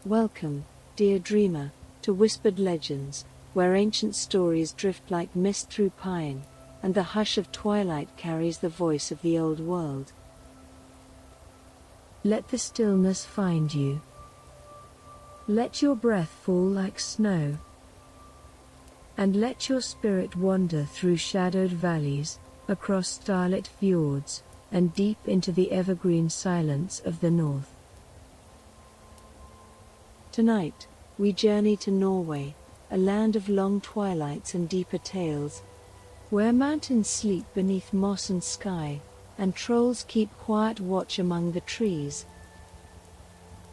Welcome, dear dreamer, to whispered legends, where ancient stories drift like mist through pine, and the hush of twilight carries the voice of the old world. Let the stillness find you. Let your breath fall like snow, and let your spirit wander through shadowed valleys, across starlit fjords, and deep into the evergreen silence of the north. Tonight, we journey to Norway, a land of long twilights and deeper tales, where mountains sleep beneath moss and sky, and trolls keep quiet watch among the trees.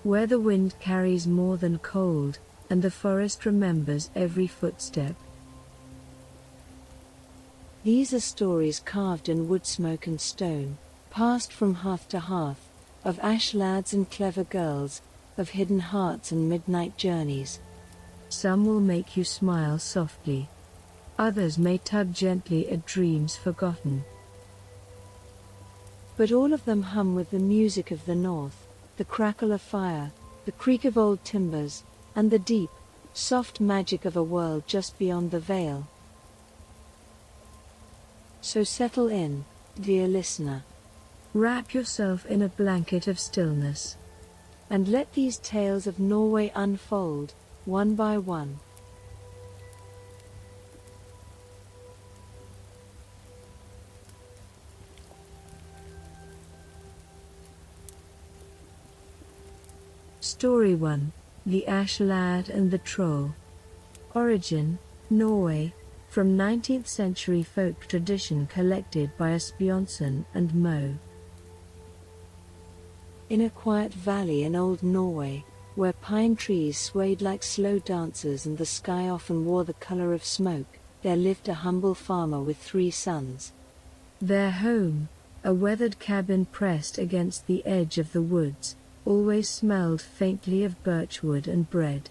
Where the wind carries more than cold, and the forest remembers every footstep. These are stories carved in wood, smoke and stone, passed from hearth to hearth, of ash lads and clever girls, of hidden hearts and midnight journeys. Some will make you smile softly. Others may tug gently at dreams forgotten. But all of them hum with the music of the north, the crackle of fire, the creak of old timbers, and the deep, soft magic of a world just beyond the veil. So settle in, dear listener. Wrap yourself in a blanket of stillness, and let these tales of Norway unfold, one by one. Story 1. The Ash Lad and the Troll. Origin, Norway, from 19th century folk tradition collected by Asbjørnsen and Moe. In a quiet valley in old Norway, where pine trees swayed like slow dancers and the sky often wore the color of smoke, there lived a humble farmer with 3 sons. Their home, a weathered cabin pressed against the edge of the woods, always smelled faintly of birchwood and bread.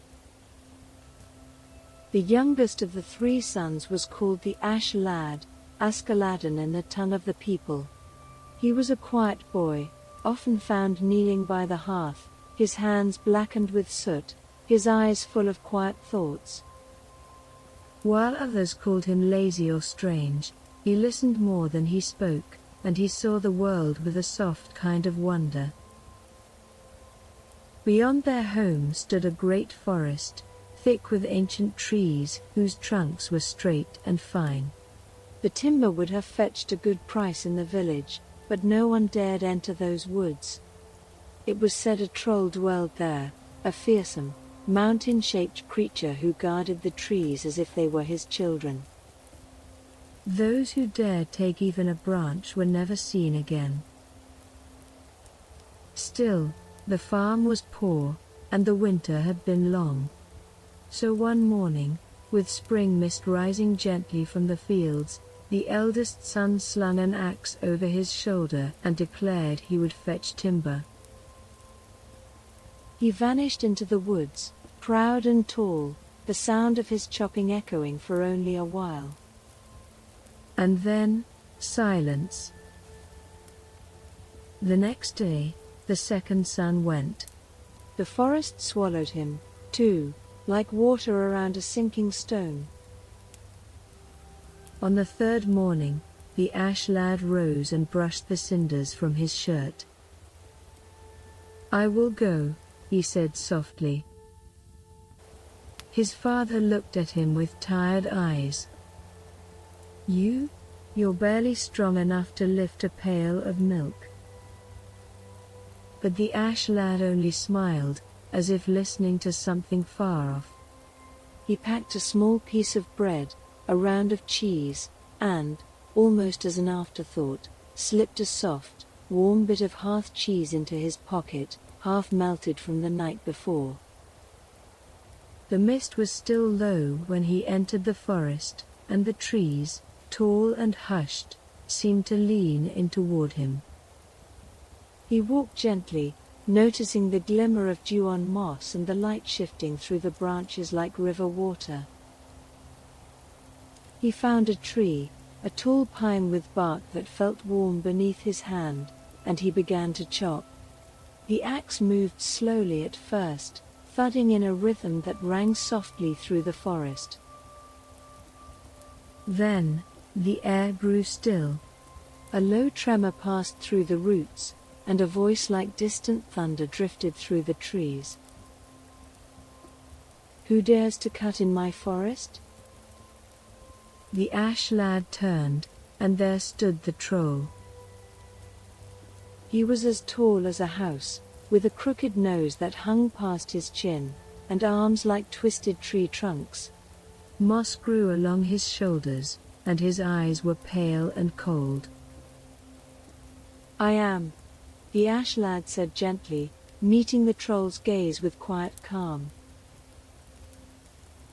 The youngest of the 3 sons was called the Ash Lad, Askeladen in the tongue of the people. He was a quiet boy, often found kneeling by the hearth, his hands blackened with soot, his eyes full of quiet thoughts. While others called him lazy or strange, he listened more than he spoke, and he saw the world with a soft kind of wonder. Beyond their home stood a great forest, thick with ancient trees whose trunks were straight and fine. The timber would have fetched a good price in the village, but no one dared enter those woods. It was said a troll dwelled there, a fearsome, mountain-shaped creature who guarded the trees as if they were his children. Those who dared take even a branch were never seen again. Still, the farm was poor, and the winter had been long. So one morning, with spring mist rising gently from the fields, the eldest son slung an axe over his shoulder and declared he would fetch timber. He vanished into the woods, proud and tall, the sound of his chopping echoing for only a while. And then, silence. The next day, the second son went. The forest swallowed him, too, like water around a sinking stone. On the 3rd morning, the Ash Lad rose and brushed the cinders from his shirt. "I will go," he said softly. His father looked at him with tired eyes. You're barely strong enough to lift a pail of milk." But the Ash Lad only smiled, as if listening to something far off. He packed a small piece of bread, a round of cheese, and, almost as an afterthought, slipped a soft, warm bit of hearth cheese into his pocket, half melted from the night before. The mist was still low when he entered the forest, and the trees, tall and hushed, seemed to lean in toward him. He walked gently, noticing the glimmer of dew on moss and the light shifting through the branches like river water. He found a tree, a tall pine with bark that felt warm beneath his hand, and he began to chop. The axe moved slowly at first, thudding in a rhythm that rang softly through the forest. Then, the air grew still. A low tremor passed through the roots, and a voice like distant thunder drifted through the trees. "Who dares to cut in my forest?" The ash lad turned, and there stood the troll. He was as tall as a house, with a crooked nose that hung past his chin, and arms like twisted tree trunks. Moss grew along his shoulders, and his eyes were pale and cold. "I am," the ash lad said gently, meeting the troll's gaze with quiet calm.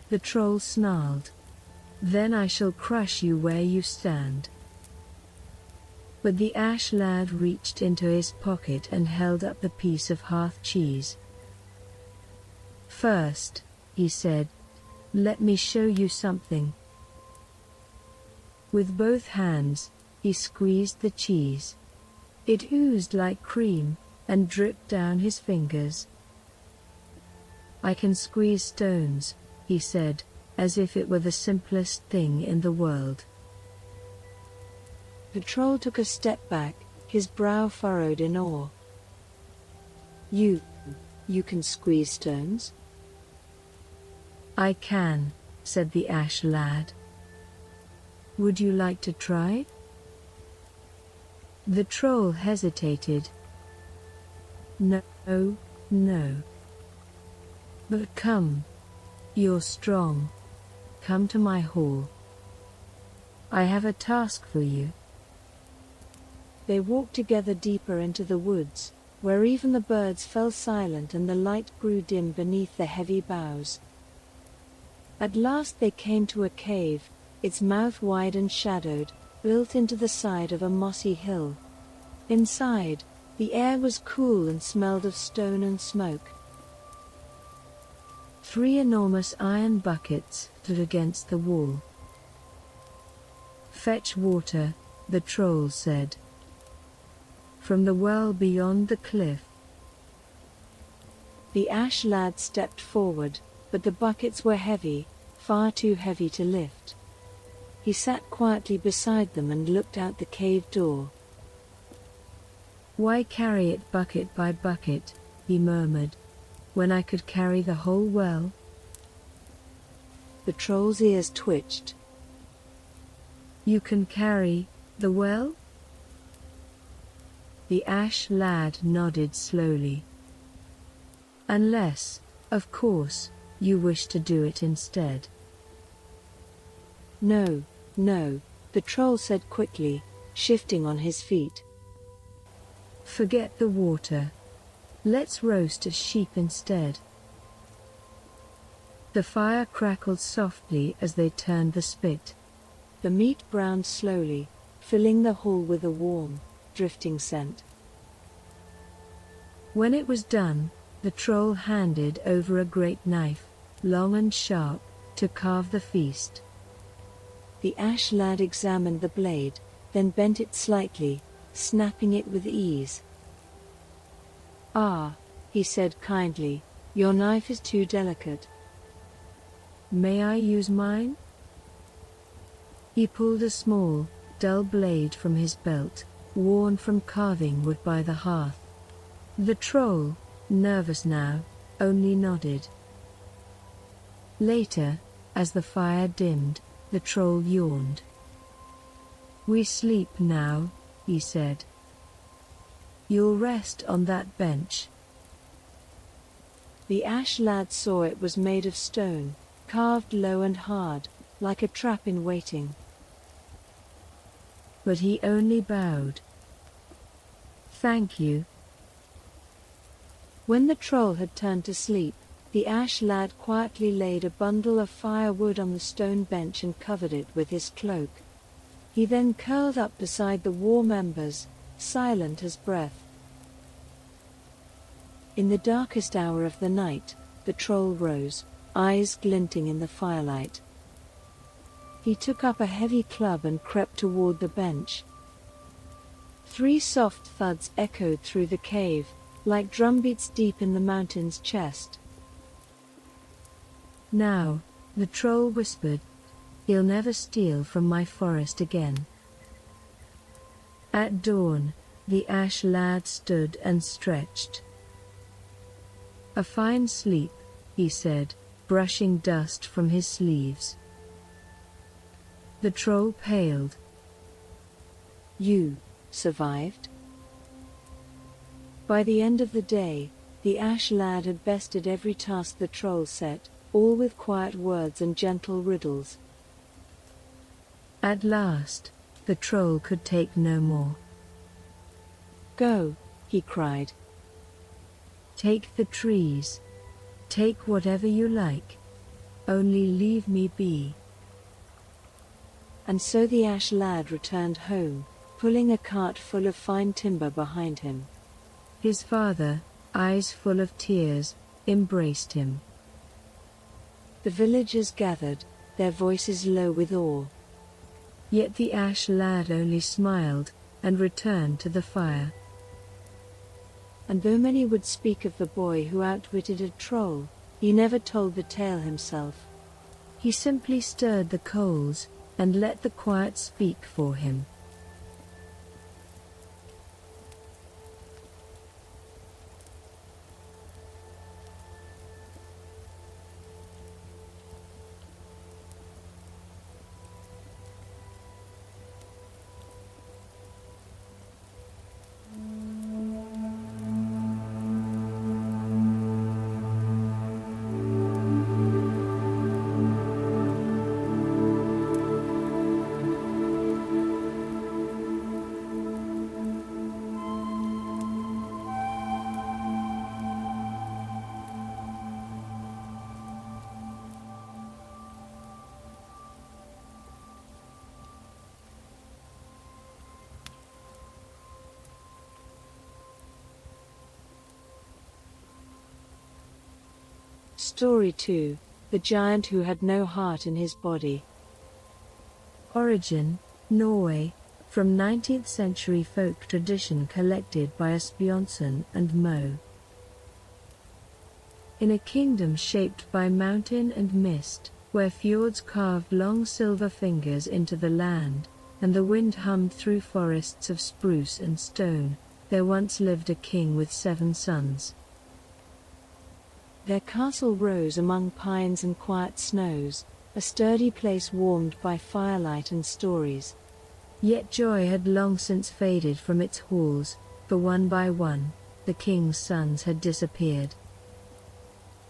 The troll snarled. "Then I shall crush you where you stand." But the ash lad reached into his pocket and held up the piece of hearth cheese. "First," he said, "let me show you something." With both hands, he squeezed the cheese. It oozed like cream, and dripped down his fingers. "I can squeeze stones," he said, as if it were the simplest thing in the world. The troll took a step back, his brow furrowed in awe. You can squeeze stones?" "I can," said the ash lad. "Would you like to try?" The troll hesitated. "No, no. But come. You're strong. Come to my hall. I have a task for you." They walked together deeper into the woods, where even the birds fell silent and the light grew dim beneath the heavy boughs. At last they came to a cave, its mouth wide and shadowed, built into the side of a mossy hill. Inside, the air was cool and smelled of stone and smoke. 3 enormous iron buckets stood against the wall. "Fetch water," the troll said. "From the well beyond the cliff." The ash lad stepped forward, but the buckets were heavy, far too heavy to lift. He sat quietly beside them and looked out the cave door. "Why carry it bucket by bucket," he murmured, "when I could carry the whole well?" The troll's ears twitched. "You can carry the well?" The ash lad nodded slowly. "Unless, of course, you wish to do it instead." No, the troll said quickly, shifting on his feet. "Forget the water. Let's roast a sheep instead." The fire crackled softly as they turned the spit. The meat browned slowly, filling the hall with a warm, drifting scent. When it was done, the troll handed over a great knife, long and sharp, to carve the feast. The ash lad examined the blade, then bent it slightly, snapping it with ease. "Ah," he said kindly, "your knife is too delicate." "May I use mine?" He pulled a small, dull blade from his belt, worn from carving wood by the hearth. The troll, nervous now, only nodded. Later, as the fire dimmed, the troll yawned. "We sleep now," he said. "You'll rest on that bench." The ash lad saw it was made of stone, carved low and hard, like a trap in waiting. But he only bowed. "Thank you." When the troll had turned to sleep, the ash lad quietly laid a bundle of firewood on the stone bench and covered it with his cloak. He then curled up beside the warm embers, silent as breath. In the darkest hour of the night, the troll rose, eyes glinting in the firelight. He took up a heavy club and crept toward the bench. 3 soft thuds echoed through the cave, like drumbeats deep in the mountain's chest. Now, the troll whispered, he'll never steal from my forest again. At dawn, the ash lad stood and stretched. A fine sleep, he said, brushing dust from his sleeves. The troll paled. You survived? By the end of the day, the ash lad had bested every task the troll set, all with quiet words and gentle riddles. At last, the troll could take no more. Go, he cried. Take the trees. Take whatever you like. Only leave me be. And so the ash lad returned home, pulling a cart full of fine timber behind him. His father, eyes full of tears, embraced him. The villagers gathered, their voices low with awe. Yet the ash lad only smiled, and returned to the fire. And though many would speak of the boy who outwitted a troll, he never told the tale himself. He simply stirred the coals, and let the quiet speak for him. Story 2, The Giant Who Had No Heart in His Body. Origin, Norway, from 19th century folk tradition collected by Asbjørnsen and Moe. In a kingdom shaped by mountain and mist, where fjords carved long silver fingers into the land, and the wind hummed through forests of spruce and stone, there once lived a king with 7 sons. Their castle rose among pines and quiet snows, a sturdy place warmed by firelight and stories. Yet joy had long since faded from its halls, for one by one, the king's sons had disappeared.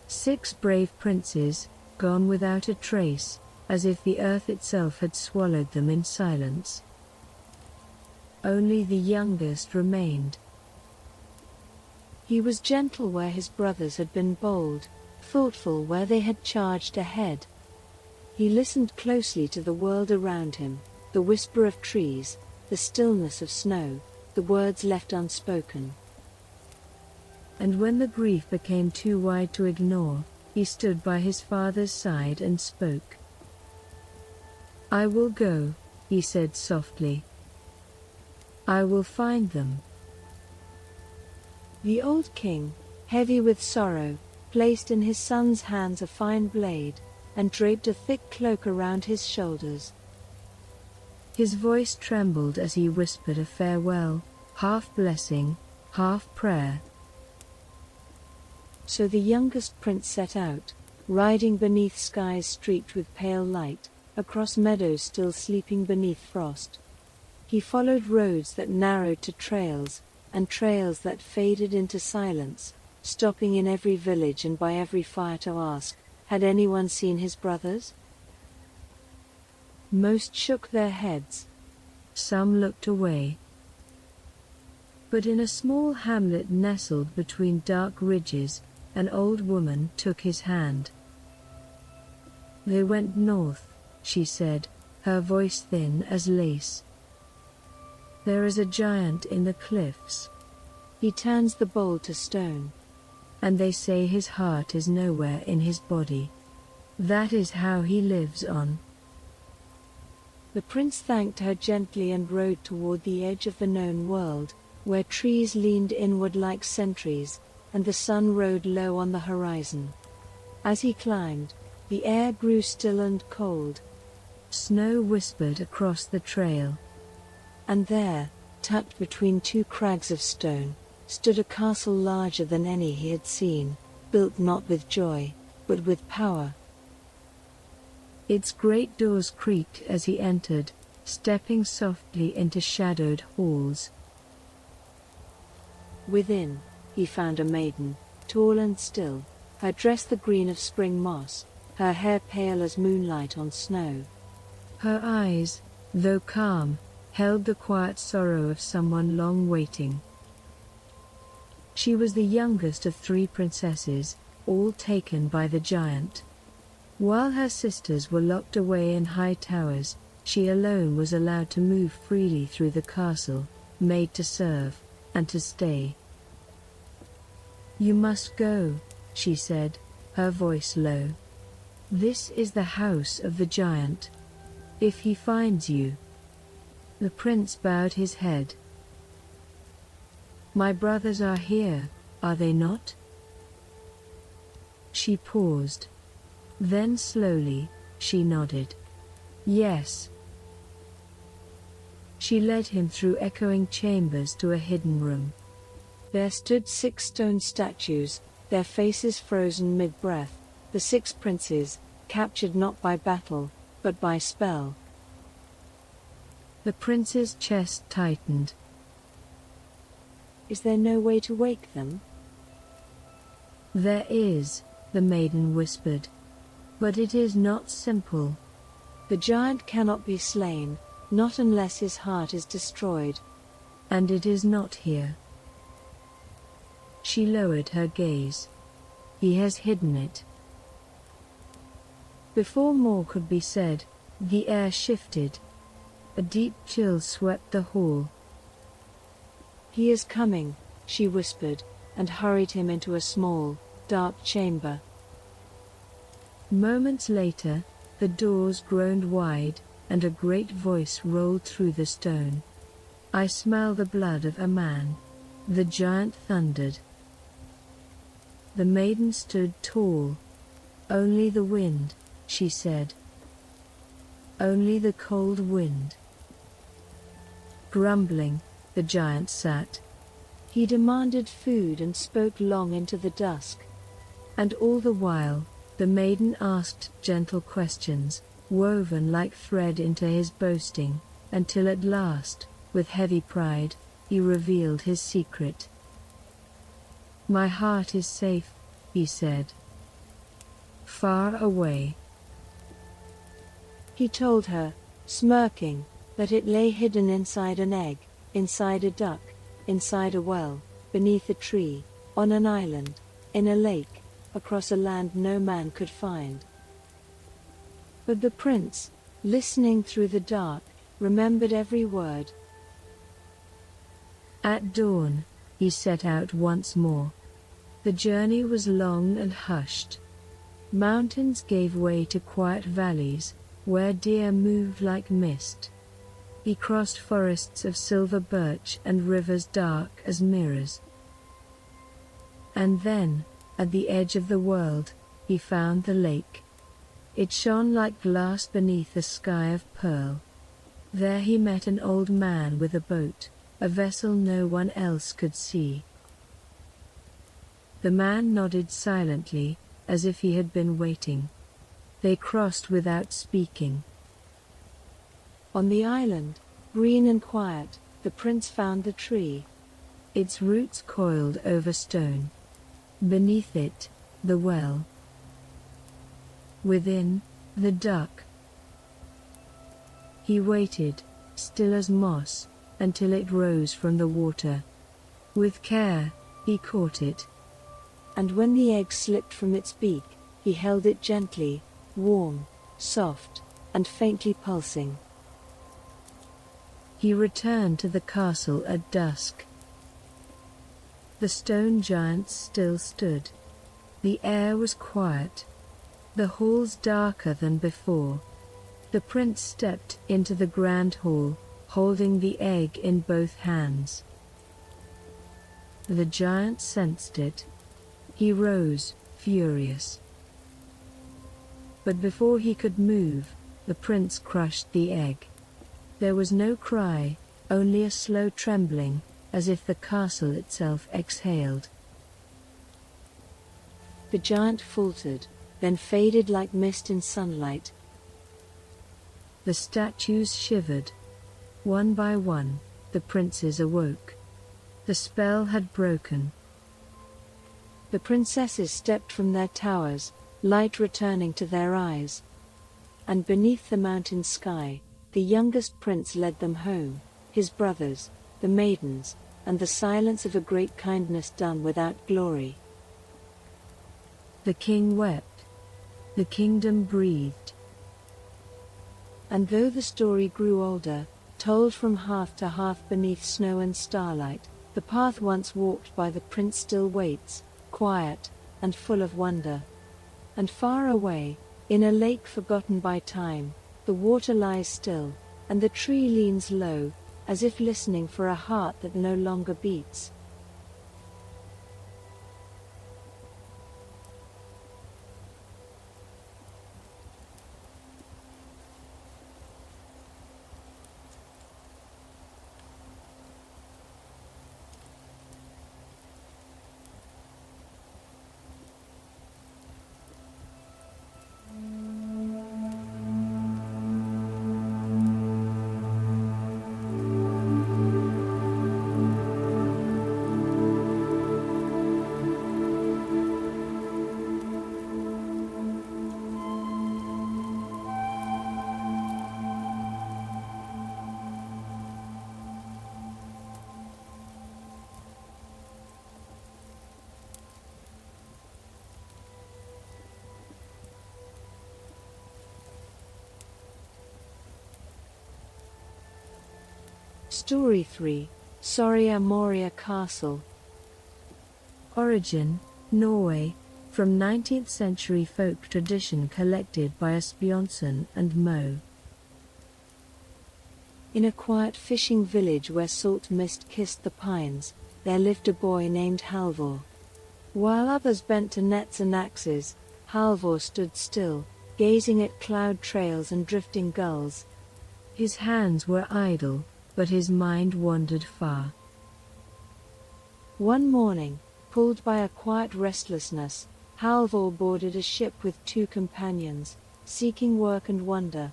6 brave princes, gone without a trace, as if the earth itself had swallowed them in silence. Only the youngest remained. He was gentle where his brothers had been bold, thoughtful where they had charged ahead. He listened closely to the world around him, the whisper of trees, the stillness of snow, the words left unspoken. And when the grief became too wide to ignore, he stood by his father's side and spoke. I will go, he said softly. I will find them. The old king, heavy with sorrow, placed in his son's hands a fine blade, and draped a thick cloak around his shoulders. His voice trembled as he whispered a farewell, half blessing, half prayer. So the youngest prince set out, riding beneath skies streaked with pale light, across meadows still sleeping beneath frost. He followed roads that narrowed to trails, and trails that faded into silence, stopping in every village and by every fire to ask, had anyone seen his brothers? Most shook their heads. Some looked away. But in a small hamlet nestled between dark ridges, an old woman took his hand. They went north, she said, her voice thin as lace. There is a giant in the cliffs. He turns the bold to stone. And they say his heart is nowhere in his body. That is how he lives on. The prince thanked her gently and rode toward the edge of the known world, where trees leaned inward like sentries, and the sun rode low on the horizon. As he climbed, The air grew still and cold. Snow whispered across the trail. And there, tucked between two crags of stone, stood a castle larger than any he had seen, built not with joy, but with power. Its great doors creaked as he entered, stepping softly into shadowed halls. Within, he found a maiden, tall and still, her dress the green of spring moss, her hair pale as moonlight on snow. Her eyes, though calm, held the quiet sorrow of someone long waiting. She was the youngest of 3 princesses, all taken by the giant. While her sisters were locked away in high towers, she alone was allowed to move freely through the castle, made to serve, and to stay. "You must go," she said, her voice low. "This is the house of the giant. If he finds you..." The prince bowed his head. "My brothers are here, are they not?" She paused. Then slowly, she nodded. "Yes." She led him through echoing chambers to a hidden room. There stood 6 stone statues, their faces frozen mid-breath, the 6 princes, captured not by battle, but by spell. The prince's chest tightened. "Is there no way to wake them?" "There is," the maiden whispered. "But it is not simple." "The giant cannot be slain, not unless his heart is destroyed." "And it is not here." She lowered her gaze. "He has hidden it." Before more could be said, the air shifted. A deep chill swept the hall. "He is coming," she whispered, and hurried him into a small, dark chamber. Moments later, the doors groaned wide, and a great voice rolled through the stone. "I smell the blood of a man," the giant thundered. The maiden stood tall. "Only the wind," she said. "Only the cold wind." Grumbling, the giant sat. He demanded food and spoke long into the dusk. And all the while, the maiden asked gentle questions, woven like thread into his boasting, until at last, with heavy pride, he revealed his secret. "My heart is safe," he said. "Far away." He told her, smirking, that it lay hidden inside an egg, inside a duck, inside a well, beneath a tree, on an island, in a lake, across a land no man could find. But the prince, listening through the dark, remembered every word. At dawn, he set out once more. The journey was long and hushed. Mountains gave way to quiet valleys, where deer moved like mist. He crossed forests of silver birch and rivers dark as mirrors. And then, at the edge of the world, he found the lake. It shone like glass beneath a sky of pearl. There he met an old man with a boat, a vessel no one else could see. The man nodded silently, as if he had been waiting. They crossed without speaking. On the island, green and quiet, the prince found the tree. Its roots coiled over stone. Beneath it, the well. Within, the duck. He waited, still as moss, until it rose from the water. With care, he caught it. And when the egg slipped from its beak, he held it gently, warm, soft, and faintly pulsing. He returned to the castle at dusk. The stone giants still stood. The air was quiet. The halls darker than before. The prince stepped into the grand hall, holding the egg in both hands. The giant sensed it. He rose, furious. But before he could move, the prince crushed the egg. There was no cry, only a slow trembling, as if the castle itself exhaled. The giant faltered, then faded like mist in sunlight. The statues shivered. One by one, the princes awoke. The spell had broken. The princesses stepped from their towers, light returning to their eyes. And beneath the mountain sky, the youngest prince led them home, his brothers, the maidens, and the silence of a great kindness done without glory. The king wept. The kingdom breathed. And though the story grew older, told from half to half beneath snow and starlight, the path once walked by the prince still waits, quiet, and full of wonder. And far away, in a lake forgotten by time, the water lies still, and the tree leans low, as if listening for a heart that no longer beats. Story 3, Soria Moria Castle. Origin, Norway, from 19th century folk tradition collected by Asbjørnsen and Moe. In a quiet fishing village where salt mist kissed the pines, there lived a boy named Halvor. While others bent to nets and axes, Halvor stood still, gazing at cloud trails and drifting gulls. His hands were idle, but his mind wandered far. One morning, pulled by a quiet restlessness, Halvor boarded a ship with 2 companions, seeking work and wonder.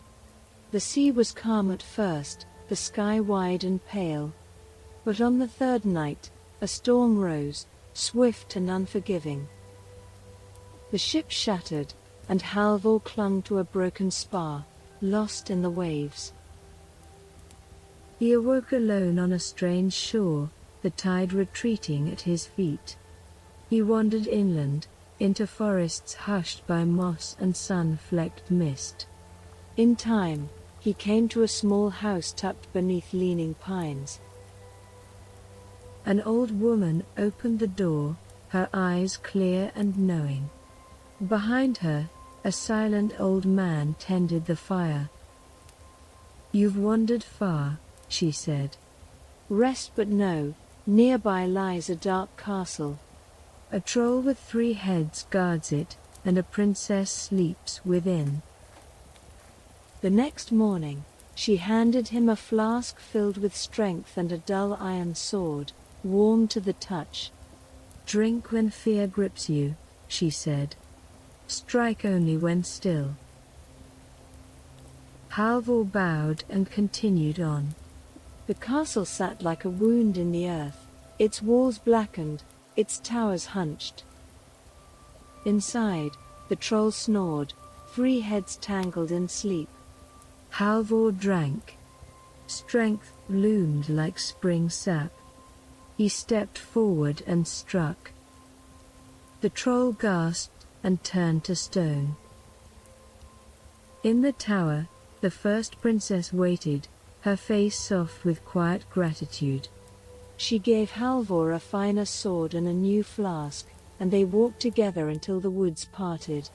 The sea was calm at first, the sky wide and pale. But on the 3rd night, a storm rose, swift and unforgiving. The ship shattered, and Halvor clung to a broken spar, lost in the waves. He awoke alone on a strange shore, the tide retreating at his feet. He wandered inland, into forests hushed by moss and sun-flecked mist. In time, he came to a small house tucked beneath leaning pines. An old woman opened the door, her eyes clear and knowing. Behind her, a silent old man tended the fire. "You've wandered far," she said. "Rest, but know, nearby lies a dark castle. A troll with 3 heads guards it, and a princess sleeps within." The next morning, she handed him a flask filled with strength and a dull iron sword, warm to the touch. "Drink when fear grips you," she said. "Strike only when still." Halvor bowed and continued on. The castle sat like a wound in the earth, its walls blackened, its towers hunched. Inside, the troll snored, 3 heads tangled in sleep. Halvor drank. Strength bloomed like spring sap. He stepped forward and struck. The troll gasped and turned to stone. In the tower, the first princess waited, her face soft with quiet gratitude. She gave Halvor a finer sword and a new flask, and they walked together until the woods parted.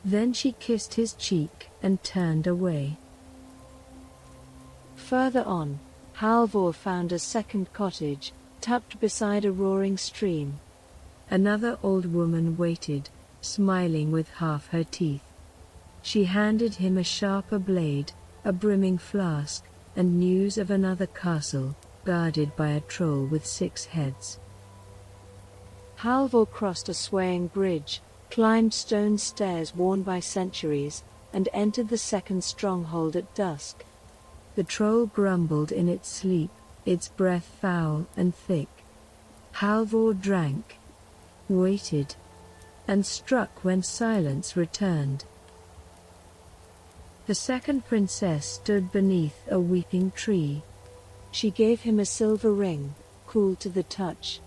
Then she kissed his cheek and turned away. Further on, Halvor found a second cottage, tucked beside a roaring stream. Another old woman waited, smiling with half her teeth. She handed him a sharper blade, a brimming flask, and news of another castle, guarded by a troll with 6 heads. Halvor crossed a swaying bridge, climbed stone stairs worn by centuries, and entered the second stronghold at dusk. The troll grumbled in its sleep, its breath foul and thick. Halvor drank, waited, and struck when silence returned. The second princess stood beneath a weeping tree. She gave him a silver ring, cool to the touch.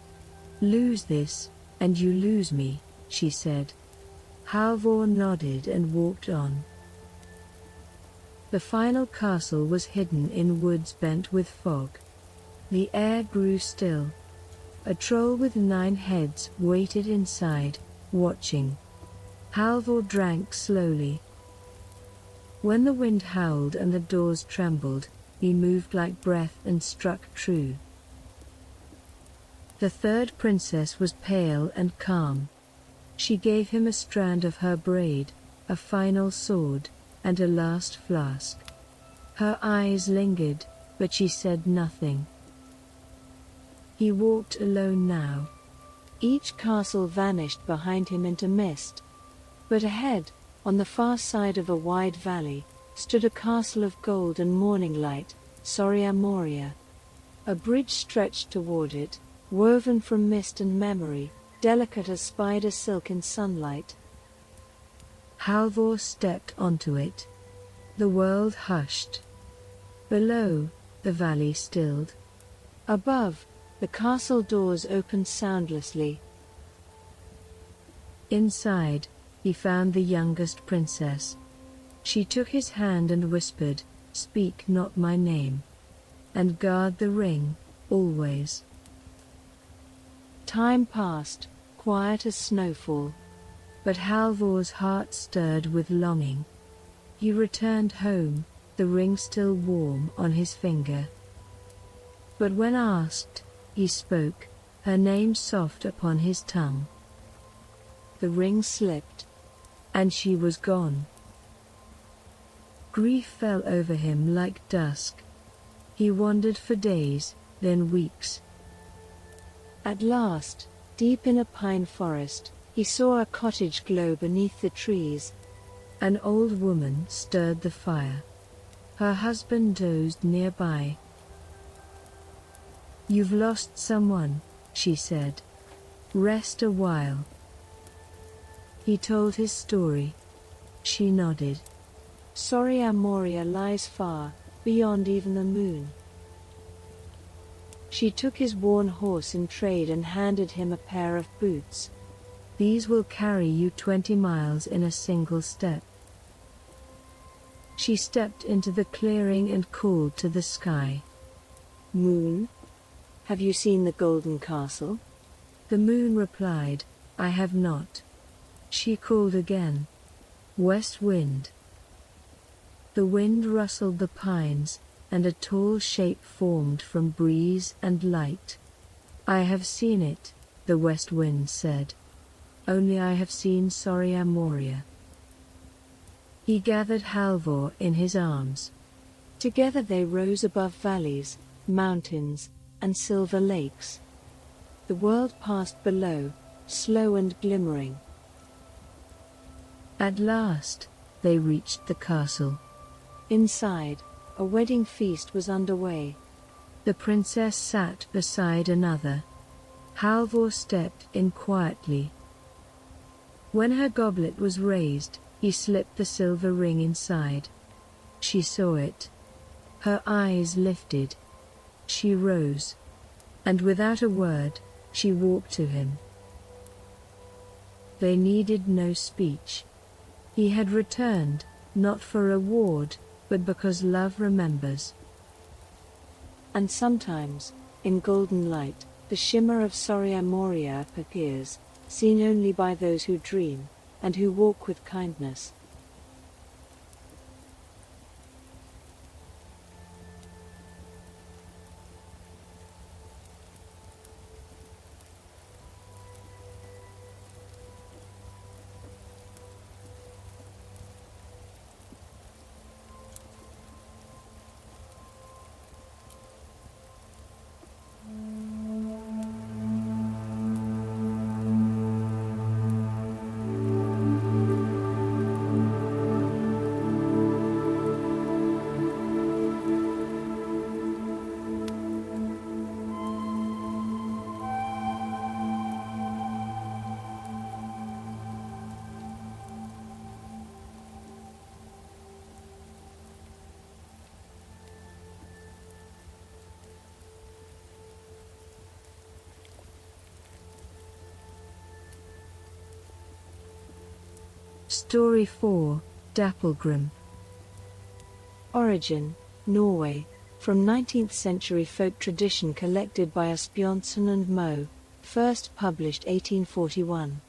"Lose this, and you lose me," she said. Halvor nodded and walked on. The final castle was hidden in woods bent with fog. The air grew still. A troll with 9 heads waited inside, watching. Halvor drank slowly. When the wind howled and the doors trembled, he moved like breath and struck true. The third princess was pale and calm. She gave him a strand of her braid, a final sword, and a last flask. Her eyes lingered, but she said nothing. He walked alone now. Each castle vanished behind him into mist. But ahead, on the far side of a wide valley, stood a castle of gold and morning light, Soria Moria. A bridge stretched toward it, woven from mist and memory, delicate as spider silk in sunlight. Halvor stepped onto it. The world hushed. Below, the valley stilled. Above, the castle doors opened soundlessly. Inside, he found the youngest princess. She took his hand and whispered, "Speak not my name. And guard the ring, always." Time passed, quiet as snowfall. But Halvor's heart stirred with longing. He returned home, the ring still warm on his finger. But when asked, he spoke, her name soft upon his tongue. The ring slipped, and she was gone. Grief fell over him like dusk. He wandered for days, then weeks. At last, deep in a pine forest, he saw a cottage glow beneath the trees. An old woman stirred the fire. Her husband dozed nearby. "You've lost someone," she said. "Rest a while." He told his story. She nodded. Soria Moria lies far, beyond even the moon. She took his worn horse in trade and handed him a pair of boots. "These will carry you 20 miles in a single step." She stepped into the clearing and called to the sky. "Moon, have you seen the golden castle?" The moon replied, "I have not." She called again. "West wind." The wind rustled the pines, and a tall shape formed from breeze and light. "I have seen it," the west wind said. "Only I have seen Soria Moria." He gathered Halvor in his arms. Together they rose above valleys, mountains, and silver lakes. The world passed below, slow and glimmering. At last, they reached the castle. Inside, a wedding feast was underway. The princess sat beside another. Halvor stepped in quietly. When her goblet was raised, he slipped the silver ring inside. She saw it. Her eyes lifted. She rose. And without a word, she walked to him. They needed no speech. He had returned, not for reward, but because love remembers. And sometimes, in golden light, the shimmer of Soria Moria appears, seen only by those who dream, and who walk with kindness. Story 4, Dapplegrim. Origin, Norway, from 19th century folk tradition collected by Asbjørnsen and Moe, first published 1841.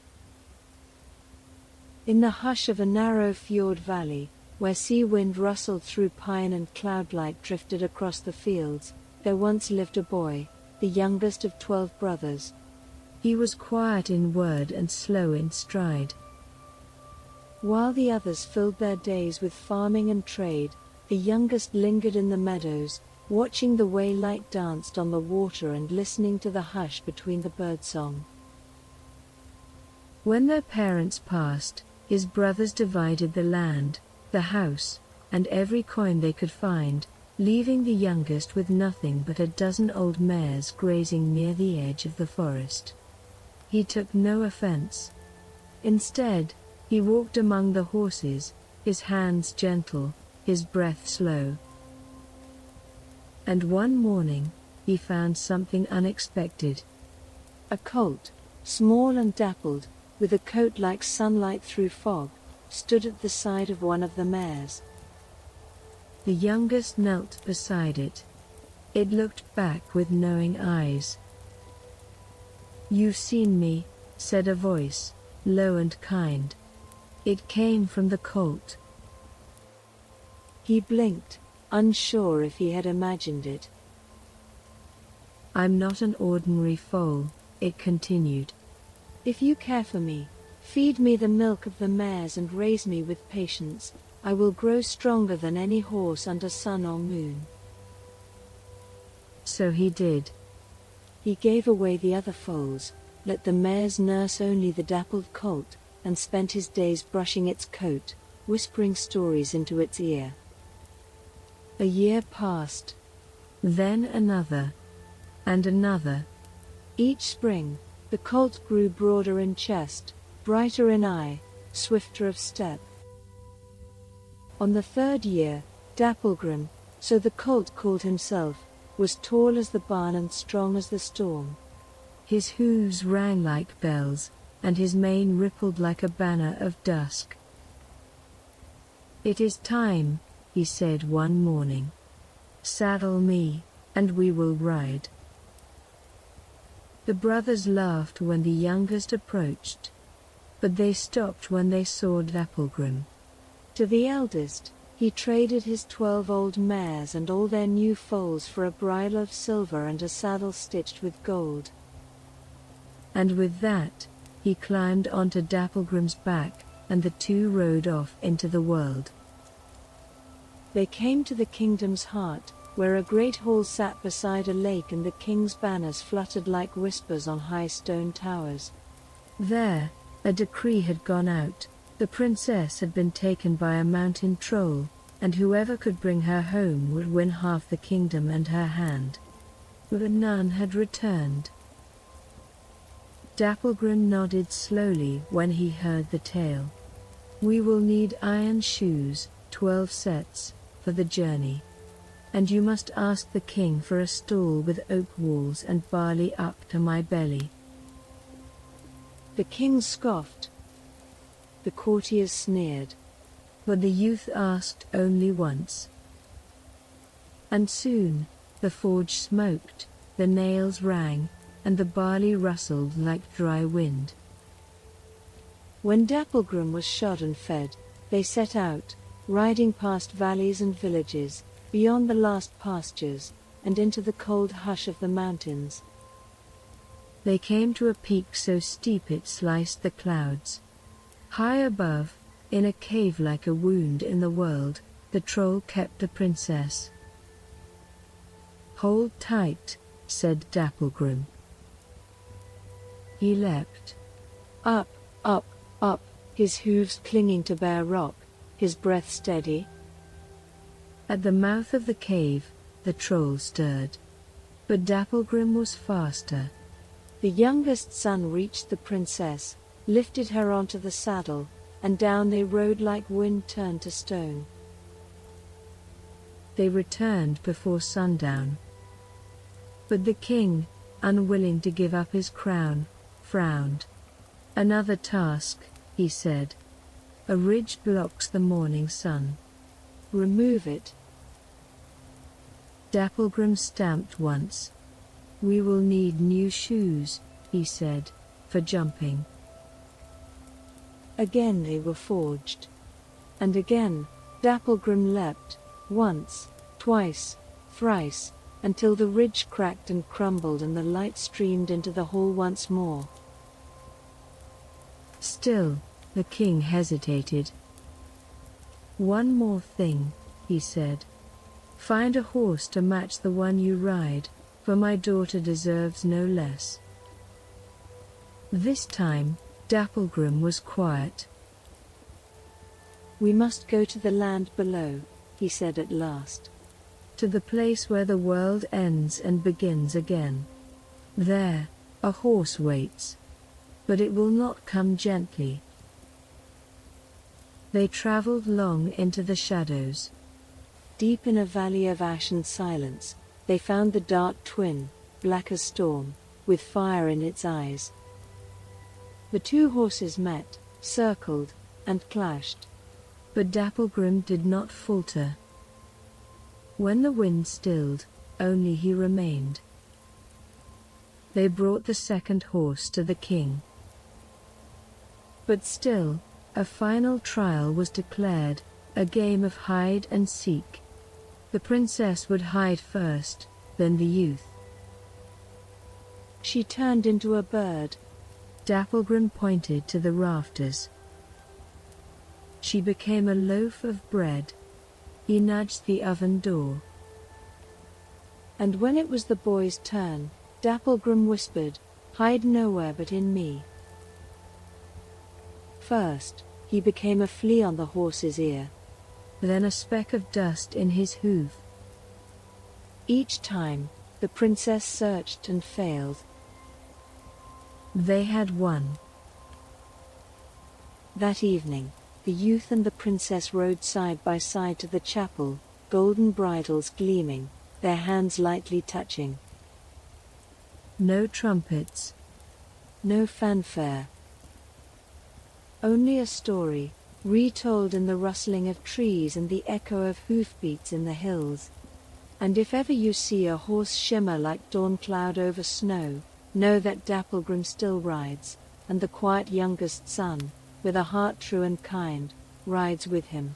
In the hush of a narrow fjord valley, where sea wind rustled through pine and cloudlight drifted across the fields, there once lived a boy, the youngest of 12 brothers. He was quiet in word and slow in stride. While the others filled their days with farming and trade, the youngest lingered in the meadows, watching the way light danced on the water and listening to the hush between the birdsong. When their parents passed, his brothers divided the land, the house, and every coin they could find, leaving the youngest with nothing but a dozen old mares grazing near the edge of the forest. He took no offense. Instead, he walked among the horses, his hands gentle, his breath slow. And one morning, he found something unexpected. A colt, small and dappled, with a coat like sunlight through fog, stood at the side of one of the mares. The youngest knelt beside it. It looked back with knowing eyes. "You've seen me," said a voice, low and kind. It came from the colt. He blinked, unsure if he had imagined it. "I'm not an ordinary foal," it continued. "If you care for me, feed me the milk of the mares and raise me with patience, I will grow stronger than any horse under sun or moon." So he did. He gave away the other foals, let the mares nurse only the dappled colt, and spent his days brushing its coat, whispering stories into its ear. A year passed. Then another. And another. Each spring, the colt grew broader in chest, brighter in eye, swifter of step. On the third year, Dapplegrim, so the colt called himself, was tall as the barn and strong as the storm. His hooves rang like bells, and his mane rippled like a banner of dusk. "It is time," he said one morning. "Saddle me, and we will ride." The brothers laughed when the youngest approached, but they stopped when they saw Dapplegrim. To the eldest, he traded his 12 old mares and all their new foals for a bridle of silver and a saddle stitched with gold. And with that, he climbed onto Dapplegrim's back, and the two rode off into the world. They came to the kingdom's heart, where a great hall sat beside a lake and the king's banners fluttered like whispers on high stone towers. There, a decree had gone out. The princess had been taken by a mountain troll, and whoever could bring her home would win half the kingdom and her hand. But none had returned. Dapplegrim nodded slowly when he heard the tale. "We will need iron shoes, 12 sets, for the journey. And you must ask the king for a stall with oak walls and barley up to my belly." The king scoffed. The courtiers sneered. But the youth asked only once. And soon, the forge smoked, the nails rang, and the barley rustled like dry wind. When Dapplegrim was shod and fed, they set out, riding past valleys and villages, beyond the last pastures, and into the cold hush of the mountains. They came to a peak so steep it sliced the clouds. High above, in a cave like a wound in the world, the troll kept the princess. "Hold tight," said Dapplegrim. He leapt. Up, up, up, his hooves clinging to bare rock, his breath steady. At the mouth of the cave, the troll stirred. But Dapplegrim was faster. The youngest son reached the princess, lifted her onto the saddle, and down they rode like wind turned to stone. They returned before sundown. But the king, unwilling to give up his crown, frowned. "Another task," he said. A ridge blocks the morning sun. Remove it. Dapplegrim stamped once. We will need new shoes, he said, for jumping. Again they were forged. And again, Dapplegrim leapt, once, twice, thrice, until the ridge cracked and crumbled and the light streamed into the hall once more. Still, the king hesitated. One more thing, he said. Find a horse to match the one you ride, for my daughter deserves no less. This time, Dapplegrim was quiet. We must go to the land below, he said at last. To the place where the world ends and begins again. There, a horse waits. But it will not come gently. They traveled long into the shadows. Deep in a valley of ash and silence, they found the dark twin, black as storm, with fire in its eyes. The two horses met, circled, and clashed. But Dapplegrim did not falter. When the wind stilled, only he remained. They brought the second horse to the king. But still, a final trial was declared, a game of hide and seek. The princess would hide first, then the youth. She turned into a bird. Dapplegrim pointed to the rafters. She became a loaf of bread. He nudged the oven door. And when it was the boy's turn, Dapplegrim whispered, "Hide nowhere but in me." First, he became a flea on the horse's ear. Then a speck of dust in his hoof. Each time, the princess searched and failed. They had won. That evening, the youth and the princess rode side by side to the chapel, golden bridles gleaming, their hands lightly touching. No trumpets. No fanfare. Only a story, retold in the rustling of trees and the echo of hoofbeats in the hills. And if ever you see a horse shimmer like dawn cloud over snow, know that Dapplegrim still rides, and the quiet youngest son, with a heart true and kind, rides with him.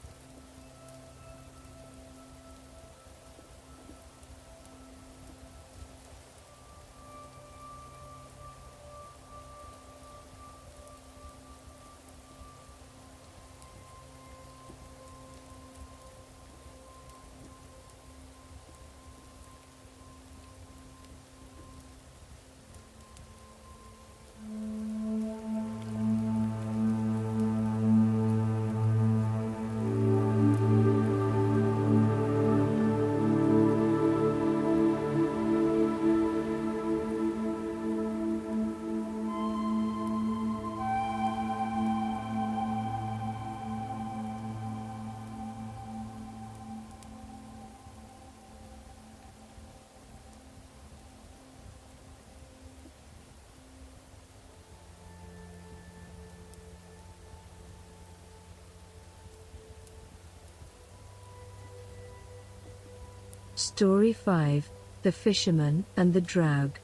Story 5, The Fisherman and the Draug.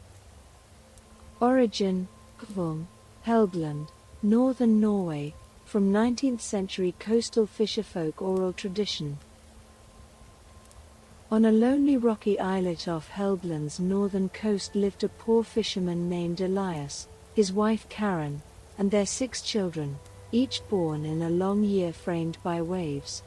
Origin, Kvum, Helgeland, northern Norway, from 19th century coastal fisherfolk oral tradition. On a lonely rocky islet off Helgeland's northern coast lived a poor fisherman named Elias, his wife Karen, and their 6 children, each born in a long year framed by waves.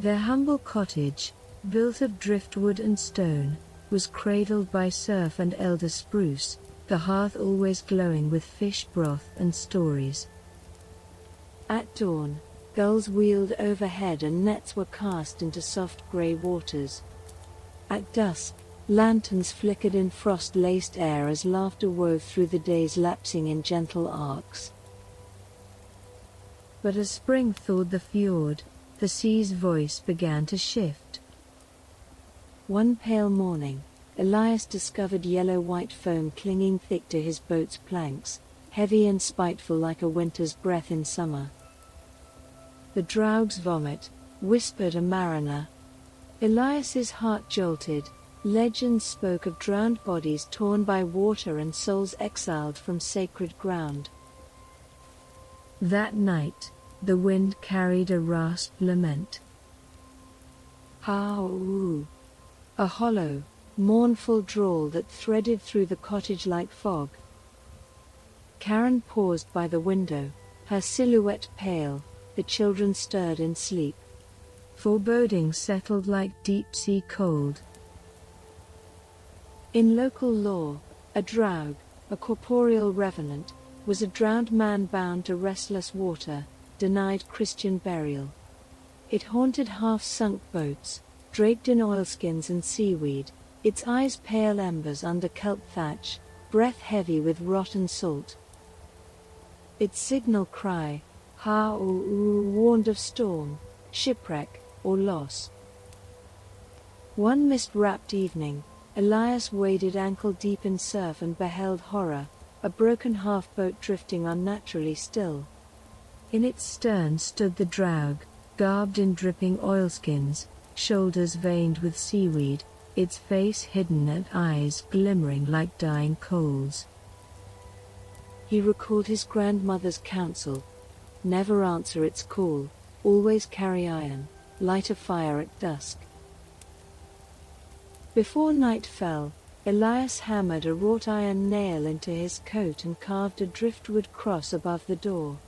Their humble cottage, built of driftwood and stone, was cradled by surf and elder spruce, the hearth always glowing with fish broth and stories. At dawn, gulls wheeled overhead and nets were cast into soft grey waters. At dusk, lanterns flickered in frost-laced air as laughter wove through the days lapsing in gentle arcs. But as spring thawed the fjord, the sea's voice began to shift. One pale morning, Elias discovered yellow-white foam clinging thick to his boat's planks, heavy and spiteful like a winter's breath in summer. The Draug's vomit, whispered a mariner. Elias's heart jolted. Legends spoke of drowned bodies torn by water and souls exiled from sacred ground. That night, the wind carried a rasped lament. Ha-oo. A hollow, mournful drawl that threaded through the cottage like fog. Karen paused by the window, her silhouette pale. The children stirred in sleep. Foreboding settled like deep-sea cold. In local lore, a Draug, a corporeal revenant, was a drowned man bound to restless water, denied Christian burial. It haunted half-sunk boats, draped in oilskins and seaweed, its eyes pale embers under kelp thatch, breath heavy with rotten salt. Its signal cry, ha-oo, warned of storm, shipwreck, or loss. One mist-wrapped evening, Elias waded ankle-deep in surf and beheld horror, a broken half-boat drifting unnaturally still. In its stern stood the Draug, garbed in dripping oilskins, shoulders veined with seaweed, its face hidden and eyes glimmering like dying coals. He recalled his grandmother's counsel. Never answer its call, always carry iron, light a fire at dusk. Before night fell, Elias hammered a wrought iron nail into his coat and carved a driftwood cross above the door.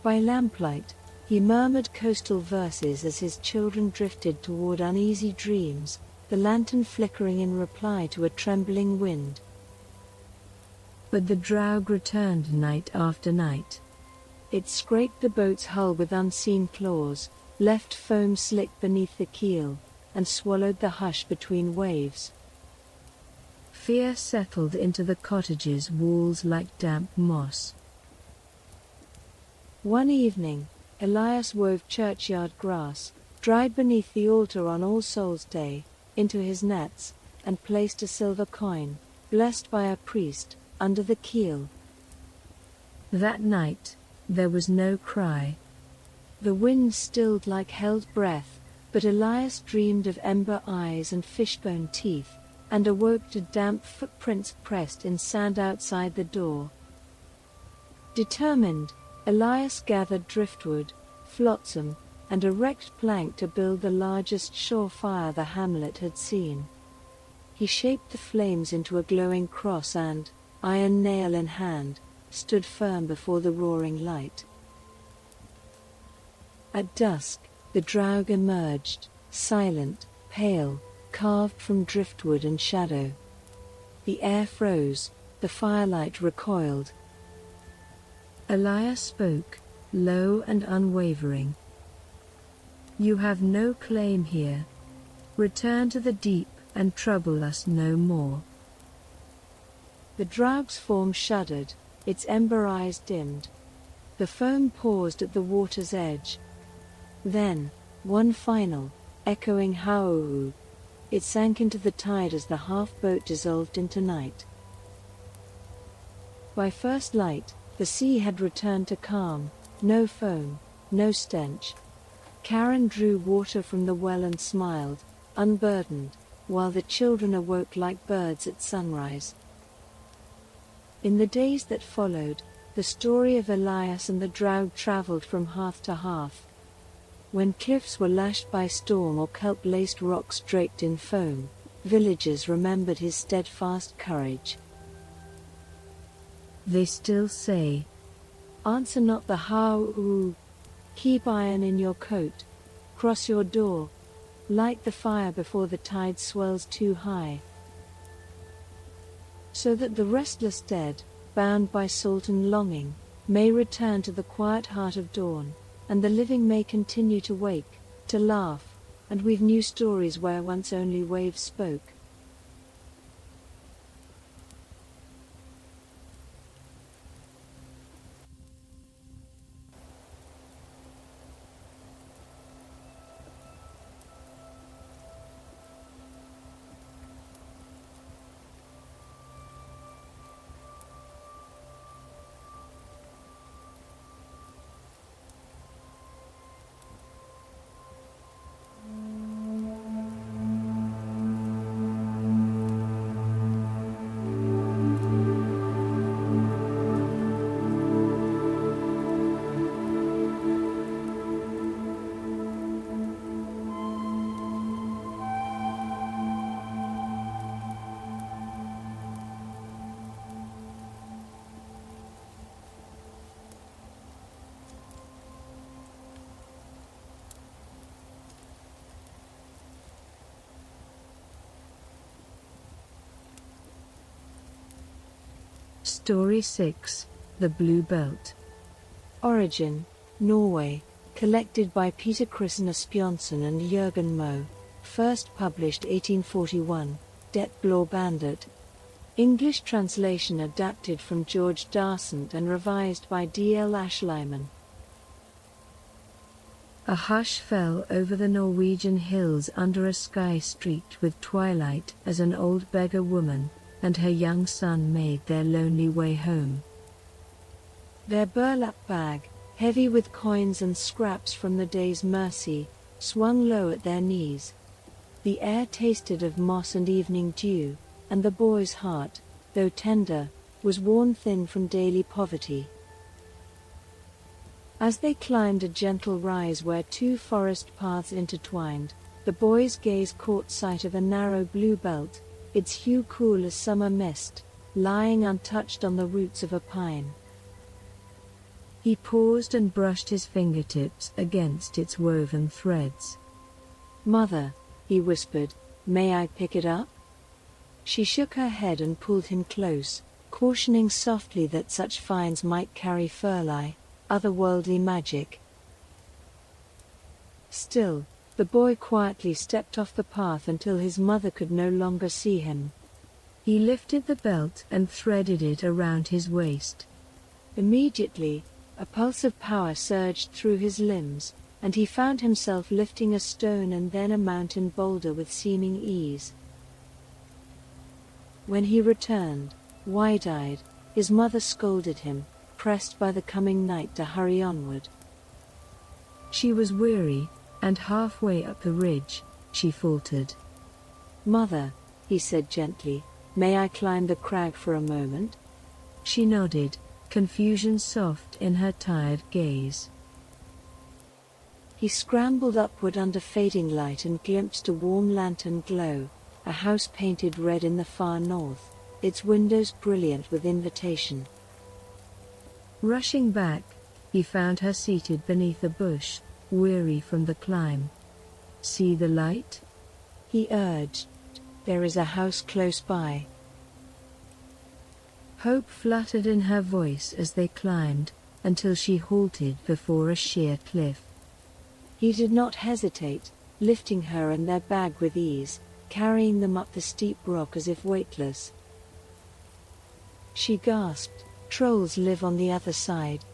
By lamplight, he murmured coastal verses as his children drifted toward uneasy dreams, the lantern flickering in reply to a trembling wind. But the Draug returned night after night. It scraped the boat's hull with unseen claws, left foam slick beneath the keel, and swallowed the hush between waves. Fear settled into the cottage's walls like damp moss. One evening, Elias wove churchyard grass, dried beneath the altar on All Souls' Day, into his nets, and placed a silver coin, blessed by a priest, under the keel. That night, there was no cry. The wind stilled like held breath, but Elias dreamed of ember eyes and fishbone teeth, and awoke to damp footprints pressed in sand outside the door. Determined, Elias gathered driftwood, flotsam, and a wrecked plank to build the largest shore fire the hamlet had seen. He shaped the flames into a glowing cross and, iron nail in hand, stood firm before the roaring light. At dusk, the Draug emerged, silent, pale, carved from driftwood and shadow. The air froze, the firelight recoiled. Elias spoke, low and unwavering. You have no claim here. Return to the deep and trouble us no more. The Draug's form shuddered, its ember eyes dimmed. The foam paused at the water's edge. Then, one final, echoing howl, it sank into the tide as the half-boat dissolved into night. By first light, the sea had returned to calm, no foam, no stench. Karen drew water from the well and smiled, unburdened, while the children awoke like birds at sunrise. In the days that followed, the story of Elias and the Draug traveled from hearth to hearth. When cliffs were lashed by storm or kelp-laced rocks draped in foam, villagers remembered his steadfast courage. They still say, Answer not the how-oo. Keep iron in your coat. Cross your door. Light the fire before the tide swells too high. So that the restless dead, bound by salt and longing, may return to the quiet heart of dawn, and the living may continue to wake, to laugh, and weave new stories where once only waves spoke. Story 6, The Blue Belt. Origin, Norway, collected by Peter Christen Asbjørnsen and Jørgen Moe, first published 1841, Det Blå Bandet. English translation adapted from George Darcent and revised by D. L. Ashlyman. A hush fell over the Norwegian hills under a sky streaked with twilight as an old beggar woman and her young son made their lonely way home. Their burlap bag, heavy with coins and scraps from the day's mercy, swung low at their knees. The air tasted of moss and evening dew, and the boy's heart, though tender, was worn thin from daily poverty. As they climbed a gentle rise where two forest paths intertwined, the boy's gaze caught sight of a narrow blue belt, its hue cool as summer mist, lying untouched on the roots of a pine. He paused and brushed his fingertips against its woven threads. "Mother," he whispered, "may I pick it up?" She shook her head and pulled him close, cautioning softly that such finds might carry furli, otherworldly magic. Still, the boy quietly stepped off the path until his mother could no longer see him. He lifted the belt and threaded it around his waist. Immediately, a pulse of power surged through his limbs, and he found himself lifting a stone and then a mountain boulder with seeming ease. When he returned, wide-eyed, his mother scolded him, pressed by the coming night to hurry onward. She was weary, and halfway up the ridge, she faltered. "Mother," he said gently, "may I climb the crag for a moment?" She nodded, confusion soft in her tired gaze. He scrambled upward under fading light and glimpsed a warm lantern glow, a house painted red in the far north, its windows brilliant with invitation. Rushing back, he found her seated beneath a bush, weary from the climb. "See the light?" he urged. "There is a house close by." Hope fluttered in her voice as they climbed, until she halted before a sheer cliff. He did not hesitate, lifting her and their bag with ease, carrying them up the steep rock as if weightless. She gasped, "Trolls live on the other side."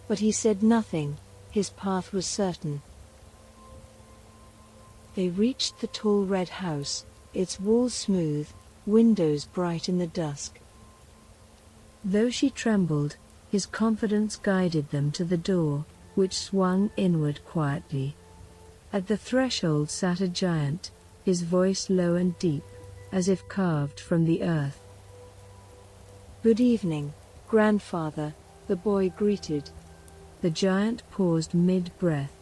But he said nothing, his path was certain. They reached the tall red house, its walls smooth, windows bright in the dusk. Though she trembled, his confidence guided them to the door, which swung inward quietly. At the threshold sat a giant, his voice low and deep, as if carved from the earth. "Good evening, grandfather," the boy greeted. The giant paused mid-breath.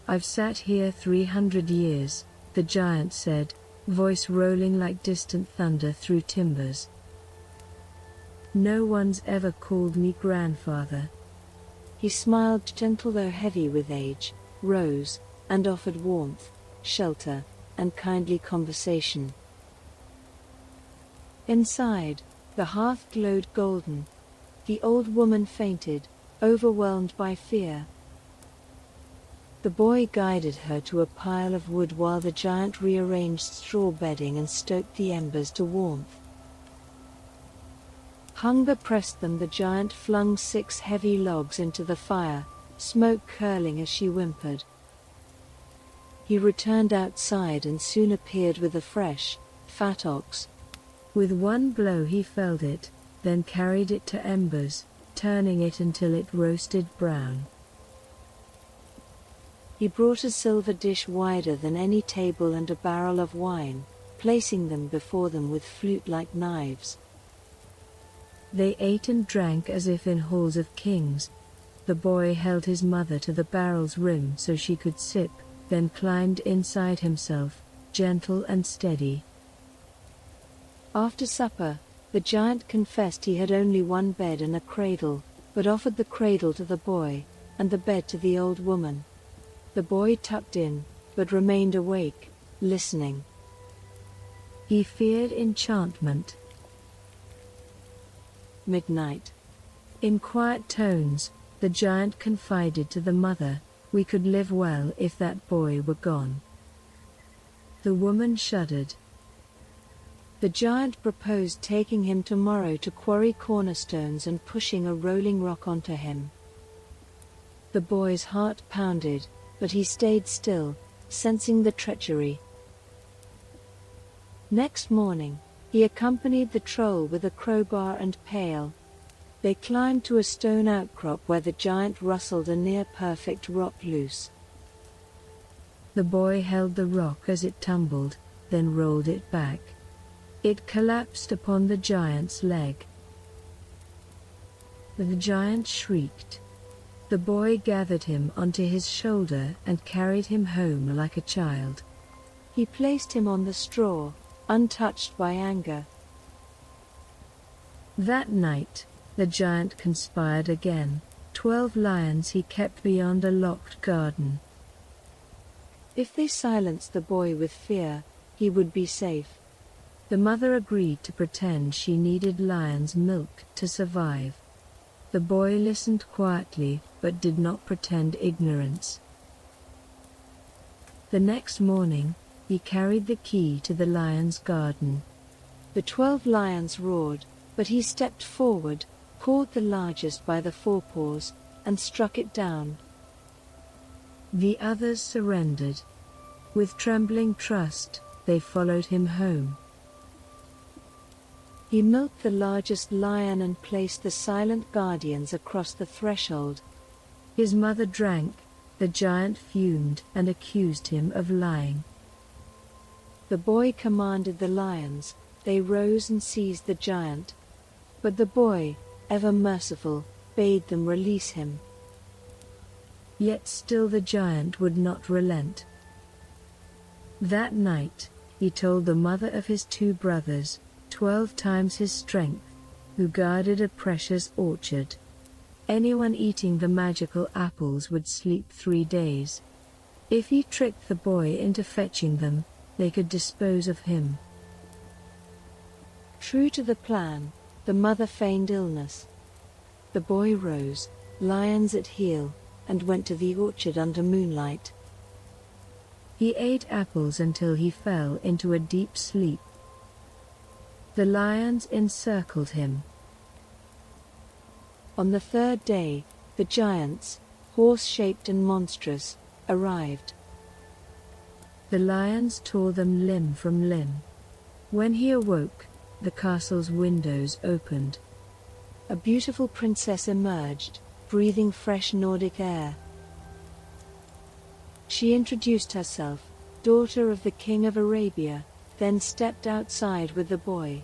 "I've sat here 300 years, the giant said, voice rolling like distant thunder through timbers. "No one's ever called me grandfather." He smiled, gentle though heavy with age, rose, and offered warmth, shelter, and kindly conversation. Inside, the hearth glowed golden. The old woman fainted, overwhelmed by fear. The boy guided her to a pile of wood while the giant rearranged straw bedding and stoked the embers to warmth. Hunger pressed them. The giant flung 6 heavy logs into the fire, smoke curling as she whimpered. He returned outside and soon appeared with a fresh, fat ox. With one blow he felled it, then carried it to embers, turning it until it roasted brown. He brought a silver dish wider than any table and a barrel of wine, placing them before them with flute-like knives. They ate and drank as if in halls of kings. The boy held his mother to the barrel's rim so she could sip, then climbed inside himself, gentle and steady. After supper, the giant confessed he had only one bed and a cradle, but offered the cradle to the boy, and the bed to the old woman. The boy tucked in, but remained awake, listening. He feared enchantment. midnight. In quiet tones, the giant confided to the mother, "We could live well if that boy were gone." The woman shuddered. The giant proposed taking him tomorrow to quarry cornerstones and pushing a rolling rock onto him. The boy's heart pounded, but he stayed still, sensing the treachery. Next morning, he accompanied the troll with a crowbar and pail. They climbed to a stone outcrop where the giant rustled a near-perfect rock loose. The boy held the rock as it tumbled, then rolled it back. It collapsed upon the giant's leg. The giant shrieked. The boy gathered him onto his shoulder and carried him home like a child. He placed him on the straw, untouched by anger. That night, the giant conspired again. 12 lions he kept beyond a locked garden. If they silenced the boy with fear, he would be safe. The mother agreed to pretend she needed lion's milk to survive. The boy listened quietly, but did not pretend ignorance. The next morning, he carried the key to the lion's garden. The 12 lions roared, but he stepped forward, caught the largest by the forepaws, and struck it down. The others surrendered. With trembling trust, they followed him home. He milked the largest lion and placed the silent guardians across the threshold. His mother drank. The giant fumed and accused him of lying. The boy commanded the lions. They rose and seized the giant. But the boy, ever merciful, bade them release him. Yet still the giant would not relent. That night, he told the mother of his 2 brothers, 12 times his strength, who guarded a precious orchard. Anyone eating the magical apples would sleep 3 days. If he tricked the boy into fetching them, they could dispose of him. True to the plan, the mother feigned illness. The boy rose, lions at heel, and went to the orchard under moonlight. He ate apples until he fell into a deep sleep. The lions encircled him. On the 3rd day, the giants, horse-shaped and monstrous, arrived. The lions tore them limb from limb. When he awoke, the castle's windows opened. A beautiful princess emerged, breathing fresh Nordic air. She introduced herself, daughter of the King of Arabia, then stepped outside with the boy.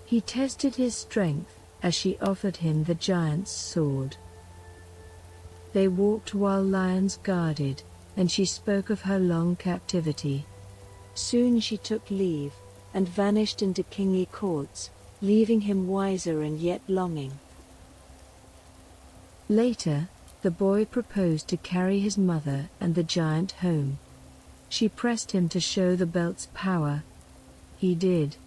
He tested his strength as she offered him the giant's sword. They walked while lions guarded, and she spoke of her long captivity. Soon she took leave, and vanished into kingly courts, leaving him wiser and yet longing. Later, the boy proposed to carry his mother and the giant home. She pressed him to show the belt's power. He did.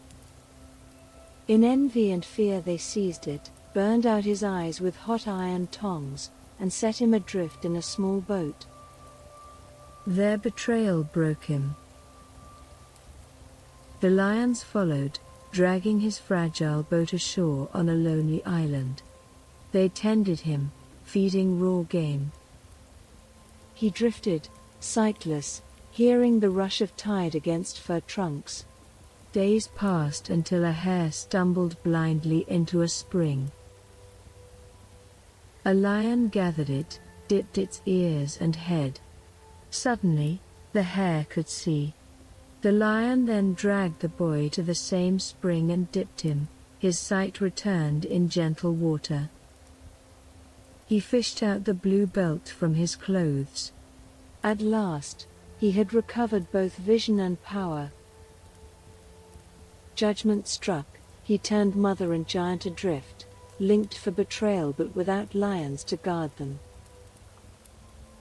In envy and fear they seized it, burned out his eyes with hot iron tongs, and set him adrift in a small boat. Their betrayal broke him. The lions followed, dragging his fragile boat ashore on a lonely island. They tended him, feeding raw game. He drifted, sightless, hearing the rush of tide against fir trunks. Days passed until a hare stumbled blindly into a spring. A lion gathered it, dipped its ears and head. Suddenly, the hare could see. The lion then dragged the boy to the same spring and dipped him. His sight returned in gentle water. He fished out the blue belt from his clothes. At last, he had recovered both vision and power. Judgment struck. He turned mother and giant adrift, linked for betrayal but without lions to guard them.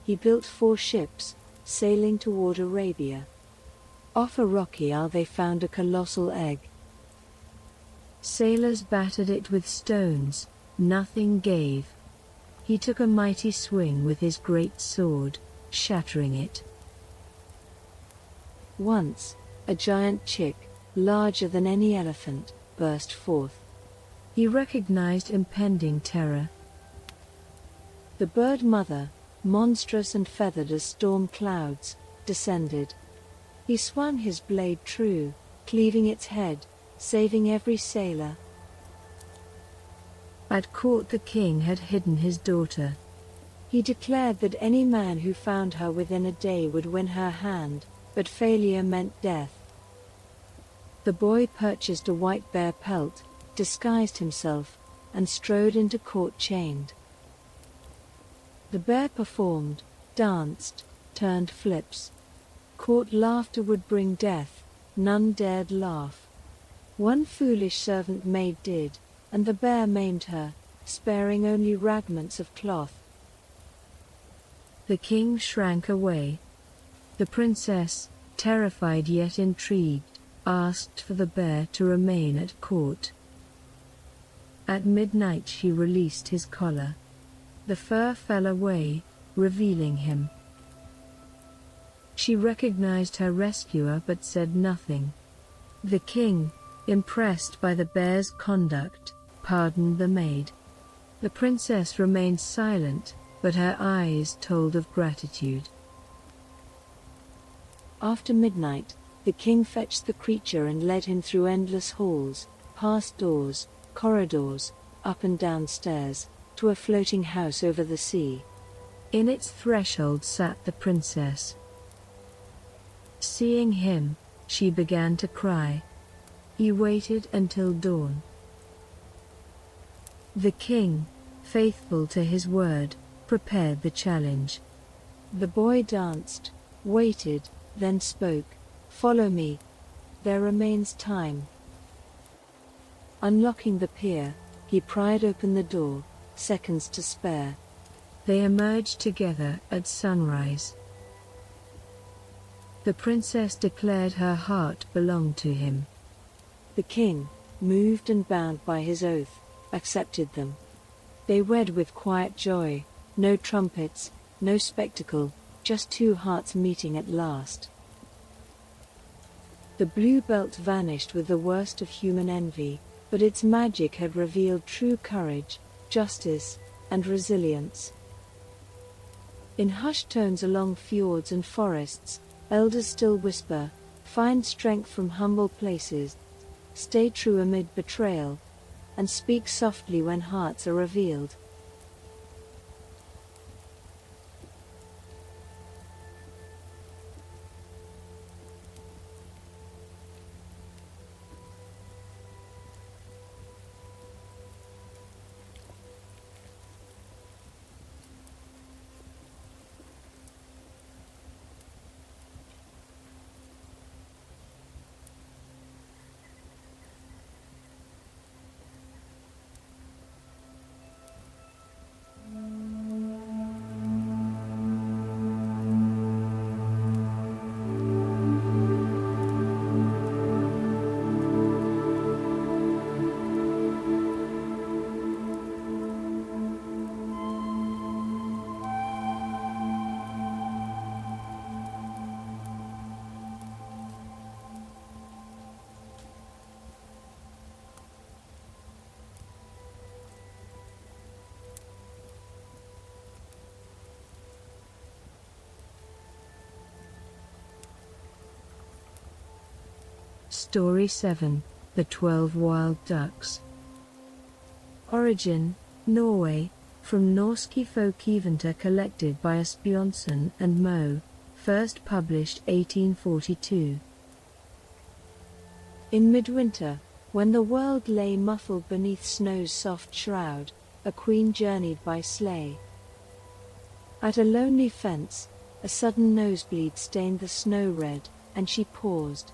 He built 4 ships, sailing toward Arabia. Off a rocky isle they found a colossal egg. Sailors battered it with stones, nothing gave. He took a mighty swing with his great sword, shattering it. Once, a giant chick, larger than any elephant, burst forth. He recognized impending terror. The bird mother, monstrous and feathered as storm clouds, descended. He swung his blade true, cleaving its head, saving every sailor. At court the king had hidden his daughter. He declared that any man who found her within a day would win her hand, but failure meant death. The boy purchased a white bear pelt, disguised himself, and strode into court chained. The bear performed, danced, turned flips. Court laughter would bring death, none dared laugh. One foolish servant maid did, and the bear maimed her, sparing only fragments of cloth. The king shrank away. The princess, terrified yet intrigued, asked for the bear to remain at court. At midnight she released his collar. The fur fell away, revealing him. She recognized her rescuer but said nothing. The king, impressed by the bear's conduct, pardoned the maid. The princess remained silent, but her eyes told of gratitude. After midnight, the king fetched the creature and led him through endless halls, past doors, corridors, up and down stairs, to a floating house over the sea. In its threshold sat the princess. Seeing him, she began to cry. He waited until dawn. The king, faithful to his word, prepared the challenge. The boy danced, waited, then spoke. "Follow me. There remains time." Unlocking the pier, he pried open the door, seconds to spare. They emerged together at sunrise. The princess declared her heart belonged to him. The king, moved and bound by his oath, accepted them. They wed with quiet joy, no trumpets, no spectacle, just two hearts meeting at last. The blue belt vanished with the worst of human envy, but its magic had revealed true courage, justice, and resilience. In hushed tones along fjords and forests, elders still whisper, "Find strength from humble places, stay true amid betrayal, and speak softly when hearts are revealed." Story 7, The 12 Wild Ducks. Origin, Norway, from Norske folkeeventyr collected by Asbjørnsen and Moe, first published 1842. In midwinter, when the world lay muffled beneath snow's soft shroud, a queen journeyed by sleigh. At a lonely fence, a sudden nosebleed stained the snow red, and she paused.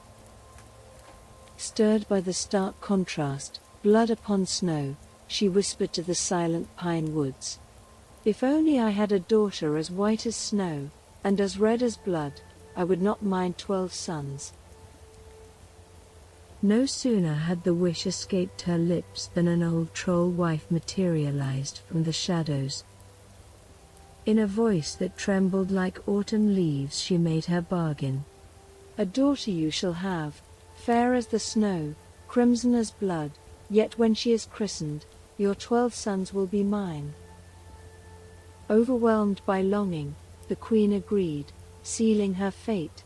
Stirred by the stark contrast, blood upon snow, she whispered to the silent pine woods. "If only I had a daughter as white as snow, and as red as blood, I would not mind 12 sons." No sooner had the wish escaped her lips than an old troll wife materialized from the shadows. In a voice that trembled like autumn leaves she made her bargain. "A daughter you shall have, fair as the snow, crimson as blood, yet when she is christened, your 12 sons will be mine." Overwhelmed by longing, the queen agreed, sealing her fate.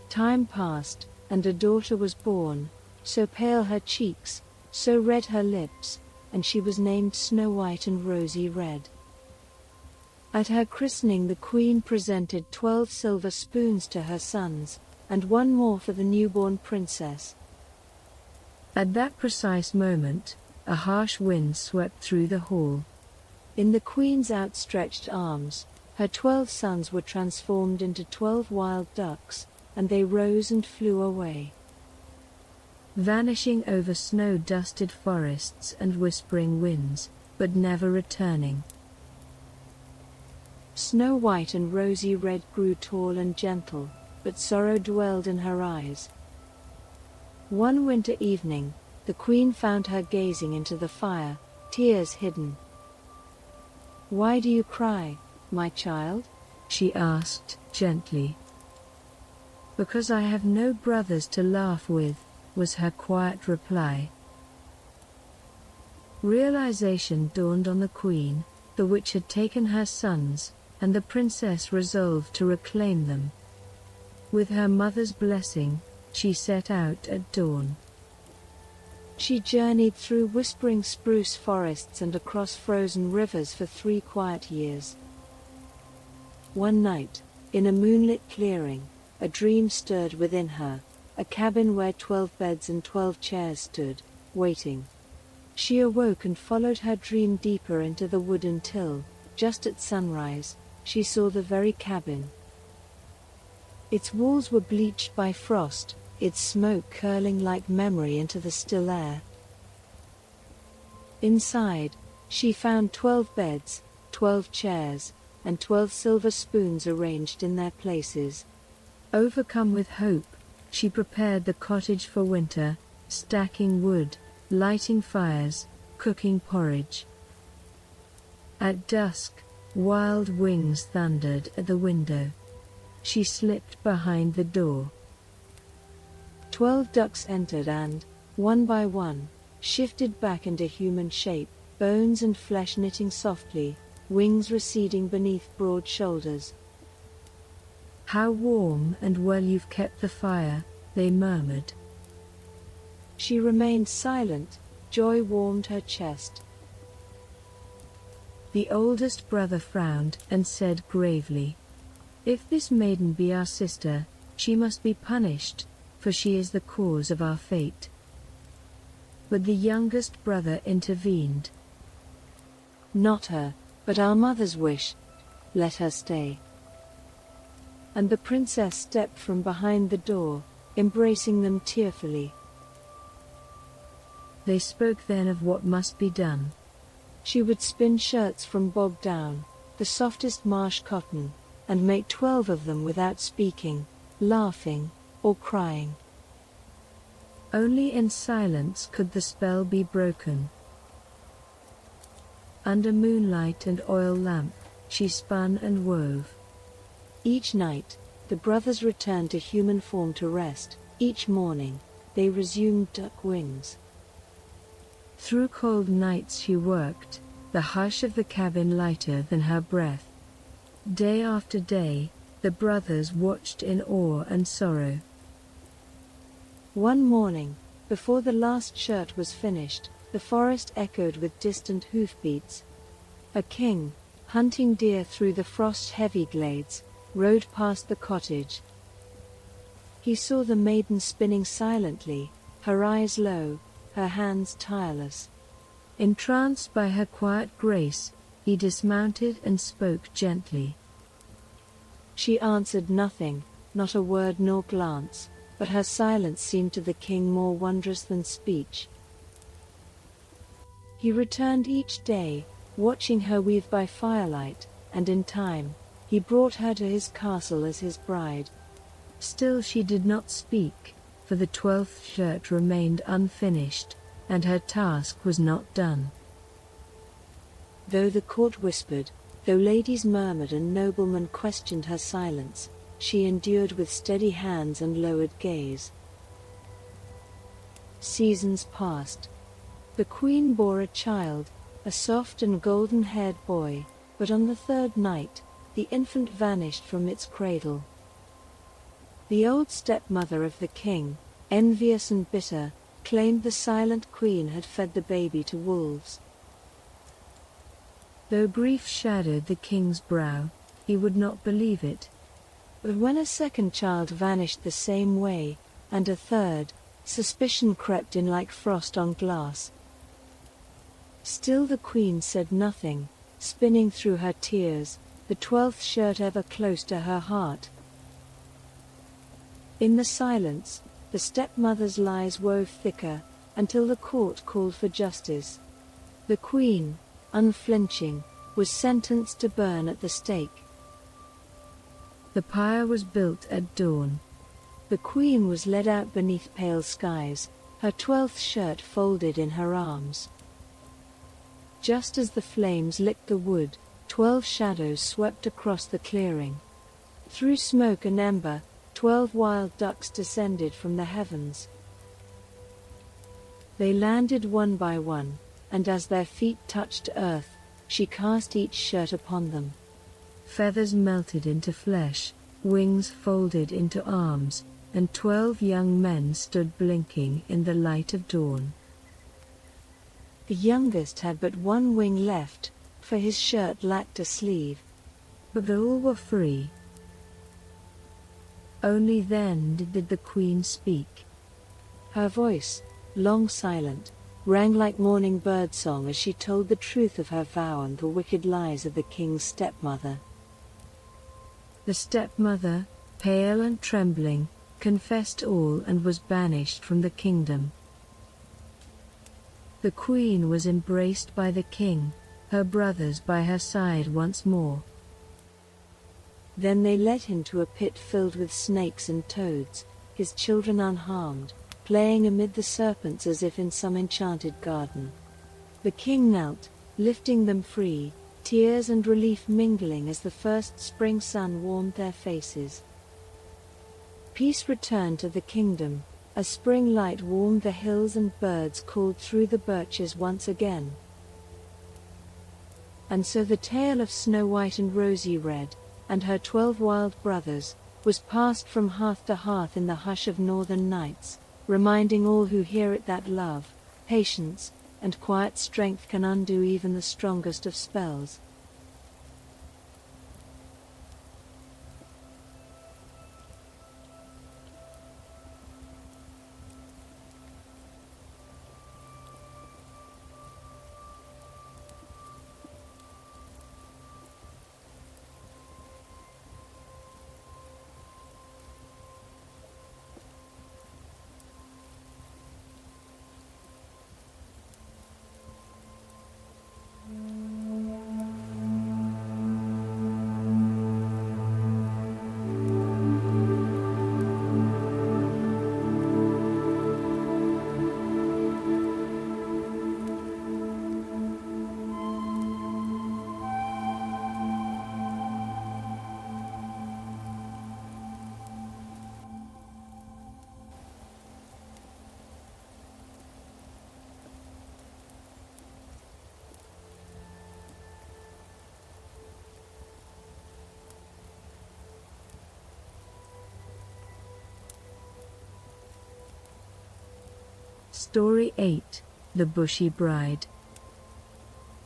Time passed, and a daughter was born, so pale her cheeks, so red her lips, and she was named Snow White and Rosy Red. At her christening the queen presented 12 silver spoons to her sons, and one more for the newborn princess. At that precise moment, a harsh wind swept through the hall. In the queen's outstretched arms, her 12 sons were transformed into 12 wild ducks, and they rose and flew away, vanishing over snow-dusted forests and whispering winds, but never returning. Snow White and Rosy Red grew tall and gentle, but sorrow dwelled in her eyes. One winter evening, the queen found her gazing into the fire, tears hidden. "Why do you cry, my child?" she asked, gently. "Because I have no brothers to laugh with," was her quiet reply. Realization dawned on the queen. The witch had taken her sons, and the princess resolved to reclaim them. With her mother's blessing, she set out at dawn. She journeyed through whispering spruce forests and across frozen rivers for 3 quiet years. One night, in a moonlit clearing, a dream stirred within her, a cabin where 12 beds and 12 chairs stood, waiting. She awoke and followed her dream deeper into the wood until, just at sunrise, she saw the very cabin. Its walls were bleached by frost, its smoke curling like memory into the still air. Inside, she found 12 beds, 12 chairs, and 12 silver spoons arranged in their places. Overcome with hope, she prepared the cottage for winter, stacking wood, lighting fires, cooking porridge. At dusk, wild wings thundered at the window. She slipped behind the door. 12 ducks entered and, one by one, shifted back into human shape, bones and flesh knitting softly, wings receding beneath broad shoulders. "How warm and well you've kept the fire," they murmured. She remained silent, joy warmed her chest. The oldest brother frowned and said gravely, "If this maiden be our sister, she must be punished, for she is the cause of our fate." But the youngest brother intervened. "Not her, but our mother's wish. Let her stay." And the princess stepped from behind the door, embracing them tearfully. They spoke then of what must be done. She would spin shirts from bog down, the softest marsh cotton, and make 12 of them without speaking, laughing, or crying. Only in silence could the spell be broken. Under moonlight and oil lamp, she spun and wove. Each night, the brothers returned to human form to rest. Each morning, they resumed duck wings. Through cold nights she worked, the hush of the cabin lighter than her breath. Day after day, the brothers watched in awe and sorrow. One morning, before the last shirt was finished, the forest echoed with distant hoofbeats. A king, hunting deer through the frost-heavy glades, rode past the cottage. He saw the maiden spinning silently, her eyes low, her hands tireless. Entranced by her quiet grace, he dismounted and spoke gently. She answered nothing, not a word nor glance, but her silence seemed to the king more wondrous than speech. He returned each day, watching her weave by firelight, and in time, he brought her to his castle as his bride. Still she did not speak, for for the 12th shirt remained unfinished, and her task was not done. Though the court whispered, though ladies murmured and noblemen questioned her silence, she endured with steady hands and lowered gaze. Seasons passed. The queen bore a child, a soft and golden-haired boy, but on the third night, the infant vanished from its cradle. The old stepmother of the king, envious and bitter, claimed the silent queen had fed the baby to wolves. Though grief shadowed the king's brow, he would not believe it. But when a second child vanished the same way, and a third, suspicion crept in like frost on glass. Still the queen said nothing, spinning through her tears, the 12th shirt ever close to her heart. In the silence, the stepmother's lies wove thicker, until the court called for justice. The queen, unflinching, was sentenced to burn at the stake. The pyre was built at dawn. The queen was led out beneath pale skies, her 12th shirt folded in her arms. Just as the flames licked the wood, 12 shadows swept across the clearing. Through smoke and ember, 12 wild ducks descended from the heavens. They landed one by one, and as their feet touched earth, she cast each shirt upon them. Feathers melted into flesh, wings folded into arms, and 12 young men stood blinking in the light of dawn. The youngest had but one wing left, for his shirt lacked a sleeve. But all were free. Only then did the queen speak. Her voice, long silent, rang like morning birdsong as she told the truth of her vow and the wicked lies of the king's stepmother. The stepmother, pale and trembling, confessed all and was banished from the kingdom. The queen was embraced by the king, her brothers by her side once more. Then they led him to a pit filled with snakes and toads, his children unharmed, playing amid the serpents as if in some enchanted garden. The king knelt, lifting them free, tears and relief mingling as the first spring sun warmed their faces. Peace returned to the kingdom, as spring light warmed the hills and birds called through the birches once again. And so the tale of Snow White and Rosy Red, and her 12 wild brothers, was passed from hearth to hearth in the hush of northern nights, reminding all who hear it that love, patience, and quiet strength can undo even the strongest of spells. Story 8, The Bushy Bride.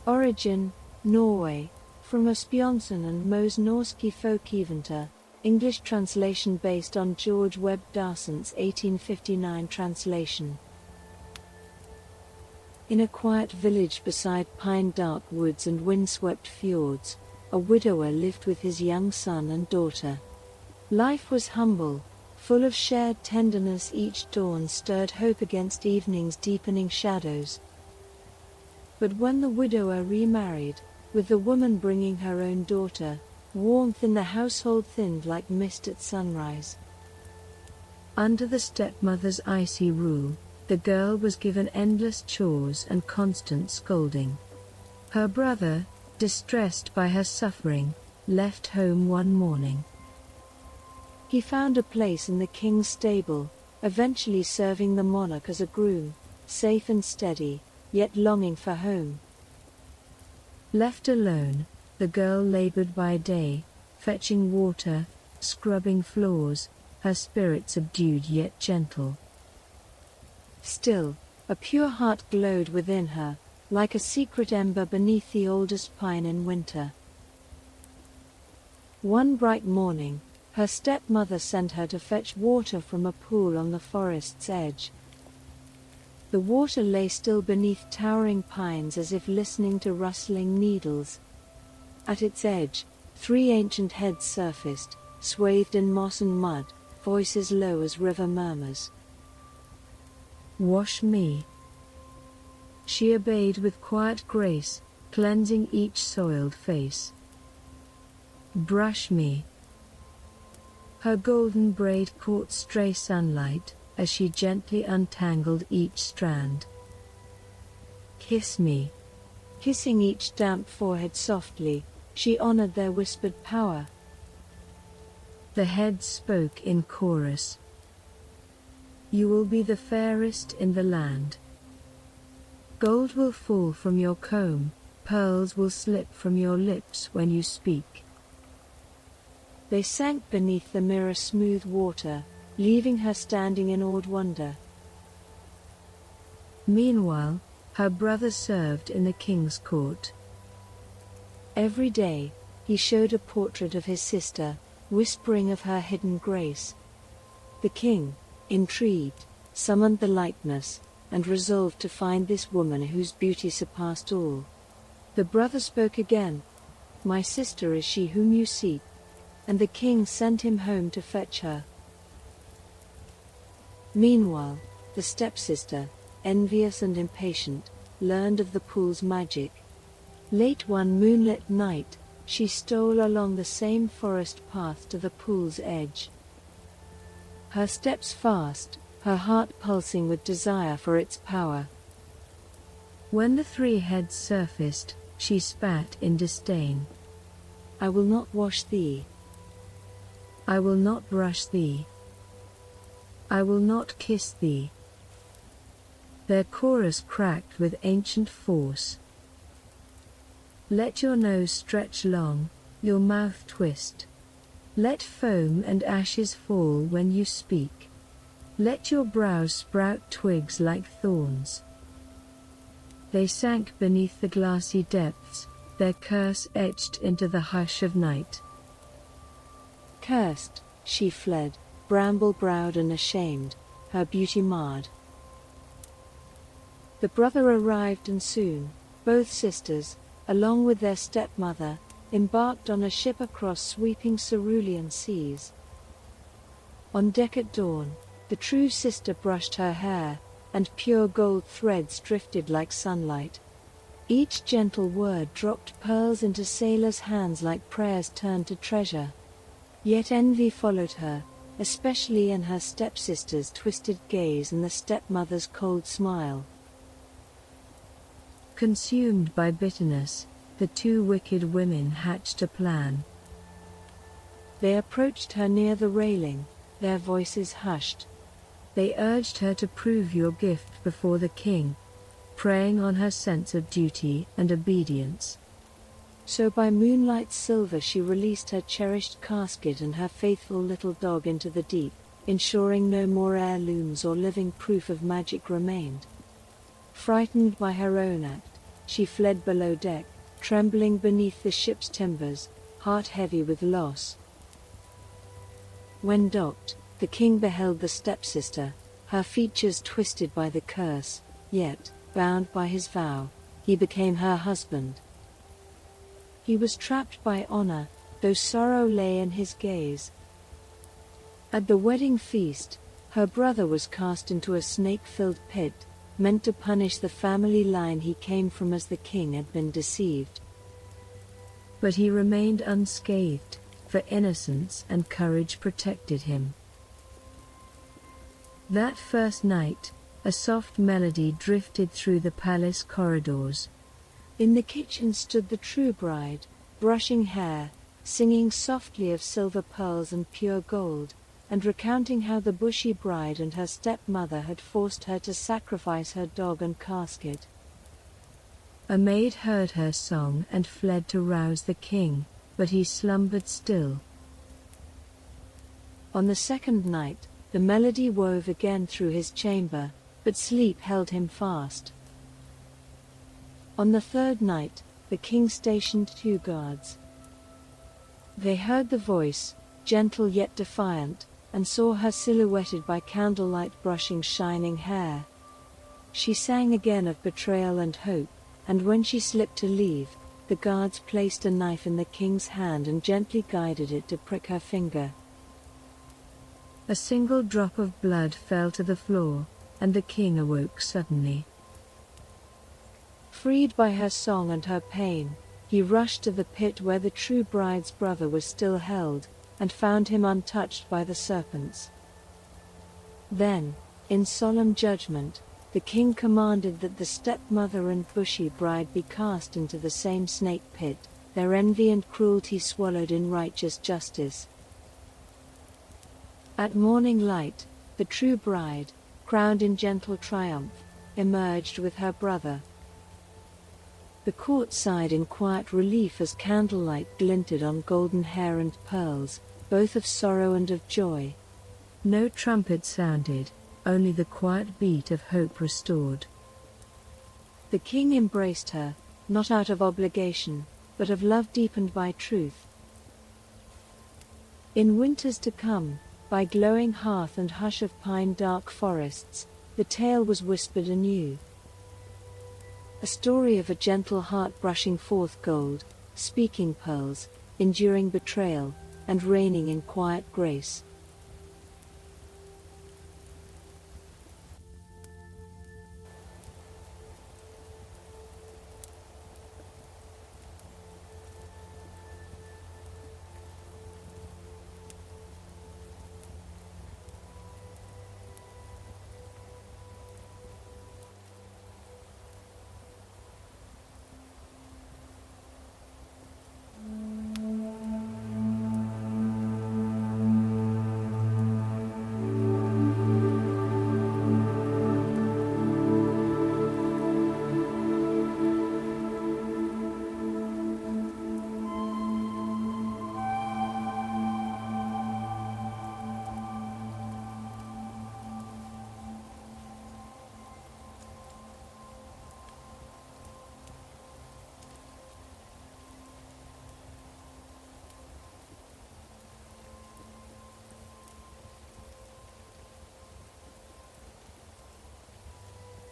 Origin, Norway, from Asbjørnsen and Moes Norske Folkeeventyr, English translation based on George Webb Darsent's 1859 translation. In a quiet village beside pine-dark woods and windswept fjords, a widower lived with his young son and daughter. Life was humble, full of shared tenderness. Each dawn stirred hope against evening's deepening shadows. But when the widower remarried, with the woman bringing her own daughter, warmth in the household thinned like mist at sunrise. Under the stepmother's icy rule, the girl was given endless chores and constant scolding. Her brother, distressed by her suffering, left home one morning. He found a place in the king's stable, eventually serving the monarch as a groom, safe and steady, yet longing for home. Left alone, the girl labored by day, fetching water, scrubbing floors, her spirit subdued yet gentle. Still, a pure heart glowed within her, like a secret ember beneath the oldest pine in winter. One bright morning, her stepmother sent her to fetch water from a pool on the forest's edge. The water lay still beneath towering pines as if listening to rustling needles. At its edge, 3 ancient heads surfaced, swathed in moss and mud, voices low as river murmurs. "Wash me." She obeyed with quiet grace, cleansing each soiled face. "Brush me." Her golden braid caught stray sunlight as she gently untangled each strand. "Kiss me." Kissing each damp forehead softly, she honored their whispered power. The heads spoke in chorus. "You will be the fairest in the land. Gold will fall from your comb, pearls will slip from your lips when you speak." They sank beneath the mirror-smooth water, leaving her standing in awed wonder. Meanwhile, her brother served in the king's court. Every day, he showed a portrait of his sister, whispering of her hidden grace. The king, intrigued, summoned the likeness, and resolved to find this woman whose beauty surpassed all. The brother spoke again. "My sister is she whom you seek," and the king sent him home to fetch her. Meanwhile, the stepsister, envious and impatient, learned of the pool's magic. Late one moonlit night, she stole along the same forest path to the pool's edge. Her steps fast, her heart pulsing with desire for its power. When the 3 heads surfaced, she spat in disdain. "I will not wash thee. I will not brush thee. I will not kiss thee." Their chorus cracked with ancient force. "Let your nose stretch long, your mouth twist. Let foam and ashes fall when you speak. Let your brows sprout twigs like thorns." They sank beneath the glassy depths, their curse etched into the hush of night. Cursed, she fled, bramble-browed and ashamed, her beauty marred. The brother arrived, and soon, both sisters, along with their stepmother, embarked on a ship across sweeping cerulean seas. On deck at dawn, the true sister brushed her hair, and pure gold threads drifted like sunlight. Each gentle word dropped pearls into sailors' hands like prayers turned to treasure. Yet envy followed her, especially in her stepsister's twisted gaze and the stepmother's cold smile. Consumed by bitterness, the 2 wicked women hatched a plan. They approached her near the railing, their voices hushed. They urged her to prove your gift before the king, preying on her sense of duty and obedience. So by moonlight's silver she released her cherished casket and her faithful little dog into the deep, ensuring no more heirlooms or living proof of magic remained. Frightened by her own act, she fled below deck, trembling beneath the ship's timbers, heart heavy with loss. When docked, the king beheld the stepsister, her features twisted by the curse, yet, bound by his vow, he became her husband. He was trapped by honor, though sorrow lay in his gaze. At the wedding feast, her brother was cast into a snake-filled pit, meant to punish the family line he came from, as the king had been deceived. But he remained unscathed, for innocence and courage protected him. That first night, a soft melody drifted through the palace corridors. In the kitchen stood the true bride, brushing hair, singing softly of silver pearls and pure gold, and recounting how the Bushy Bride and her stepmother had forced her to sacrifice her dog and casket. A maid heard her song and fled to rouse the king, but he slumbered still. On the second night, the melody wove again through his chamber, but sleep held him fast. On the third night, the king stationed 2 guards. They heard the voice, gentle yet defiant, and saw her silhouetted by candlelight brushing shining hair. She sang again of betrayal and hope, and when she slipped to leave, the guards placed a knife in the king's hand and gently guided it to prick her finger. A single drop of blood fell to the floor, and the king awoke suddenly. Freed by her song and her pain, he rushed to the pit where the true bride's brother was still held, and found him untouched by the serpents. Then, in solemn judgment, the king commanded that the stepmother and Bushy Bride be cast into the same snake pit, their envy and cruelty swallowed in righteous justice. At morning light, the true bride, crowned in gentle triumph, emerged with her brother. The court sighed in quiet relief as candlelight glinted on golden hair and pearls, both of sorrow and of joy. No trumpet sounded, only the quiet beat of hope restored. The king embraced her, not out of obligation, but of love deepened by truth. In winters to come, by glowing hearth and hush of pine-dark forests, the tale was whispered anew. A story of a gentle heart brushing forth gold, speaking pearls, enduring betrayal, and reigning in quiet grace.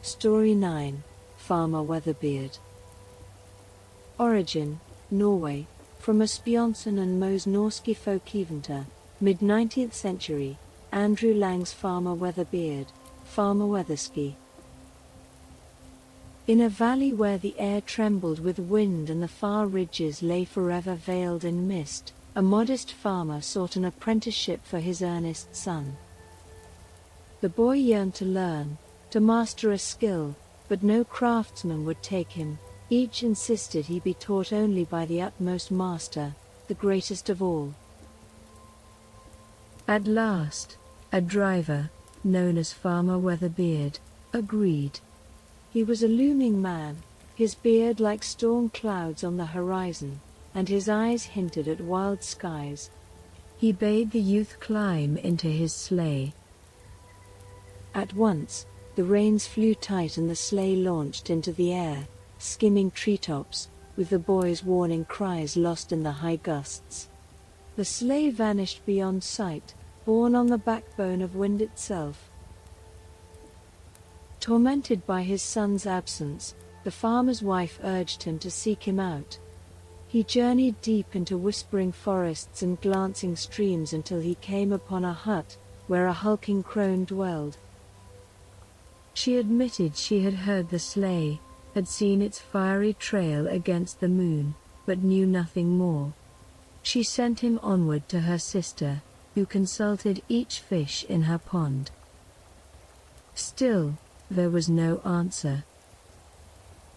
Story 9, Farmer Weatherbeard. Origin, Norway, from Asbjørnsen and Moe's Norske folkeeventyr, mid-19th century, Andrew Lang's Farmer Weatherbeard, Farmer Weatherski. In a valley where the air trembled with wind and the far ridges lay forever veiled in mist, a modest farmer sought an apprenticeship for his earnest son. The boy yearned to learn, to master a skill, but no craftsman would take him. Each insisted he be taught only by the utmost master, the greatest of all. At last, a driver, known as Farmer Weatherbeard, agreed. He was a looming man, his beard like storm clouds on the horizon, and his eyes hinted at wild skies. He bade the youth climb into his sleigh. At once, the reins flew tight and the sleigh launched into the air, skimming treetops, with the boy's warning cries lost in the high gusts. The sleigh vanished beyond sight, borne on the backbone of wind itself. Tormented by his son's absence, the farmer's wife urged him to seek him out. He journeyed deep into whispering forests and glancing streams until he came upon a hut, where a hulking crone dwelled. She admitted she had heard the sleigh, had seen its fiery trail against the moon, but knew nothing more. She sent him onward to her sister, who consulted each fish in her pond. Still, there was no answer.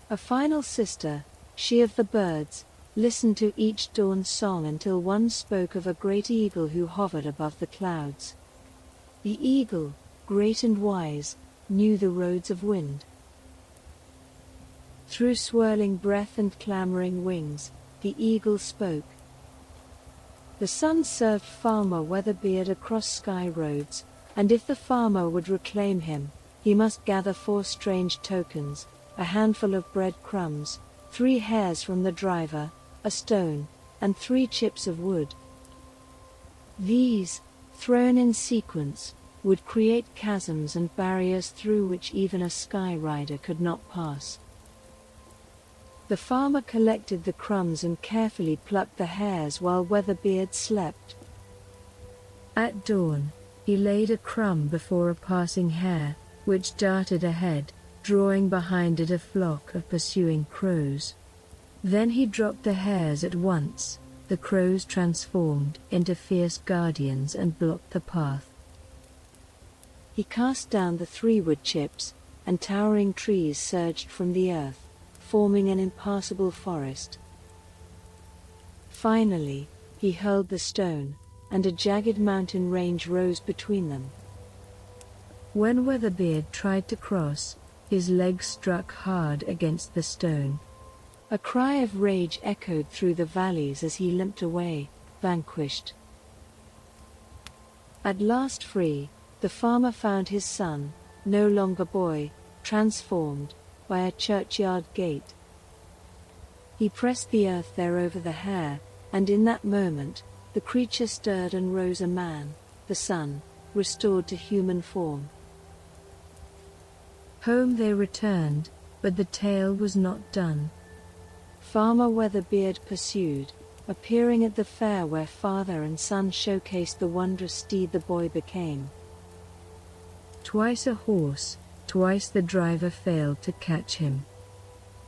A final sister, she of the birds, listened to each dawn's song until one spoke of a great eagle who hovered above the clouds. The eagle, great and wise, knew the roads of wind. Through swirling breath and clamoring wings, the eagle spoke. The sun served farmer Weatherbeard across sky roads, and if the farmer would reclaim him, he must gather 4 strange tokens, a handful of bread crumbs, 3 hairs from the driver, a stone, and 3 chips of wood. These, thrown in sequence, would create chasms and barriers through which even a sky rider could not pass. The farmer collected the crumbs and carefully plucked the hairs while Weatherbeard slept. At dawn, he laid a crumb before a passing hare, which darted ahead, drawing behind it a flock of pursuing crows. Then he dropped the hairs at once. The crows transformed into fierce guardians and blocked the path. He cast down the 3 wood chips, and towering trees surged from the earth, forming an impassable forest. Finally, he hurled the stone, and a jagged mountain range rose between them. When Weatherbeard tried to cross, his legs struck hard against the stone. A cry of rage echoed through the valleys as he limped away, vanquished. At last free, the farmer found his son, no longer boy, transformed, by a churchyard gate. He pressed the earth there over the hare, and in that moment, the creature stirred and rose a man, the son, restored to human form. Home they returned, but the tale was not done. Farmer Weatherbeard pursued, appearing at the fair where father and son showcased the wondrous steed the boy became. Twice a horse, twice the driver failed to catch him.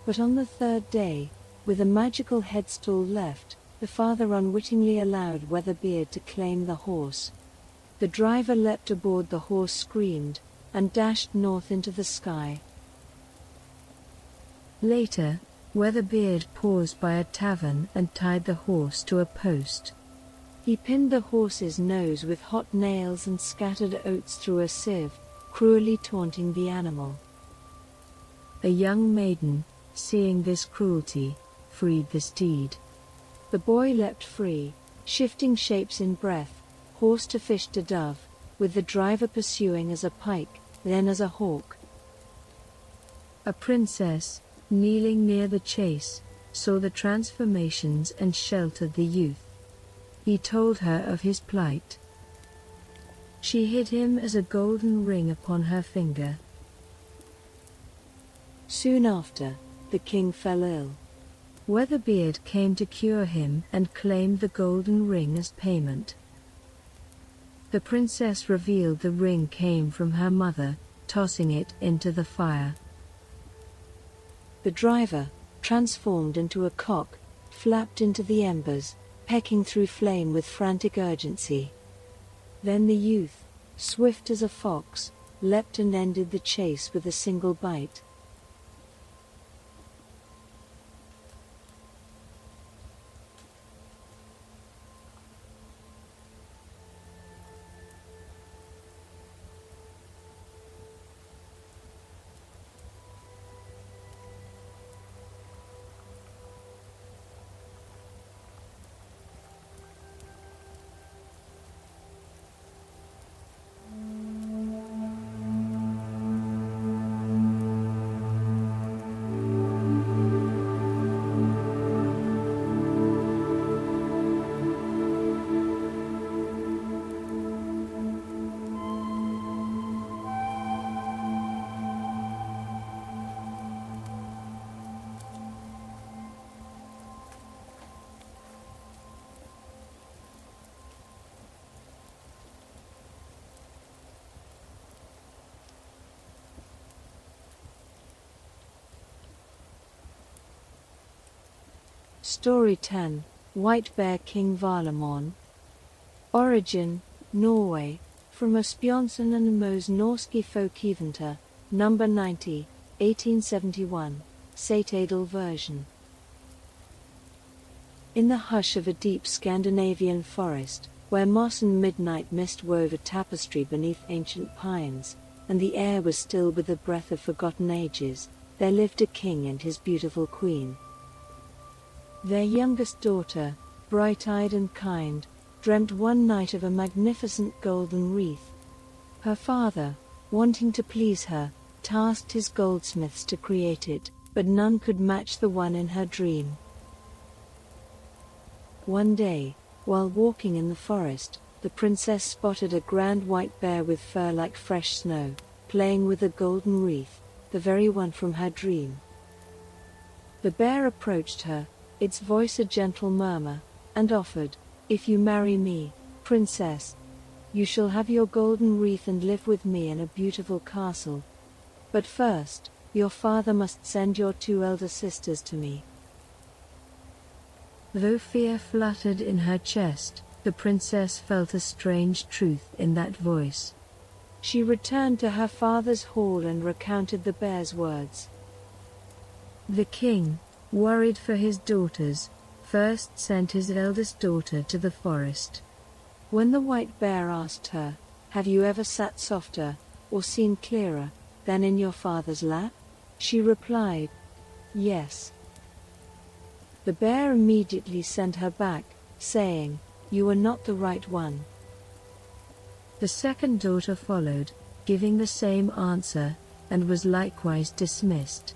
But on the 3rd day, with a magical headstall left, the father unwittingly allowed Weatherbeard to claim the horse. The driver leapt aboard, the horse screamed, and dashed north into the sky. Later, Weatherbeard paused by a tavern and tied the horse to a post. He pinned the horse's nose with hot nails and scattered oats through a sieve, cruelly taunting the animal. A young maiden, seeing this cruelty, freed the steed. The boy leapt free, shifting shapes in breath, horse to fish to dove, with the driver pursuing as a pike, then as a hawk. A princess, kneeling near the chase, saw the transformations and sheltered the youth. He told her of his plight. She hid him as a golden ring upon her finger. Soon after, the king fell ill. Weatherbeard came to cure him and claimed the golden ring as payment. The princess revealed the ring came from her mother, tossing it into the fire. The driver, transformed into a cock, flapped into the embers, pecking through flame with frantic urgency. Then the youth, swift as a fox, leapt and ended the chase with a single bite. Story 10, White Bear King Valemon. Origin, Norway, From Asbjørnsen and Moes Norske Folkeeventyr, number 90, 1871, Satadal version. In the hush of a deep Scandinavian forest, where moss and midnight mist wove a tapestry beneath ancient pines, and the air was still with the breath of forgotten ages, there lived a king and his beautiful queen. Their youngest daughter, bright-eyed and kind, dreamt one night of a magnificent golden wreath. Her father, wanting to please her, tasked his goldsmiths to create it, but none could match the one in her dream. One day, while walking in the forest, the princess spotted a grand white bear with fur like fresh snow, playing with a golden wreath, the very one from her dream. The bear approached her, its voice a gentle murmur, and offered, "If you marry me, princess, you shall have your golden wreath and live with me in a beautiful castle. But first, your father must send your 2 elder sisters to me." Though fear fluttered in her chest, the princess felt a strange truth in that voice. She returned to her father's hall and recounted the bear's words. The king, worried for his daughters, first sent his eldest daughter to the forest. When the white bear asked her, "Have you ever sat softer, or seen clearer, than in your father's lap?" she replied, "Yes." The bear immediately sent her back, saying, "You are not the right one." The second daughter followed, giving the same answer, and was likewise dismissed.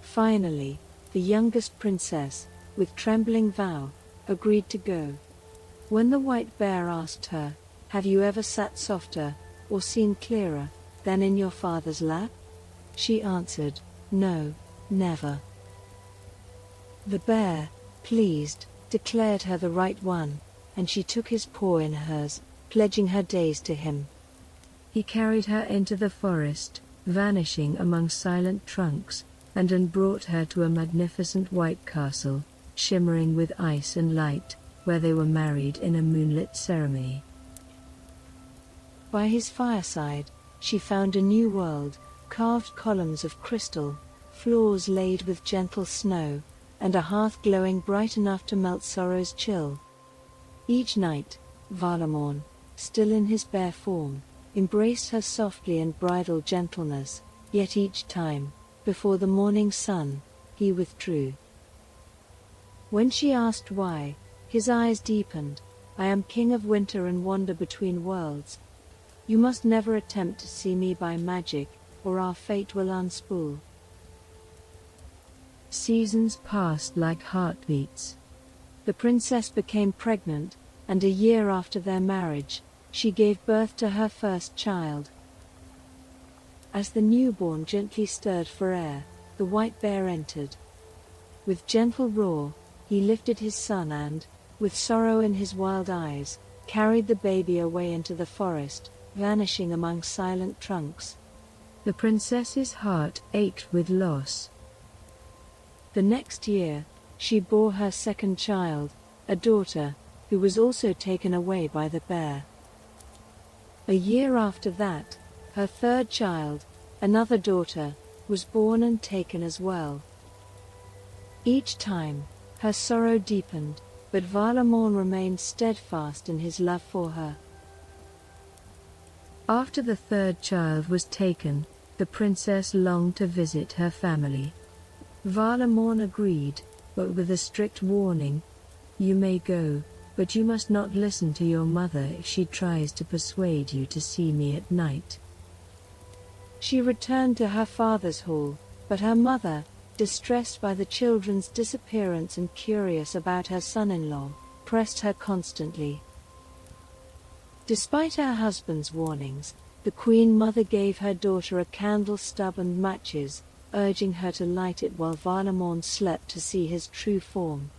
Finally, the youngest princess, with trembling vow, agreed to go. When the white bear asked her, "Have you ever sat softer, or seen clearer, than in your father's lap?" she answered, "No, never." The bear, pleased, declared her the right one, and she took his paw in hers, pledging her days to him. He carried her into the forest, vanishing among silent trunks, and then brought her to a magnificent white castle, shimmering with ice and light, where they were married in a moonlit ceremony. By his fireside, she found a new world, carved columns of crystal, floors laid with gentle snow, and a hearth glowing bright enough to melt sorrow's chill. Each night, Valemon, still in his bare form, embraced her softly in bridal gentleness, yet each time, before the morning sun, he withdrew. When she asked why, his eyes deepened. "I am king of winter and wander between worlds. You must never attempt to see me by magic, or our fate will unspool." Seasons passed like heartbeats. The princess became pregnant, and a year after their marriage, she gave birth to her first child. As the newborn gently stirred for air, the white bear entered. With gentle roar, he lifted his son and, with sorrow in his wild eyes, carried the baby away into the forest, vanishing among silent trunks. The princess's heart ached with loss. The next year, she bore her second child, a daughter, who was also taken away by the bear. A year after that, her third child, another daughter, was born and taken as well. Each time, her sorrow deepened, but Valemon remained steadfast in his love for her. After the third child was taken, the princess longed to visit her family. Valemon agreed, but with a strict warning: "You may go, but you must not listen to your mother if she tries to persuade you to see me at night." She returned to her father's hall, but her mother, distressed by the children's disappearance and curious about her son-in-law, pressed her constantly. Despite her husband's warnings, the queen mother gave her daughter a candle stub and matches, urging her to light it while Valemon slept to see his true form.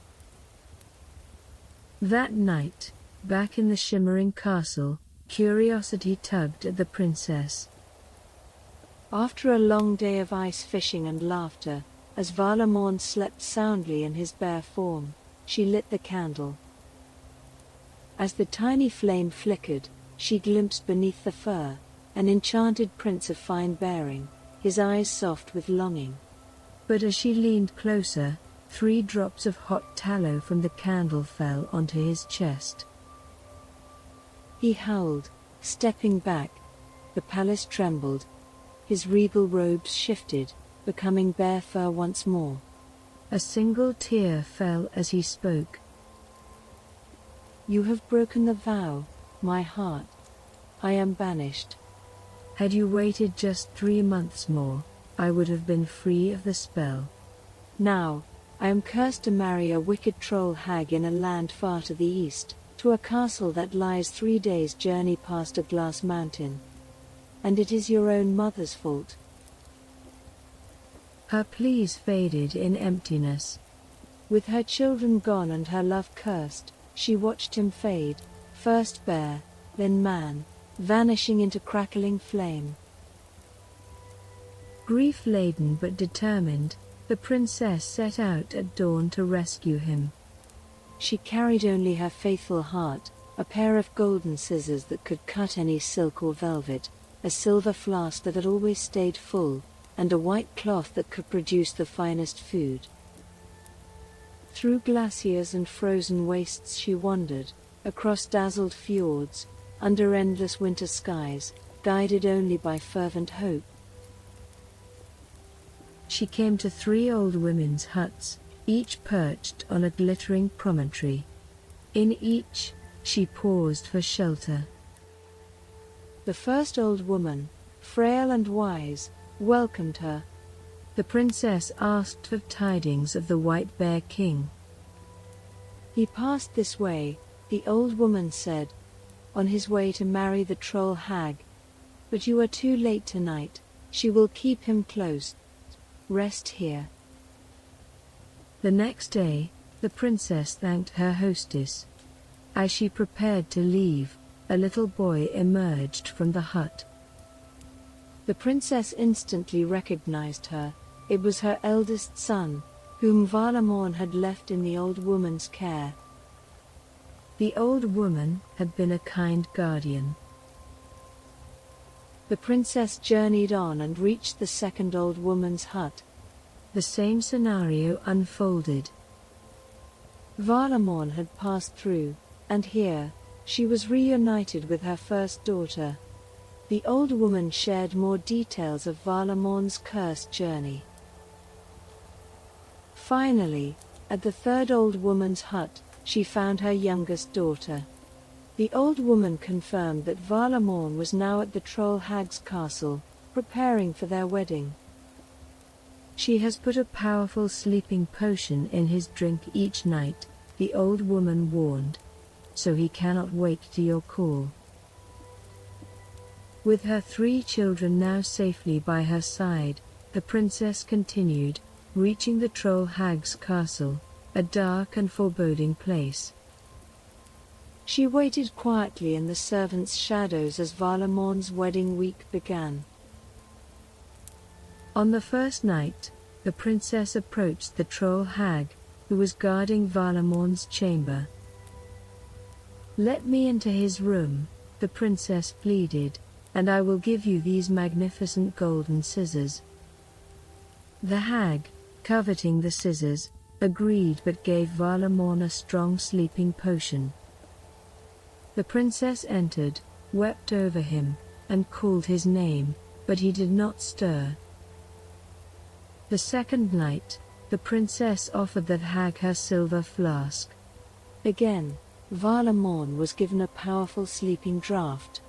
That night, back in the shimmering castle, curiosity tugged at the princess. After a long day of ice fishing and laughter, as Valemon slept soundly in his bare form, she lit the candle. As the tiny flame flickered, she glimpsed beneath the fur an enchanted prince of fine bearing, his eyes soft with longing. But as she leaned closer, 3 drops of hot tallow from the candle fell onto his chest. He howled, stepping back. The palace trembled. His regal robes shifted, becoming bare fur once more. A single tear fell as he spoke. You have broken the vow, my heart. I am banished. Had you waited just 3 months more, I would have been free of the spell. Now, I am cursed to marry a wicked troll hag in a land far to the east, to a castle that lies 3 days' journey past a glass mountain. And it is your own mother's fault. Her pleas faded in emptiness. With her children gone and her love cursed, she watched him fade, first bear, then man, vanishing into crackling flame. Grief-laden but determined, the princess set out at dawn to rescue him. She carried only her faithful heart, a pair of golden scissors that could cut any silk or velvet, a silver flask that had always stayed full, and a white cloth that could produce the finest food. Through glaciers and frozen wastes she wandered, across dazzled fjords, under endless winter skies, guided only by fervent hope. She came to 3 old women's huts, each perched on a glittering promontory. In each, she paused for shelter. The first old woman, frail and wise, welcomed her. The princess asked for tidings of the White Bear King. He passed this way, the old woman said, on his way to marry the troll hag. But you are too late tonight, she will keep him close. Rest here. The next day, the princess thanked her hostess. As she prepared to leave, a little boy emerged from the hut. The princess instantly recognized her. It was her eldest son, whom Valemon had left in the old woman's care. The old woman had been a kind guardian. The princess journeyed on and reached the second old woman's hut. The same scenario unfolded. Valemon had passed through, and here, she was reunited with her first daughter. The old woman shared more details of Valemon's cursed journey. Finally, at the third old woman's hut, she found her youngest daughter. The old woman confirmed that Valemon was now at the troll hag's castle, preparing for their wedding. She has put a powerful sleeping potion in his drink each night, the old woman warned, so he cannot wake to your call. With her 3 children now safely by her side, the princess continued, reaching the troll hag's castle, a dark and foreboding place. She waited quietly in the servants' shadows as Valemon's wedding week began. On the first night, the princess approached the troll hag, who was guarding Valemon's chamber. "Let me into his room," the princess pleaded, "and I will give you these magnificent golden scissors." The hag, coveting the scissors, agreed but gave Valemon a strong sleeping potion. The princess entered, wept over him, and called his name, but he did not stir. The second night, the princess offered that hag her silver flask. Again, Valemon was given a powerful sleeping draught.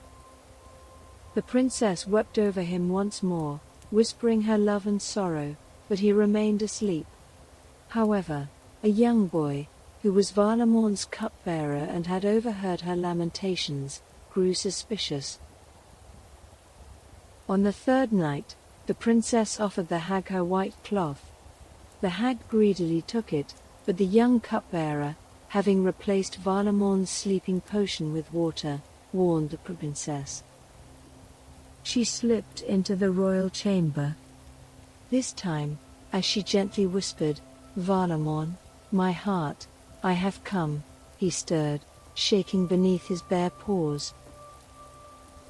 The princess wept over him once more, whispering her love and sorrow, but he remained asleep. However, a young boy, who was Valemon's cupbearer and had overheard her lamentations, grew suspicious. On the third night, the princess offered the hag her white cloth. The hag greedily took it, but the young cupbearer, having replaced Valemon's sleeping potion with water, warned the princess. She slipped into the royal chamber. This time, as she gently whispered, "Valemon, my heart, I have come," he stirred, shaking beneath his bare paws.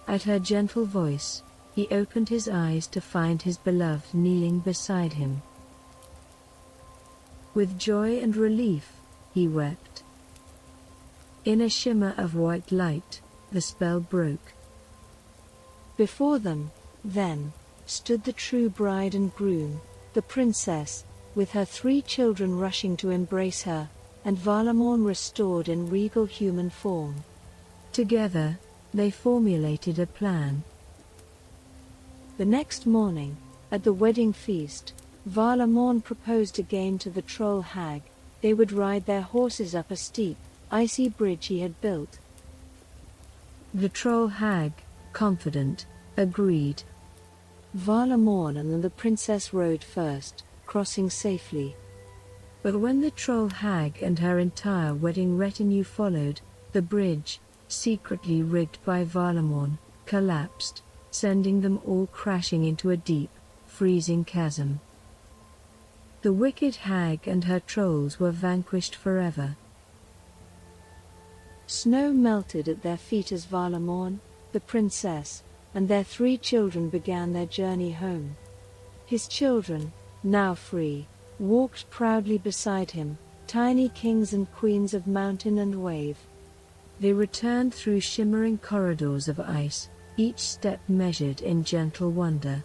At her gentle voice, he opened his eyes to find his beloved kneeling beside him. With joy and relief, he wept. In a shimmer of white light, the spell broke. Before them, then, stood the true bride and groom, the princess, with her 3 children rushing to embrace her, and Valemon restored in regal human form. Together, they formulated a plan. The next morning, at the wedding feast, Valemon proposed a game to the troll hag. They would ride their horses up a steep, icy bridge he had built. The troll hag, confident, agreed. Valemon and the princess rode first, crossing safely. But when the troll hag and her entire wedding retinue followed, the bridge, secretly rigged by Valemon, collapsed, sending them all crashing into a deep, freezing chasm. The wicked hag and her trolls were vanquished forever. Snow melted at their feet as Valemon, the princess, and their 3 children began their journey home. His children, now free, walked proudly beside him, tiny kings and queens of mountain and wave. They returned through shimmering corridors of ice, each step measured in gentle wonder.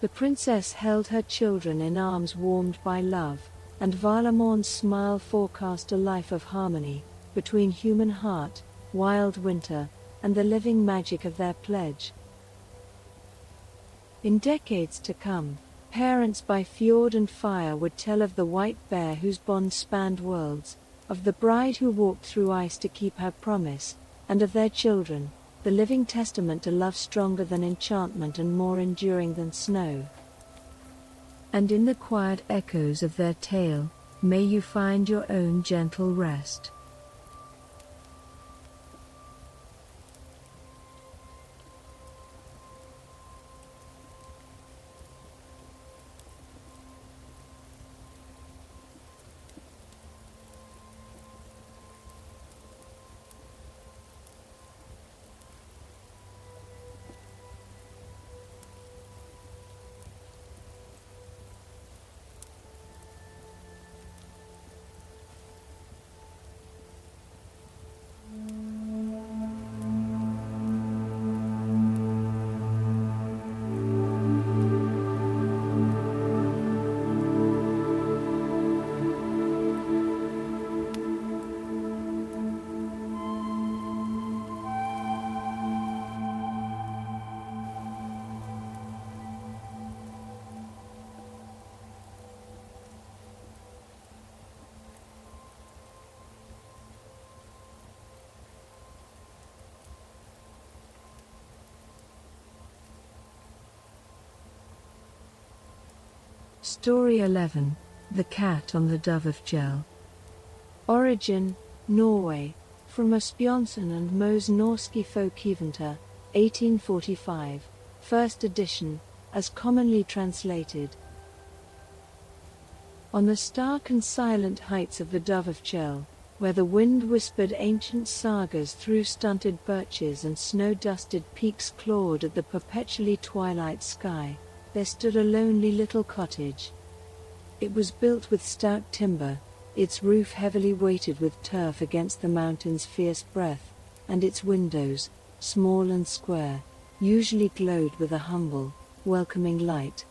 The princess held her children in arms warmed by love, and Valemon's smile forecast a life of harmony, between human heart, wild winter, and the living magic of their pledge. In decades to come, parents by fjord and fire would tell of the white bear whose bond spanned worlds, of the bride who walked through ice to keep her promise, and of their children, the living testament to love stronger than enchantment and more enduring than snow. And in the quiet echoes of their tale, may you find your own gentle rest. Story 11, The Cat on the Dovrefjell. Origin, Norway, from Asbjørnsen and Moe's Norske Folkeeventyr, 1845, first edition, as commonly translated. On the stark and silent heights of the Dovrefjell, where the wind whispered ancient sagas through stunted birches and snow-dusted peaks clawed at the perpetually twilight sky, there stood a lonely little cottage. It was built with stout timber, its roof heavily weighted with turf against the mountain's fierce breath, and its windows, small and square, usually glowed with a humble, welcoming light.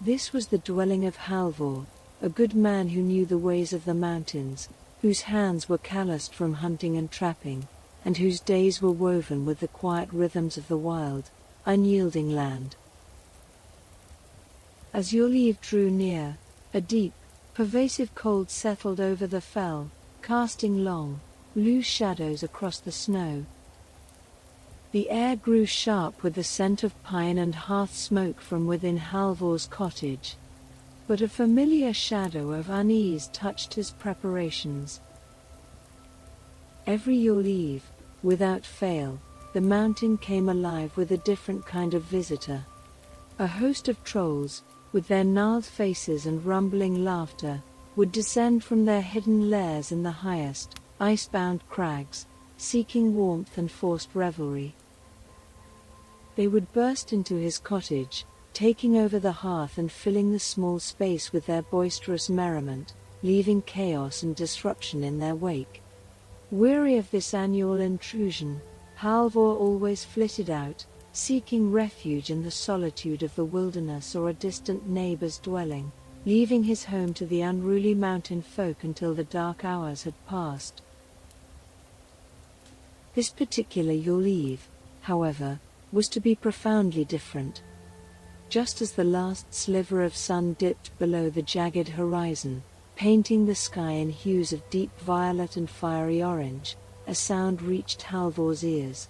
This was the dwelling of Halvor, a good man who knew the ways of the mountains, whose hands were calloused from hunting and trapping, and whose days were woven with the quiet rhythms of the wild, unyielding land. As Yule Eve drew near, a deep, pervasive cold settled over the fell, casting long, blue shadows across the snow. The air grew sharp with the scent of pine and hearth smoke from within Halvor's cottage. But a familiar shadow of unease touched his preparations. Every Yule Eve, without fail, the mountain came alive with a different kind of visitor. A host of trolls, with their gnarled faces and rumbling laughter, would descend from their hidden lairs in the highest, icebound crags, seeking warmth and forced revelry. They would burst into his cottage, taking over the hearth and filling the small space with their boisterous merriment, leaving chaos and disruption in their wake. Weary of this annual intrusion, Halvor always flitted out, seeking refuge in the solitude of the wilderness or a distant neighbor's dwelling, leaving his home to the unruly mountain folk until the dark hours had passed. This particular Yule Eve, however, was to be profoundly different. Just as the last sliver of sun dipped below the jagged horizon, painting the sky in hues of deep violet and fiery orange, a sound reached Halvor's ears.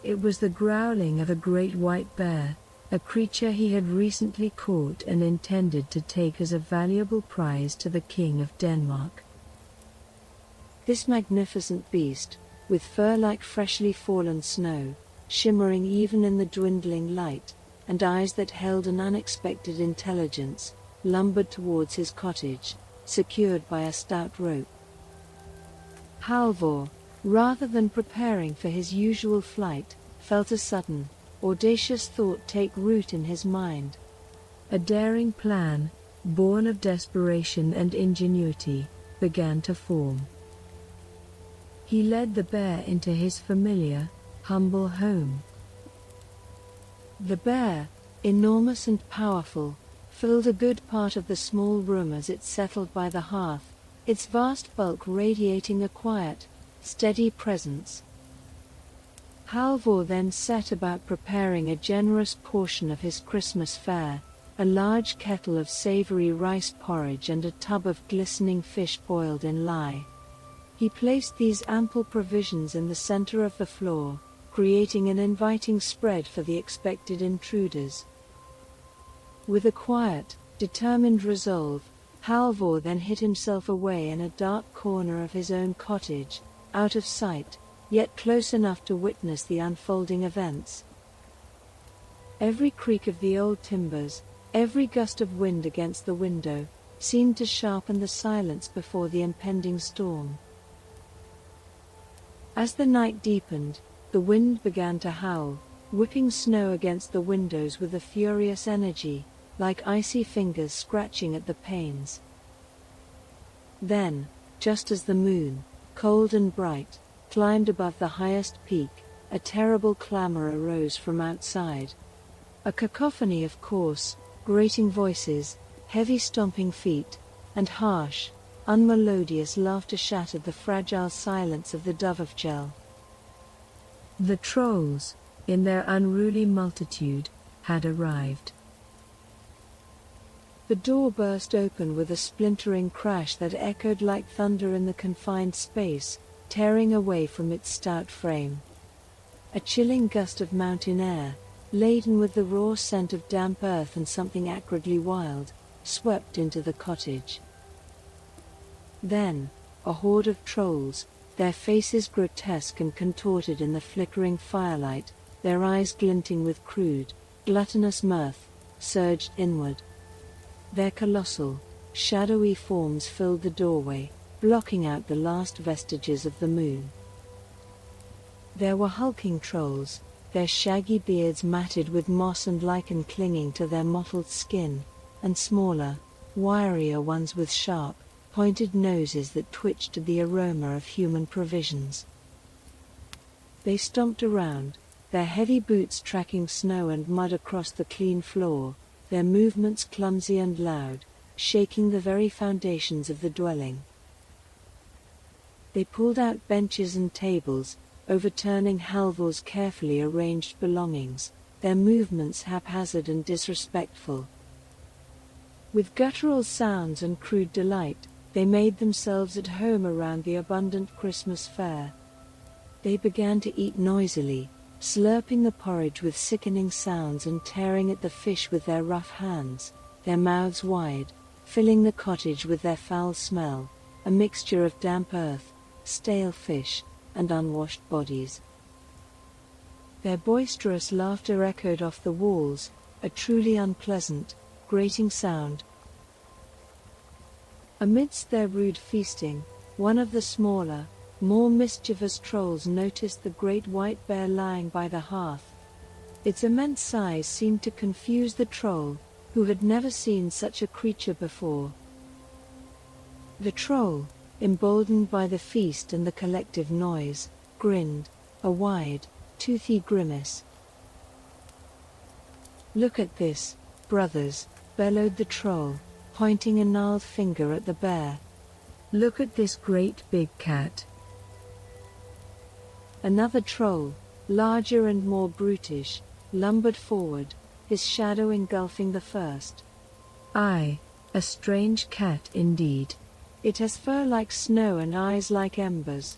It was the growling of a great white bear, a creature he had recently caught and intended to take as a valuable prize to the King of Denmark. This magnificent beast, with fur like freshly fallen snow, shimmering even in the dwindling light, and eyes that held an unexpected intelligence, lumbered towards his cottage, secured by a stout rope. Halvor, rather than preparing for his usual flight, felt a sudden, audacious thought take root in his mind. A daring plan, born of desperation and ingenuity, began to form. He led the bear into his familiar, humble home. The bear, enormous and powerful, filled a good part of the small room as it settled by the hearth, its vast bulk radiating a quiet, steady presence. Halvor then set about preparing a generous portion of his Christmas fare, a large kettle of savory rice porridge and a tub of glistening fish boiled in lye. He placed these ample provisions in the center of the floor, creating an inviting spread for the expected intruders. With a quiet, determined resolve, Halvor then hid himself away in a dark corner of his own cottage, out of sight, yet close enough to witness the unfolding events. Every creak of the old timbers, every gust of wind against the window, seemed to sharpen the silence before the impending storm. As the night deepened, the wind began to howl, whipping snow against the windows with a furious energy, like icy fingers scratching at the panes. Then, just as the moon, cold and bright, climbed above the highest peak, a terrible clamor arose from outside. A cacophony of coarse, grating voices, heavy stomping feet, and harsh, unmelodious laughter shattered the fragile silence of the Dovrefjell. The trolls, in their unruly multitude, had arrived. The door burst open with a splintering crash that echoed like thunder in the confined space, tearing away from its stout frame. A chilling gust of mountain air, laden with the raw scent of damp earth and something acridly wild, swept into the cottage. Then, a horde of trolls, their faces grotesque and contorted in the flickering firelight, their eyes glinting with crude, gluttonous mirth, surged inward. Their colossal, shadowy forms filled the doorway, blocking out the last vestiges of the moon. There were hulking trolls, their shaggy beards matted with moss and lichen clinging to their mottled skin, and smaller, wirier ones with sharp, pointed noses that twitched to the aroma of human provisions. They stomped around, their heavy boots tracking snow and mud across the clean floor, their movements clumsy and loud, shaking the very foundations of the dwelling. They pulled out benches and tables, overturning Halvor's carefully arranged belongings, their movements haphazard and disrespectful. With guttural sounds and crude delight, they made themselves at home around the abundant Christmas fare. They began to eat noisily, slurping the porridge with sickening sounds and tearing at the fish with their rough hands, their mouths wide, filling the cottage with their foul smell, a mixture of damp earth, stale fish, and unwashed bodies. Their boisterous laughter echoed off the walls, a truly unpleasant, grating sound. Amidst their rude feasting, One of the smaller, more mischievous trolls noticed the great white bear lying by the hearth. Its immense size seemed to confuse the troll, who had never seen such a creature before. The troll, emboldened by the feast and the collective noise, grinned, a wide, toothy grimace. "Look at this, brothers," bellowed the troll, pointing a gnarled finger at the bear. "Look at this great big cat." Another troll, larger and more brutish, lumbered forward, his shadow engulfing the first. "Aye, a strange cat indeed. It has fur like snow and eyes like embers."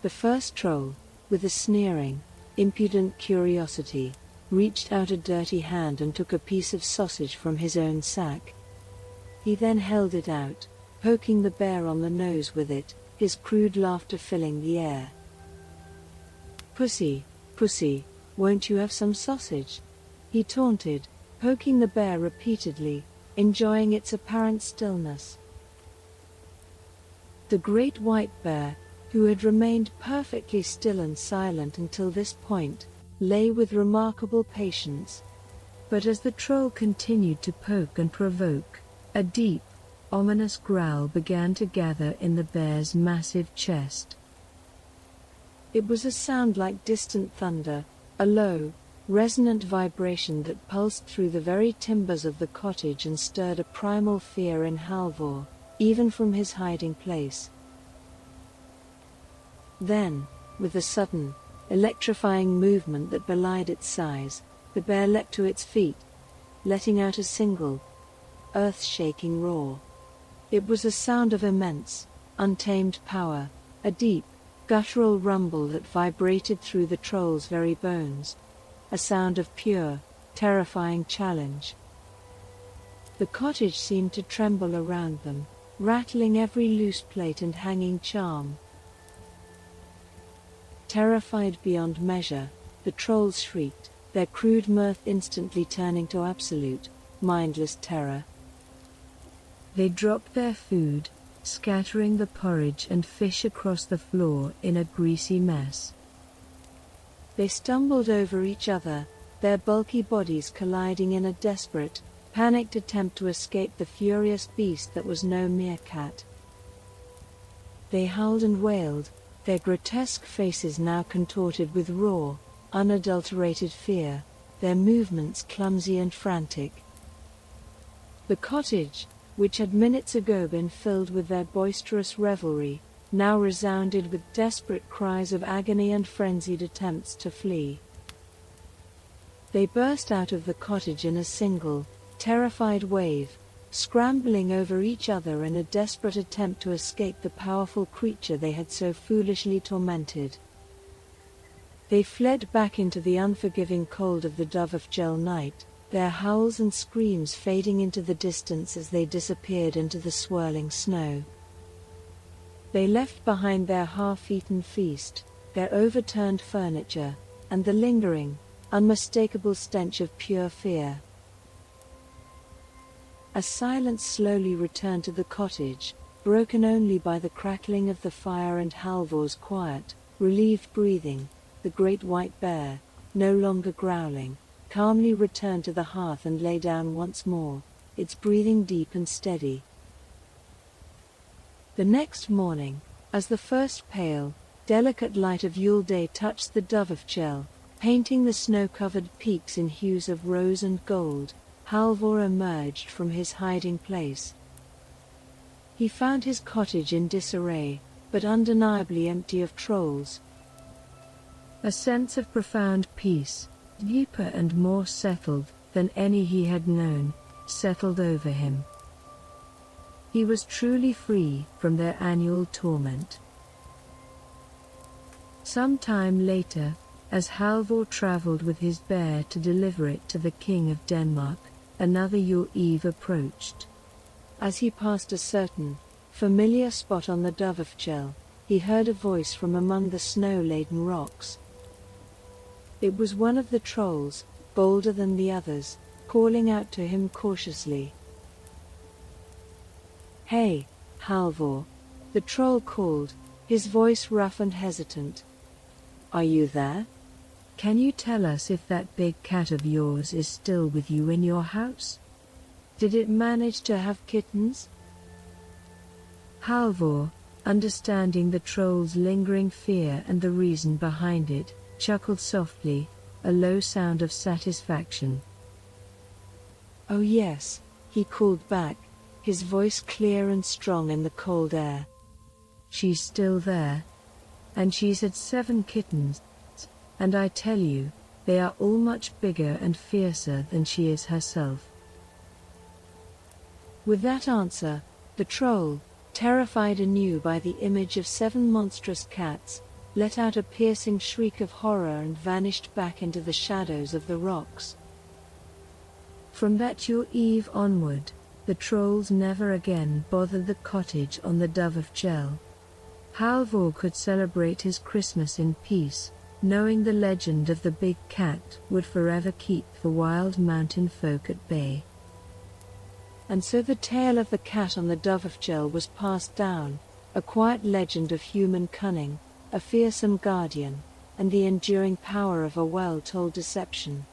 The first troll, with a sneering, impudent curiosity, reached out a dirty hand and took a piece of sausage from his own sack. He then held it out, poking the bear on the nose with it, his crude laughter filling the air. "Pussy, pussy, won't you have some sausage?" he taunted, poking the bear repeatedly, enjoying its apparent stillness. The great white bear, who had remained perfectly still and silent until this point, lay with remarkable patience. But as the troll continued to poke and provoke, a deep, ominous growl began to gather in the bear's massive chest. It was a sound like distant thunder, a low, resonant vibration that pulsed through the very timbers of the cottage and stirred a primal fear in Halvor, even from his hiding place. Then, with a sudden, electrifying movement that belied its size, the bear leapt to its feet, letting out a single, earth-shaking roar. It was a sound of immense, untamed power, a deep, guttural rumble that vibrated through the troll's very bones, a sound of pure, terrifying challenge. The cottage seemed to tremble around them, rattling every loose plate and hanging charm. Terrified beyond measure, the trolls shrieked, their crude mirth instantly turning to absolute, mindless terror. They dropped their food, scattering the porridge and fish across the floor in a greasy mess. They stumbled over each other, their bulky bodies colliding in a desperate, panicked attempt to escape the furious beast that was no meerkat. They howled and wailed, their grotesque faces now contorted with raw, unadulterated fear, their movements clumsy and frantic. The cottage, which had minutes ago been filled with their boisterous revelry, now resounded with desperate cries of agony and frenzied attempts to flee. They burst out of the cottage in a single, terrified wave, scrambling over each other in a desperate attempt to escape the powerful creature they had so foolishly tormented. They fled back into the unforgiving cold of the Dovrefjell night, their howls and screams fading into the distance as they disappeared into the swirling snow. They left behind their half-eaten feast, their overturned furniture, and the lingering, unmistakable stench of pure fear. As silence slowly returned to the cottage, broken only by the crackling of the fire and Halvor's quiet, relieved breathing, the great white bear, no longer growling, calmly returned to the hearth and lay down once more, its breathing deep and steady. The next morning, as the first pale, delicate light of Yule day touched the Dovrefjell, painting the snow-covered peaks in hues of rose and gold, Halvor emerged from his hiding place. He found his cottage in disarray, but undeniably empty of trolls. A sense of profound peace, deeper and more settled than any he had known, settled over him. He was truly free from their annual torment. Some time later, as Halvor traveled with his bear to deliver it to the King of Denmark, another Yule Eve approached. As he passed a certain, familiar spot on the Dovrefjell, he heard a voice from among the snow-laden rocks. It was one of the trolls, bolder than the others, calling out to him cautiously. "Hey, Halvor. The troll called, his voice rough and hesitant. Are you there? Can you tell us if that big cat of yours is still with you in your house? Did it manage to have kittens? Halvor, understanding the troll's lingering fear and the reason behind it, chuckled softly, a low sound of satisfaction. Oh yes, he called back, his voice clear and strong in the cold air. She's still there. And she's had 7 kittens. And I tell you, they are all much bigger and fiercer than she is herself. With that answer, the troll, terrified anew by the image of 7 monstrous cats, let out a piercing shriek of horror and vanished back into the shadows of the rocks. From that your eve onward, the trolls never again bothered the cottage on the Dovrefjell. Halvor could celebrate his Christmas in peace, knowing the legend of the big cat would forever keep the wild mountain folk at bay. And so the tale of the cat on the Dovrefjell was passed down, a quiet legend of human cunning, a fearsome guardian, and the enduring power of a well-told deception.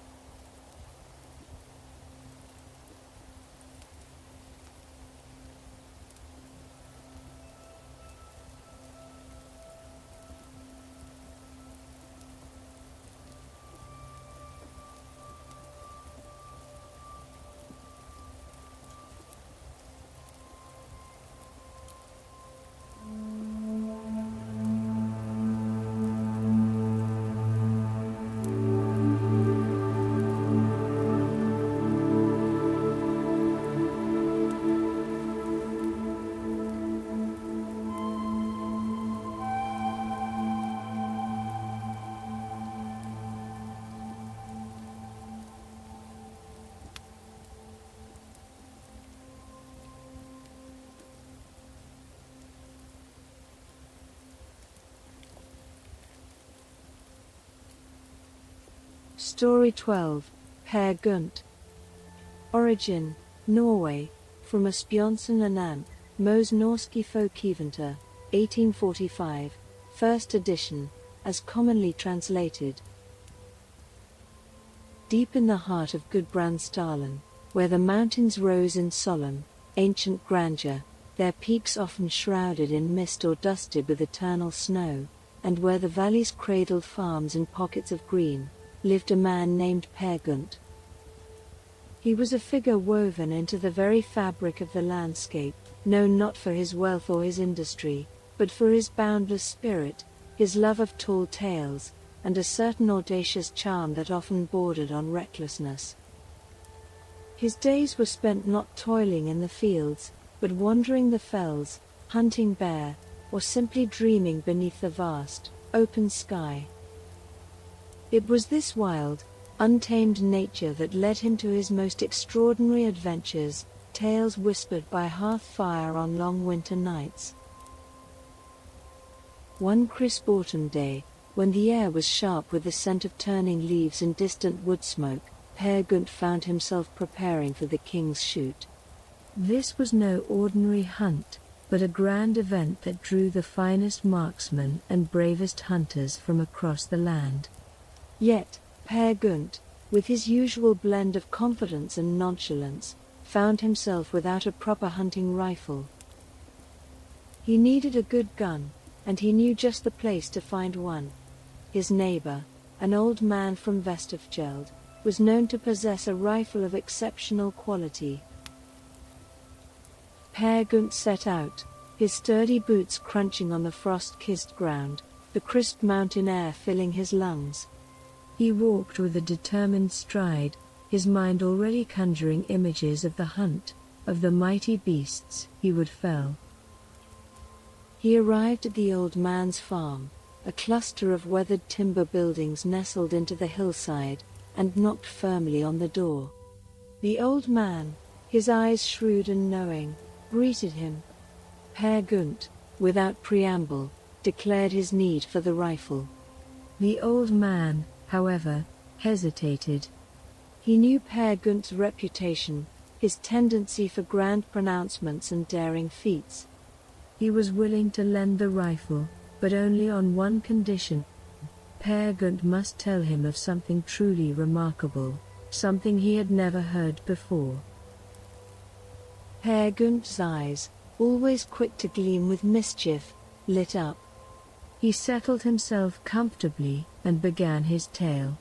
Story 12, Per Gynt. Origin, Norway, from Asbjørnsen and Ann, Mos Norske Folkeeventyr, 1845, first edition, as commonly translated. Deep in the heart of Gudbrandsdalen, where the mountains rose in solemn, ancient grandeur, their peaks often shrouded in mist or dusted with eternal snow, and where the valleys cradled farms and pockets of green, lived a man named Per Gynt. He was a figure woven into the very fabric of the landscape, known not for his wealth or his industry, but for his boundless spirit, his love of tall tales, and a certain audacious charm that often bordered on recklessness. His days were spent not toiling in the fields, but wandering the fells, hunting bear, or simply dreaming beneath the vast, open sky. It was this wild, untamed nature that led him to his most extraordinary adventures, tales whispered by hearth fire on long winter nights. One crisp autumn day, when the air was sharp with the scent of turning leaves and distant wood smoke, Per Gynt found himself preparing for the king's shoot. This was no ordinary hunt, but a grand event that drew the finest marksmen and bravest hunters from across the land. Yet, Per Gynt, with his usual blend of confidence and nonchalance, found himself without a proper hunting rifle. He needed a good gun, and he knew just the place to find one. His neighbor, an old man from Vesterfjeld, was known to possess a rifle of exceptional quality. Per Gynt set out, his sturdy boots crunching on the frost-kissed ground, the crisp mountain air filling his lungs. He walked with a determined stride, his mind already conjuring images of the hunt, of the mighty beasts he would fell. He arrived at the old man's farm, a cluster of weathered timber buildings nestled into the hillside, and knocked firmly on the door. The old man, his eyes shrewd and knowing, greeted him. Per Gynt, without preamble, declared his need for the rifle. The old man, however, hesitated. He knew Per Gynt's reputation, his tendency for grand pronouncements and daring feats. He was willing to lend the rifle, but only on one condition. Per Gynt must tell him of something truly remarkable, something he had never heard before. Per Gynt's eyes, always quick to gleam with mischief, lit up. He settled himself comfortably and began his tale.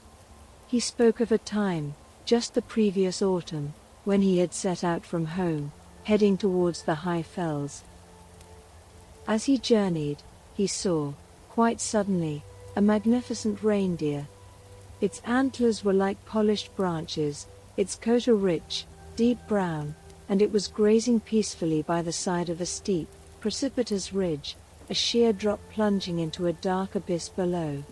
He spoke of a time, just the previous autumn, when he had set out from home, heading towards the high fells. As he journeyed, he saw, quite suddenly, a magnificent reindeer. Its antlers were like polished branches, its coat a rich, deep brown, and it was grazing peacefully by the side of a steep, precipitous ridge, a sheer drop plunging into a dark abyss below.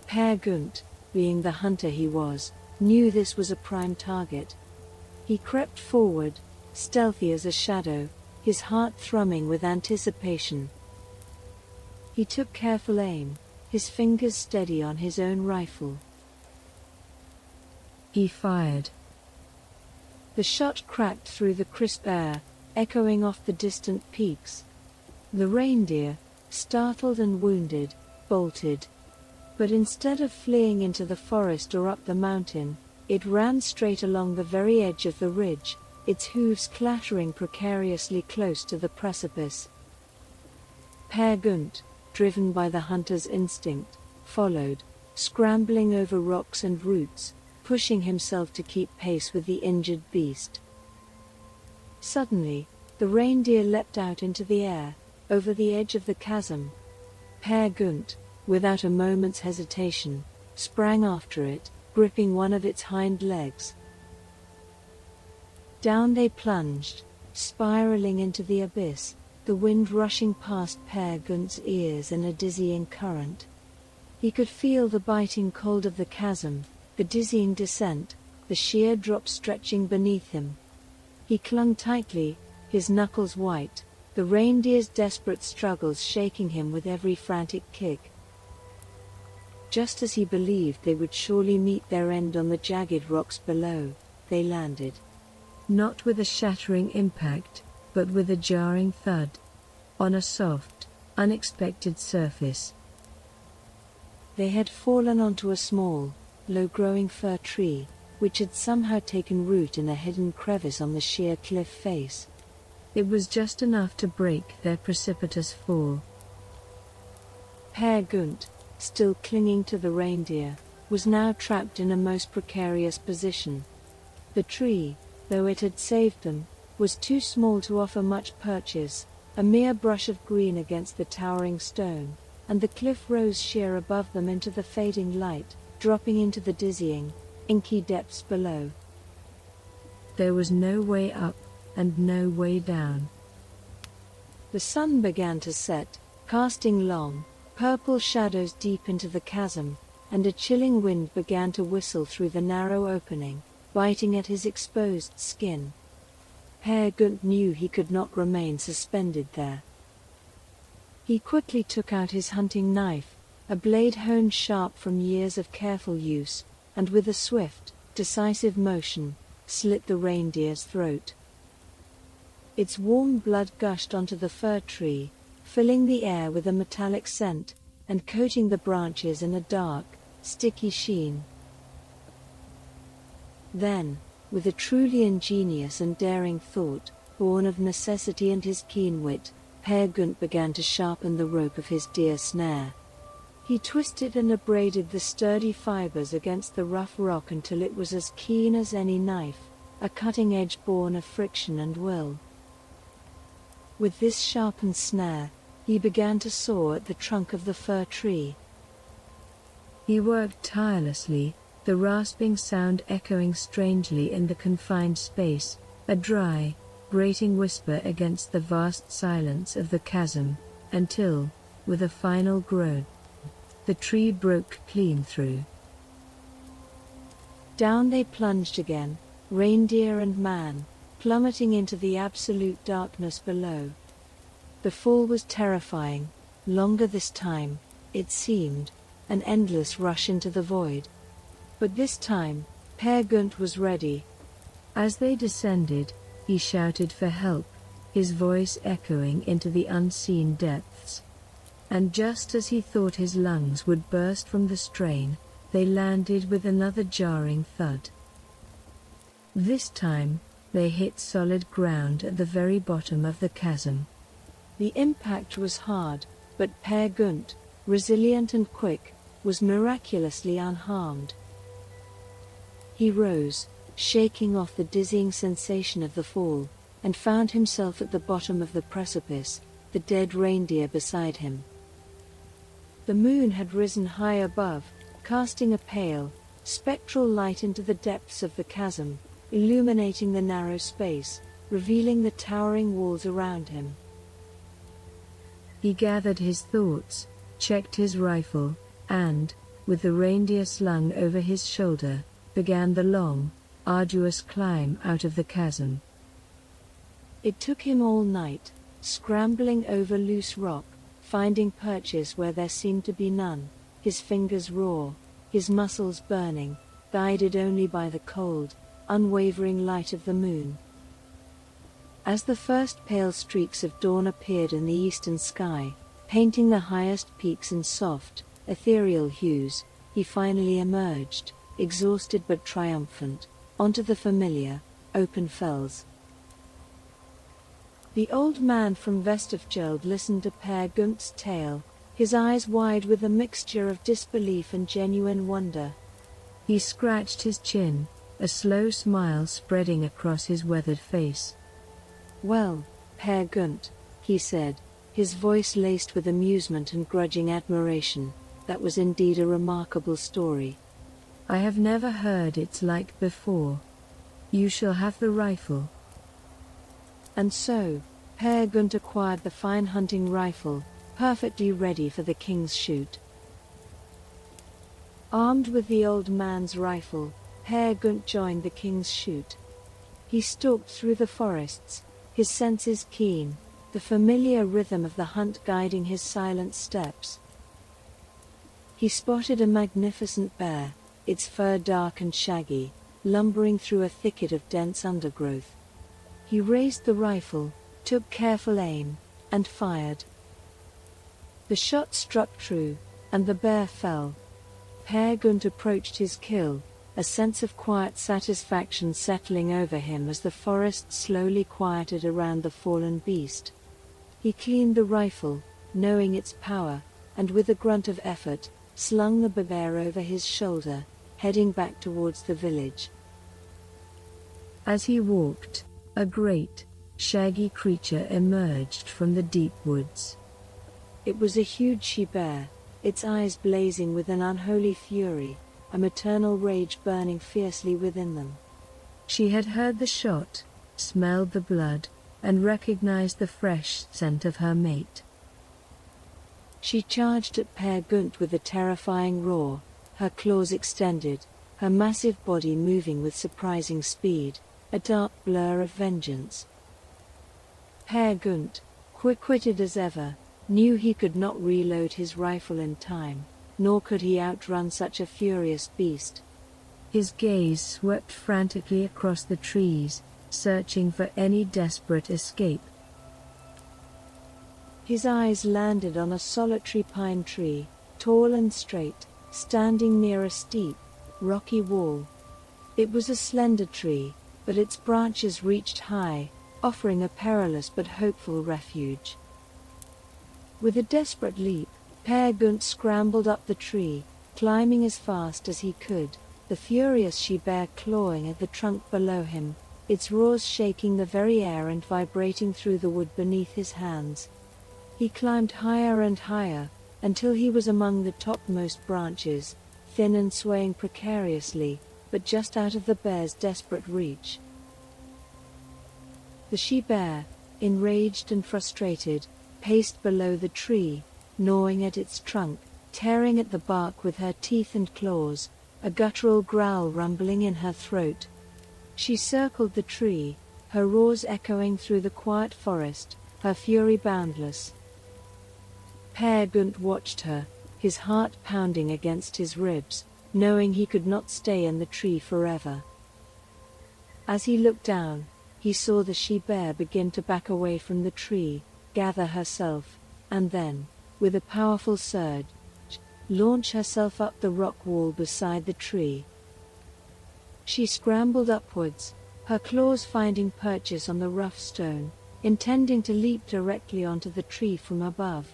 Per Gynt, being the hunter he was, knew this was a prime target. He crept forward, stealthy as a shadow, his heart thrumming with anticipation. He took careful aim, his fingers steady on his own rifle. He fired. The shot cracked through the crisp air, echoing off the distant peaks. The reindeer, startled and wounded, bolted. But instead of fleeing into the forest or up the mountain, it ran straight along the very edge of the ridge, its hooves clattering precariously close to the precipice. Per Gynt, driven by the hunter's instinct, followed, scrambling over rocks and roots, pushing himself to keep pace with the injured beast. Suddenly, the reindeer leapt out into the air, over the edge of the chasm. Per Gynt, without a moment's hesitation, sprang after it, gripping one of its hind legs. Down they plunged, spiraling into the abyss, the wind rushing past Per Gynt's ears in a dizzying current. He could feel the biting cold of the chasm, the dizzying descent, the sheer drop stretching beneath him. He clung tightly, his knuckles white, the reindeer's desperate struggles shaking him with every frantic kick. Just as he believed they would surely meet their end on the jagged rocks below, they landed. Not with a shattering impact, but with a jarring thud. On a soft, unexpected surface. They had fallen onto a small, low-growing fir tree, which had somehow taken root in a hidden crevice on the sheer cliff face. It was just enough to break their precipitous fall. Per Gynt, still clinging to the reindeer, was now trapped in a most precarious position. The tree, though it had saved them, was too small to offer much purchase, a mere brush of green against the towering stone, and the cliff rose sheer above them into the fading light, dropping into the dizzying, inky depths below. There was no way up, and no way down. The sun began to set, casting long, purple shadows deep into the chasm, and a chilling wind began to whistle through the narrow opening, biting at his exposed skin. Per Gynt knew he could not remain suspended there. He quickly took out his hunting knife, a blade honed sharp from years of careful use, and with a swift, decisive motion, slit the reindeer's throat. Its warm blood gushed onto the fir tree, filling the air with a metallic scent, and coating the branches in a dark, sticky sheen. Then, with a truly ingenious and daring thought, born of necessity and his keen wit, Per Gynt began to sharpen the rope of his deer snare. He twisted and abraded the sturdy fibers against the rough rock until it was as keen as any knife, a cutting edge born of friction and will. With this sharpened snare, he began to saw at the trunk of the fir tree. He worked tirelessly, the rasping sound echoing strangely in the confined space, a dry, grating whisper against the vast silence of the chasm, until, with a final groan, the tree broke clean through. Down they plunged again, reindeer and man, plummeting into the absolute darkness below. The fall was terrifying, longer this time, it seemed, an endless rush into the void. But this time, Per Gynt was ready. As they descended, he shouted for help, his voice echoing into the unseen depths. And just as he thought his lungs would burst from the strain, they landed with another jarring thud. This time, they hit solid ground at the very bottom of the chasm. The impact was hard, but Peer Gynt, resilient and quick, was miraculously unharmed. He rose, shaking off the dizzying sensation of the fall, and found himself at the bottom of the precipice, the dead reindeer beside him. The moon had risen high above, casting a pale, spectral light into the depths of the chasm, illuminating the narrow space, revealing the towering walls around him. He gathered his thoughts, checked his rifle, and, with the reindeer slung over his shoulder, began the long, arduous climb out of the chasm. It took him all night, scrambling over loose rock, finding perches where there seemed to be none, his fingers raw, his muscles burning, guided only by the cold, unwavering light of the moon. As the first pale streaks of dawn appeared in the eastern sky, painting the highest peaks in soft, ethereal hues, he finally emerged, exhausted but triumphant, onto the familiar, open fells. The old man from Dovrefjell listened to Peer Gynt's tale, his eyes wide with a mixture of disbelief and genuine wonder. He scratched his chin, a slow smile spreading across his weathered face. "Well, Peer Gynt," he said, his voice laced with amusement and grudging admiration, "that was indeed a remarkable story. I have never heard its like before. You shall have the rifle." And so, Peer Gynt acquired the fine hunting rifle, perfectly ready for the king's shoot. Armed with the old man's rifle, Peer Gynt joined the king's shoot. He stalked through the forests, his senses keen, the familiar rhythm of the hunt guiding his silent steps. He spotted a magnificent bear, its fur dark and shaggy, lumbering through a thicket of dense undergrowth. He raised the rifle, took careful aim, and fired. The shot struck true, and the bear fell. Peer Gynt approached his kill, a sense of quiet satisfaction settling over him as the forest slowly quieted around the fallen beast. He cleaned the rifle, knowing its power, and with a grunt of effort, slung the bear over his shoulder, heading back towards the village. As he walked, a great, shaggy creature emerged from the deep woods. It was a huge she-bear, its eyes blazing with an unholy fury, a maternal rage burning fiercely within them. She had heard the shot, smelled the blood, and recognized the fresh scent of her mate. She charged at Peer Gynt with a terrifying roar, her claws extended, her massive body moving with surprising speed, a dark blur of vengeance. Peer Gynt, quick-witted as ever, knew he could not reload his rifle in time, nor could he outrun such a furious beast. His gaze swept frantically across the trees, searching for any desperate escape. His eyes landed on a solitary pine tree, tall and straight, standing near a steep, rocky wall. It was a slender tree, but its branches reached high, offering a perilous but hopeful refuge. With a desperate leap, Peer Gynt scrambled up the tree, climbing as fast as he could, the furious she-bear clawing at the trunk below him, its roars shaking the very air and vibrating through the wood beneath his hands. He climbed higher and higher, until he was among the topmost branches, thin and swaying precariously, but just out of the bear's desperate reach. The she-bear, enraged and frustrated, paced below the tree, gnawing at its trunk, tearing at the bark with her teeth and claws, a guttural growl rumbling in her throat. She circled the tree, her roars echoing through the quiet forest, her fury boundless. Peer Gynt watched her, his heart pounding against his ribs, knowing he could not stay in the tree forever. As he looked down, he saw the she-bear begin to back away from the tree, gather herself, and then, with a powerful surge, launch herself up the rock wall beside the tree. She scrambled upwards, her claws finding purchase on the rough stone, intending to leap directly onto the tree from above.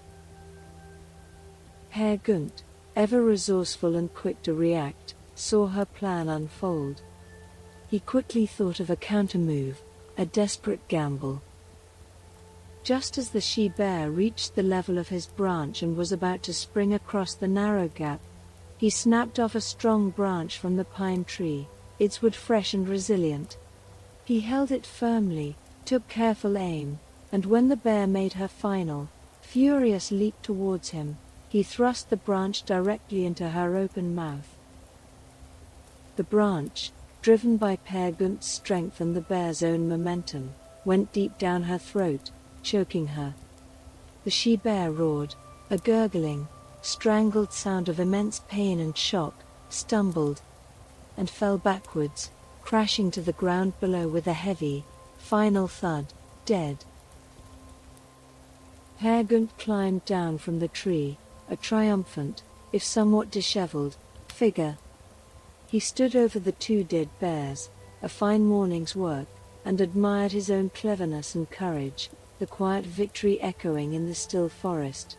Herr Gynt, ever resourceful and quick to react, saw her plan unfold. He quickly thought of a countermove, a desperate gamble. Just as the she-bear reached the level of his branch and was about to spring across the narrow gap, he snapped off a strong branch from the pine tree, its wood fresh and resilient. He held it firmly, took careful aim, and when the bear made her final, furious leap towards him, he thrust the branch directly into her open mouth. The branch, driven by Peer Gynt's strength and the bear's own momentum, went deep down her throat, choking her. The she-bear roared, a gurgling, strangled sound of immense pain and shock, stumbled, and fell backwards, crashing to the ground below with a heavy, final thud, dead. Herr Gynt climbed down from the tree, a triumphant, if somewhat disheveled, figure. He stood over the two dead bears, a fine morning's work, and admired his own cleverness and courage, the quiet victory echoing in the still forest.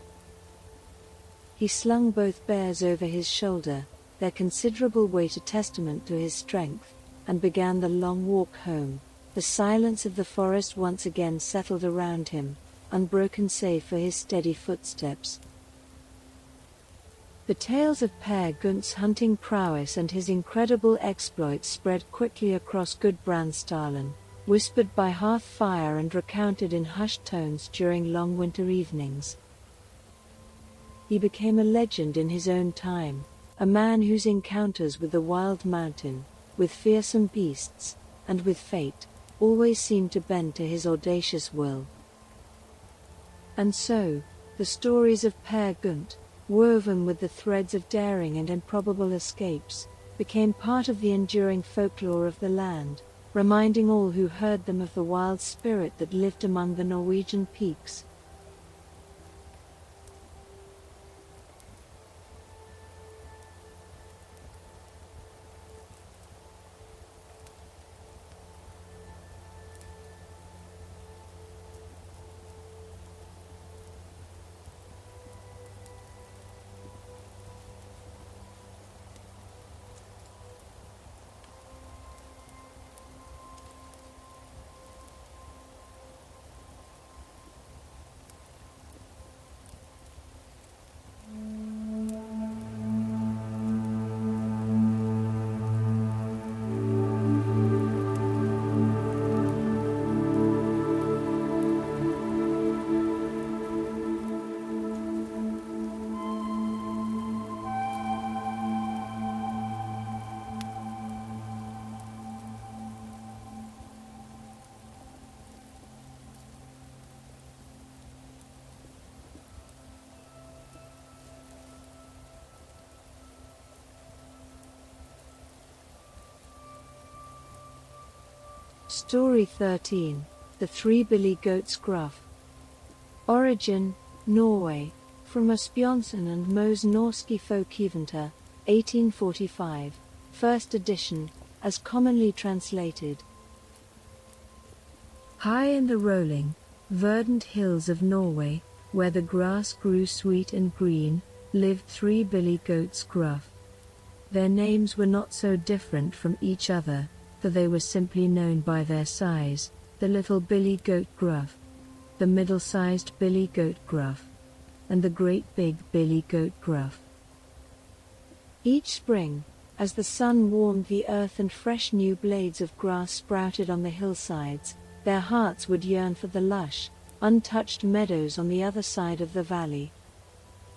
He slung both bears over his shoulder, their considerable weight a testament to his strength, and began the long walk home. The silence of the forest once again settled around him, unbroken save for his steady footsteps. The tales of Peer Gynt's hunting prowess and his incredible exploits spread quickly across Gudbrandsdalen, whispered by hearth fire and recounted in hushed tones during long winter evenings. He became a legend in his own time, a man whose encounters with the wild mountain, with fearsome beasts, and with fate, always seemed to bend to his audacious will. And so, the stories of Peer Gynt, woven with the threads of daring and improbable escapes, became part of the enduring folklore of the land, reminding all who heard them of the wild spirit that lived among the Norwegian peaks. Story 13, The Three Billy Goats Gruff. Origin, Norway, from Asbjørnsen and Moes Norske Folkeeventyr, 1845, first edition, as commonly translated. High in the rolling, verdant hills of Norway, where the grass grew sweet and green, lived three billy goats gruff. Their names were not so different from each other, for they were simply known by their size, the little billy goat gruff, the middle-sized billy goat gruff, and the great big billy goat gruff. Each spring, as the sun warmed the earth and fresh new blades of grass sprouted on the hillsides, their hearts would yearn for the lush, untouched meadows on the other side of the valley.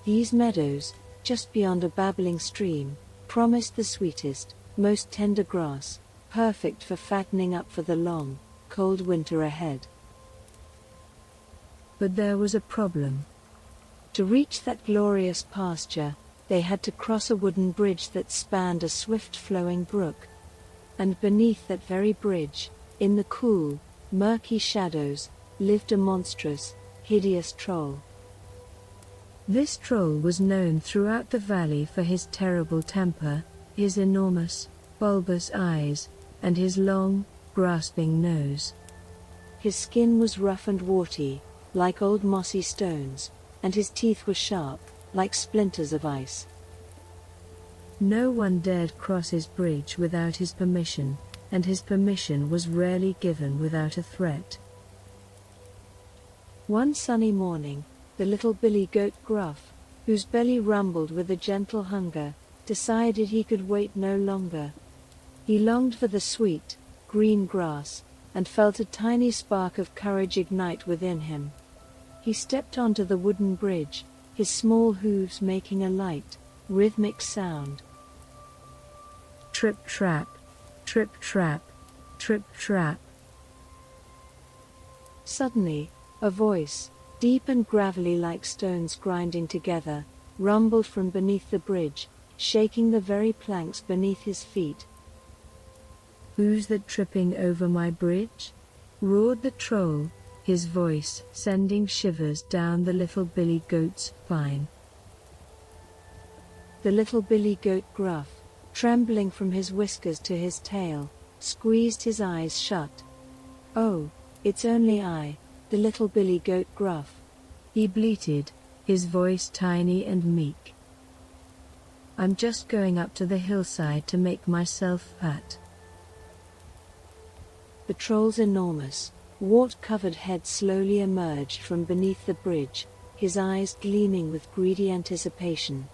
These meadows, just beyond a babbling stream, promised the sweetest, most tender grass, perfect for fattening up for the long, cold winter ahead. But there was a problem. To reach that glorious pasture, they had to cross a wooden bridge that spanned a swift-flowing brook. And beneath that very bridge, in the cool, murky shadows, lived a monstrous, hideous troll. This troll was known throughout the valley for his terrible temper, his enormous, bulbous eyes, and his long, grasping nose. His skin was rough and warty, like old mossy stones, and his teeth were sharp, like splinters of ice. No one dared cross his bridge without his permission, and his permission was rarely given without a threat. One sunny morning, the little billy goat Gruff, whose belly rumbled with a gentle hunger, decided he could wait no longer. He longed for the sweet, green grass, and felt a tiny spark of courage ignite within him. He stepped onto the wooden bridge, his small hooves making a light, rhythmic sound. Trip trap, trip trap, trip trap. Suddenly, a voice, deep and gravelly like stones grinding together, rumbled from beneath the bridge, shaking the very planks beneath his feet. "Who's that tripping over my bridge?" roared the troll, his voice sending shivers down the little billy goat's spine. The little billy goat Gruff, trembling from his whiskers to his tail, squeezed his eyes shut. "Oh, it's only I, the little billy goat Gruff," he bleated, his voice tiny and meek. "I'm just going up to the hillside to make myself fat." The troll's enormous, wart-covered head slowly emerged from beneath the bridge, his eyes gleaming with greedy anticipation.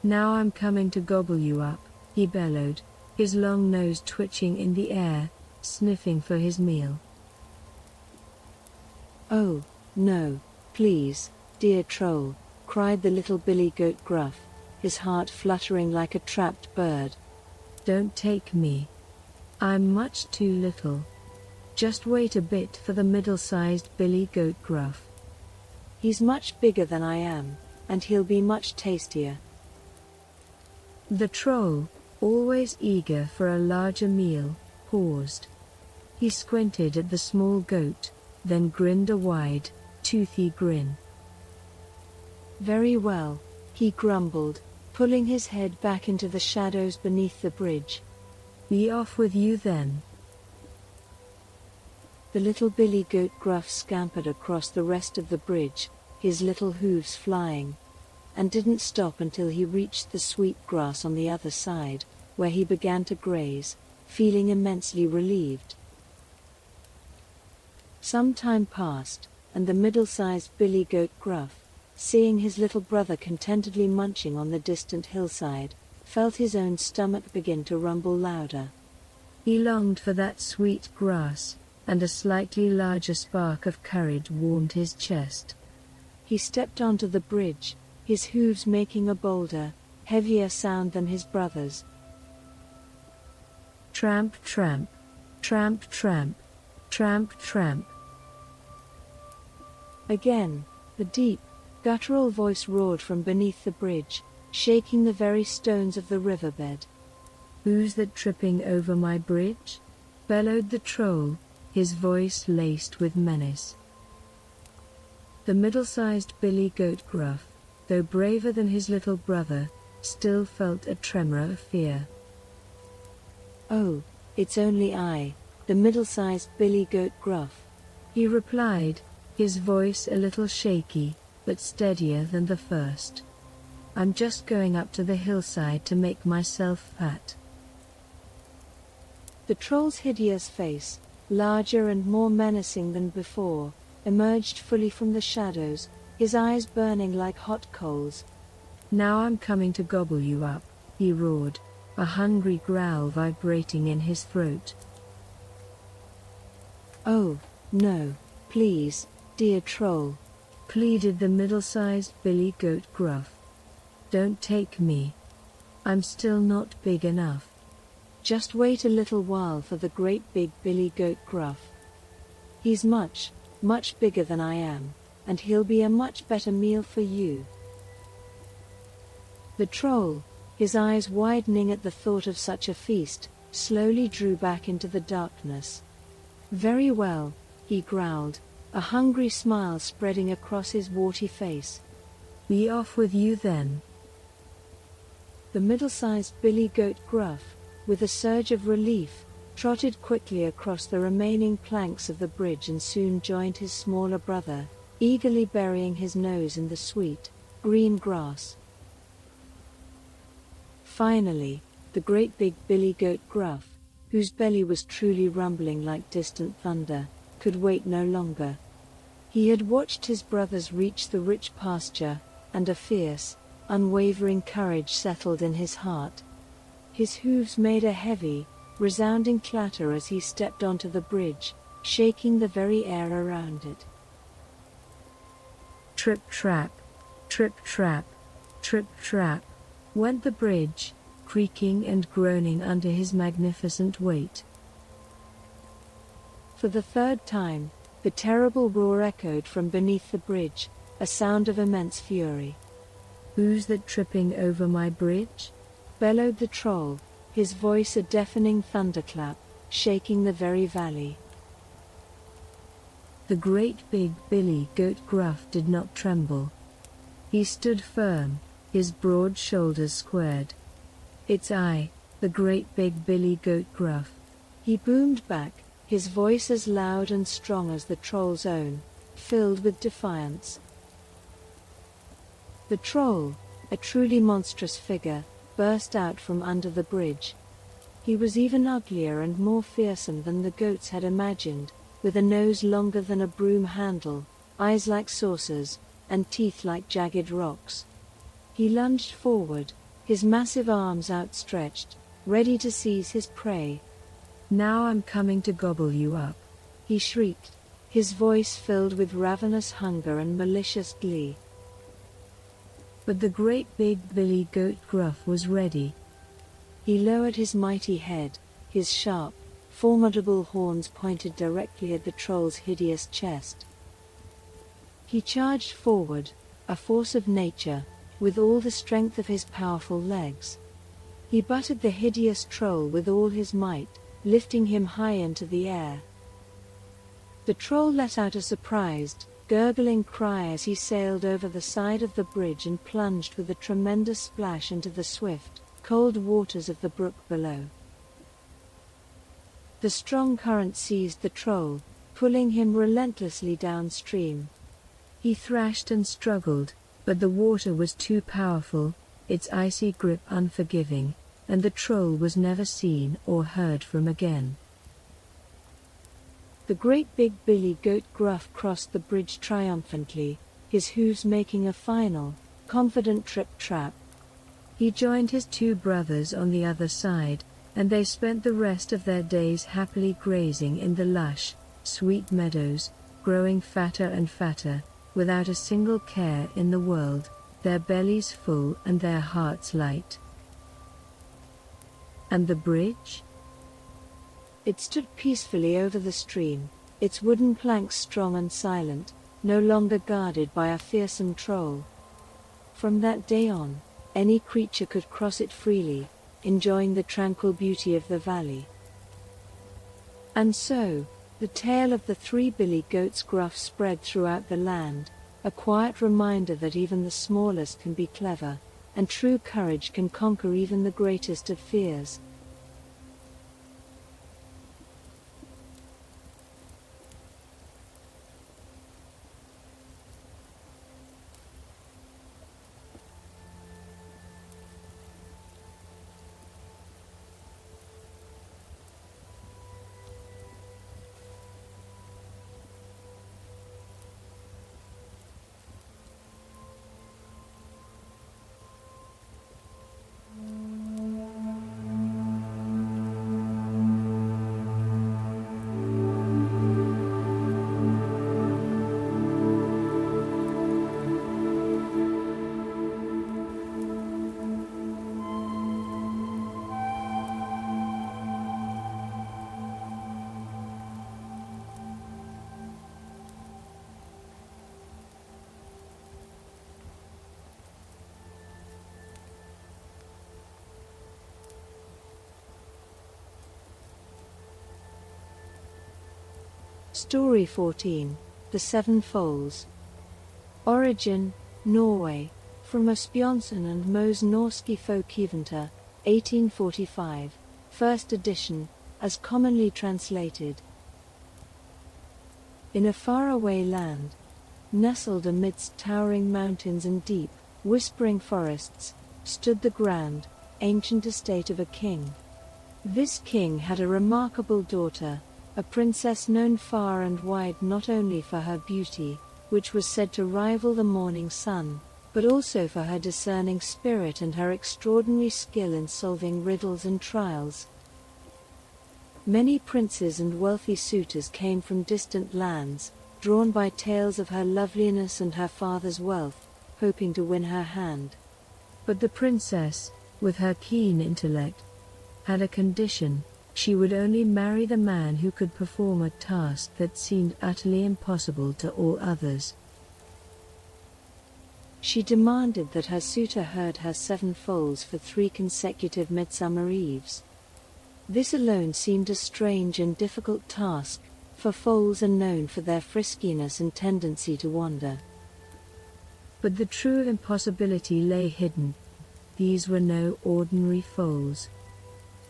"Now I'm coming to gobble you up," he bellowed, his long nose twitching in the air, sniffing for his meal. "Oh, no, please, dear troll," cried the little billy goat Gruff, his heart fluttering like a trapped bird. "Don't take me. I'm much too little. Just wait a bit for the middle-sized billy goat Gruff. He's much bigger than I am, and he'll be much tastier." The troll, always eager for a larger meal, paused. He squinted at the small goat, then grinned a wide, toothy grin. "Very well," he grumbled, pulling his head back into the shadows beneath the bridge. "Be off with you then." The little billy goat Gruff scampered across the rest of the bridge, his little hooves flying, and didn't stop until he reached the sweet grass on the other side, where he began to graze, feeling immensely relieved. Some time passed, and the middle-sized billy goat Gruff, seeing his little brother contentedly munching on the distant hillside, felt his own stomach begin to rumble louder. He longed for that sweet grass, and a slightly larger spark of courage warmed his chest. He stepped onto the bridge, his hooves making a bolder, heavier sound than his brother's. Tramp, tramp, tramp, tramp, tramp, tramp. Again, the deep, guttural voice roared from beneath the bridge, shaking the very stones of the riverbed. "Who's that tripping over my bridge?" bellowed the troll, his voice laced with menace. The middle-sized billy goat Gruff, though braver than his little brother, still felt a tremor of fear. "Oh, it's only I, the middle-sized billy goat Gruff," he replied, his voice a little shaky, but steadier than the first. "I'm just going up to the hillside to make myself fat." The troll's hideous face, larger and more menacing than before, emerged fully from the shadows, his eyes burning like hot coals. "Now I'm coming to gobble you up," he roared, a hungry growl vibrating in his throat. "Oh, no, please, dear troll," pleaded the middle-sized billy goat Gruff. "Don't take me. I'm still not big enough." "Just wait a little while for the great big billy goat Gruff. He's much, much bigger than I am, and he'll be a much better meal for you." The troll, his eyes widening at the thought of such a feast, slowly drew back into the darkness. "Very well," he growled, a hungry smile spreading across his warty face. Be off with you then. The middle-sized billy goat Gruff, with a surge of relief, trotted quickly across the remaining planks of the bridge and soon joined his smaller brother, eagerly burying his nose in the sweet, green grass. Finally, the great big billy goat Gruff, whose belly was truly rumbling like distant thunder, could wait no longer. He had watched his brothers reach the rich pasture, and a fierce, unwavering courage settled in his heart. His hooves made a heavy, resounding clatter as he stepped onto the bridge, shaking the very air around it. Trip trap, trip trap, trip trap, went the bridge, creaking and groaning under his magnificent weight. For the third time, the terrible roar echoed from beneath the bridge, a sound of immense fury. Who's that tripping over my bridge? Bellowed the troll, his voice a deafening thunderclap, shaking the very valley. The great big billy goat Gruff did not tremble. He stood firm, his broad shoulders squared. It's I, the great big billy goat Gruff. He boomed back, his voice as loud and strong as the troll's own, filled with defiance. The troll, a truly monstrous figure, burst out from under the bridge. He was even uglier and more fearsome than the goats had imagined, with a nose longer than a broom handle, eyes like saucers, and teeth like jagged rocks. He lunged forward, his massive arms outstretched, ready to seize his prey. Now I'm coming to gobble you up, he shrieked, his voice filled with ravenous hunger and malicious glee. But the great big billy goat Gruff was ready. He lowered his mighty head, his sharp, formidable horns pointed directly at the troll's hideous chest. He charged forward, a force of nature, with all the strength of his powerful legs. He butted the hideous troll with all his might, lifting him high into the air. The troll let out a surprised, gurgling cry as he sailed over the side of the bridge and plunged with a tremendous splash into the swift, cold waters of the brook below. The strong current seized the troll, pulling him relentlessly downstream. He thrashed and struggled, but the water was too powerful, its icy grip unforgiving, and the troll was never seen or heard from again. The great big billy goat Gruff crossed the bridge triumphantly, his hooves making a final, confident trip-trap. He joined his two brothers on the other side, and they spent the rest of their days happily grazing in the lush, sweet meadows, growing fatter and fatter, without a single care in the world, their bellies full and their hearts light. And the bridge? It stood peacefully over the stream, its wooden planks strong and silent, no longer guarded by a fearsome troll. From that day on, any creature could cross it freely, enjoying the tranquil beauty of the valley. And so, the tale of the three billy goats Gruff spread throughout the land, a quiet reminder that even the smallest can be clever, and true courage can conquer even the greatest of fears. Story 14. The Seven Foals. Origin, Norway, from Asbjørnsen and Moes Norske Folkeeventyr, 1845, first edition, as commonly translated. In a faraway land, nestled amidst towering mountains and deep, whispering forests, stood the grand, ancient estate of a king. This king had a remarkable daughter, a princess known far and wide not only for her beauty, which was said to rival the morning sun, but also for her discerning spirit and her extraordinary skill in solving riddles and trials. Many princes and wealthy suitors came from distant lands, drawn by tales of her loveliness and her father's wealth, hoping to win her hand. But the princess, with her keen intellect, had a condition: she would only marry the man who could perform a task that seemed utterly impossible to all others. She demanded that her suitor herd her 7 foals for 3 consecutive midsummer eves. This alone seemed a strange and difficult task, for foals are known for their friskiness and tendency to wander. But the true impossibility lay hidden. These were no ordinary foals.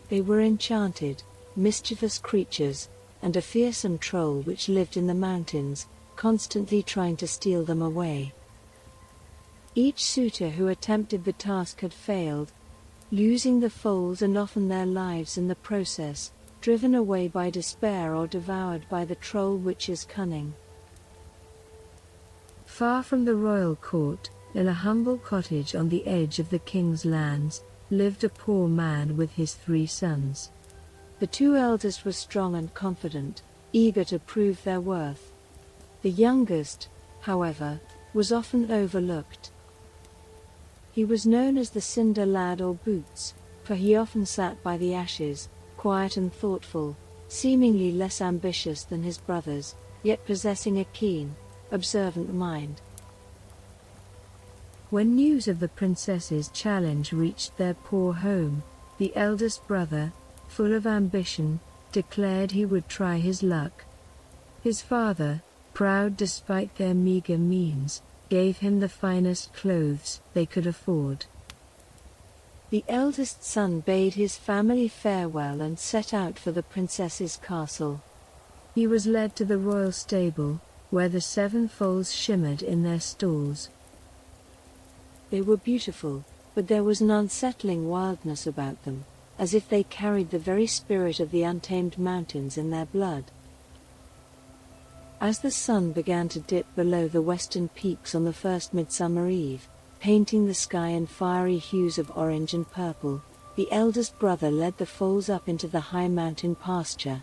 They were enchanted, mischievous creatures, and a fearsome troll which lived in the mountains, constantly trying to steal them away. Each suitor who attempted the task had failed, losing the foals and often their lives in the process, driven away by despair or devoured by the troll witch's cunning. Far from the royal court, in a humble cottage on the edge of the king's lands, lived a poor man with his 3 sons. The 2 eldest were strong and confident, eager to prove their worth. The youngest, however, was often overlooked. He was known as the cinder lad or boots, for he often sat by the ashes, quiet and thoughtful, seemingly less ambitious than his brothers, yet possessing a keen, observant mind. When news of the princess's challenge reached their poor home, the eldest brother, full of ambition, declared he would try his luck. His father, proud despite their meager means, gave him the finest clothes they could afford. The eldest son bade his family farewell and set out for the princess's castle. He was led to the royal stable, where the 7 foals shimmered in their stalls. They were beautiful, but there was an unsettling wildness about them, as if they carried the very spirit of the untamed mountains in their blood. As the sun began to dip below the western peaks on the first midsummer eve, painting the sky in fiery hues of orange and purple, the eldest brother led the foals up into the high mountain pasture.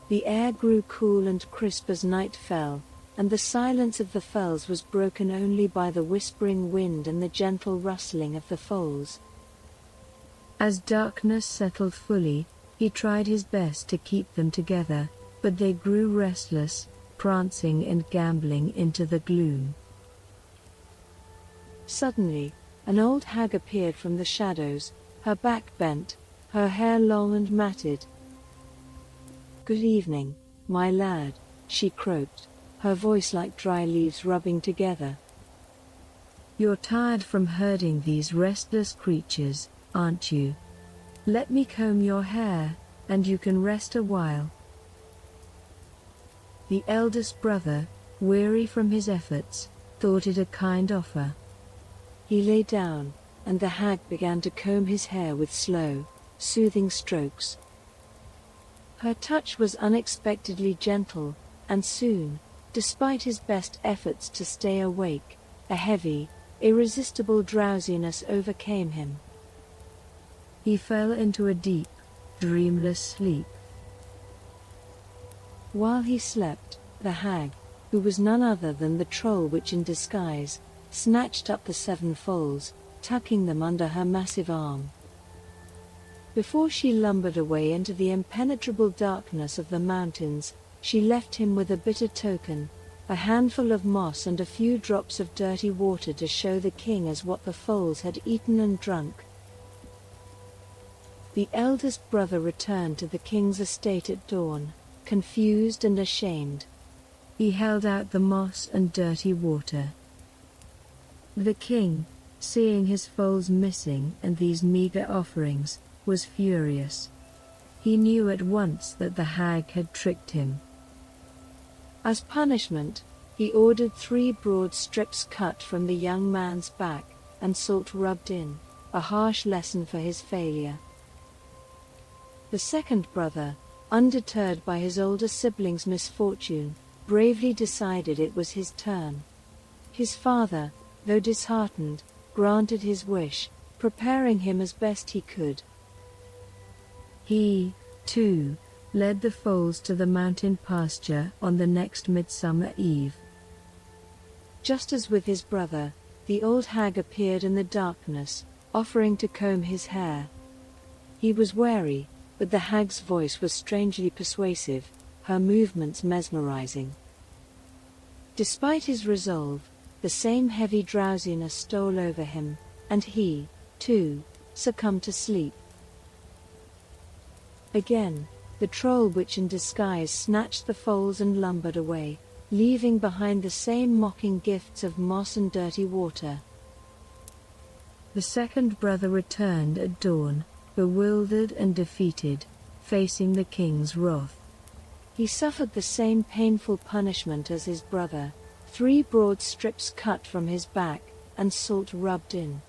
The air grew cool and crisp as night fell, and the silence of the fells was broken only by the whispering wind and the gentle rustling of the foals. As darkness settled fully, he tried his best to keep them together, but they grew restless, prancing and gambling into the gloom. Suddenly, an old hag appeared from the shadows, her back bent, her hair long and matted. "Good evening, my lad," she croaked, her voice like dry leaves rubbing together. "You're tired from herding these restless creatures, aren't you? Let me comb your hair, and you can rest a while." The eldest brother, weary from his efforts, thought it a kind offer. He lay down, and the hag began to comb his hair with slow, soothing strokes. Her touch was unexpectedly gentle, and soon, despite his best efforts to stay awake, a heavy, irresistible drowsiness overcame him. He fell into a deep, dreamless sleep. While he slept, the hag, who was none other than the troll witch in disguise, snatched up the 7 foals, tucking them under her massive arm. Before she lumbered away into the impenetrable darkness of the mountains, she left him with a bitter token, a handful of moss and a few drops of dirty water to show the king as what the foals had eaten and drunk. The eldest brother returned to the king's estate at dawn. confused and ashamed. He held out the moss and dirty water. The king, seeing his foals missing and these meager offerings, was furious. He knew at once that the hag had tricked him. As punishment, he ordered 3 broad strips cut from the young man's back, and salt rubbed in, a harsh lesson for his failure. The second brother, undeterred by his older sibling's misfortune, bravely decided it was his turn. His father, though disheartened, granted his wish, preparing him as best he could. He, too, led the foals to the mountain pasture on the next midsummer eve. Just as with his brother, the old hag appeared in the darkness, offering to comb his hair. He was wary, but the hag's voice was strangely persuasive, her movements mesmerizing. Despite his resolve, the same heavy drowsiness stole over him, and he, too, succumbed to sleep. Again, the troll witch in disguise snatched the foals and lumbered away, leaving behind the same mocking gifts of moss and dirty water. The second brother returned at dawn, bewildered and defeated, facing the king's wrath. He suffered the same painful punishment as his brother, 3 broad strips cut from his back, and salt rubbed in.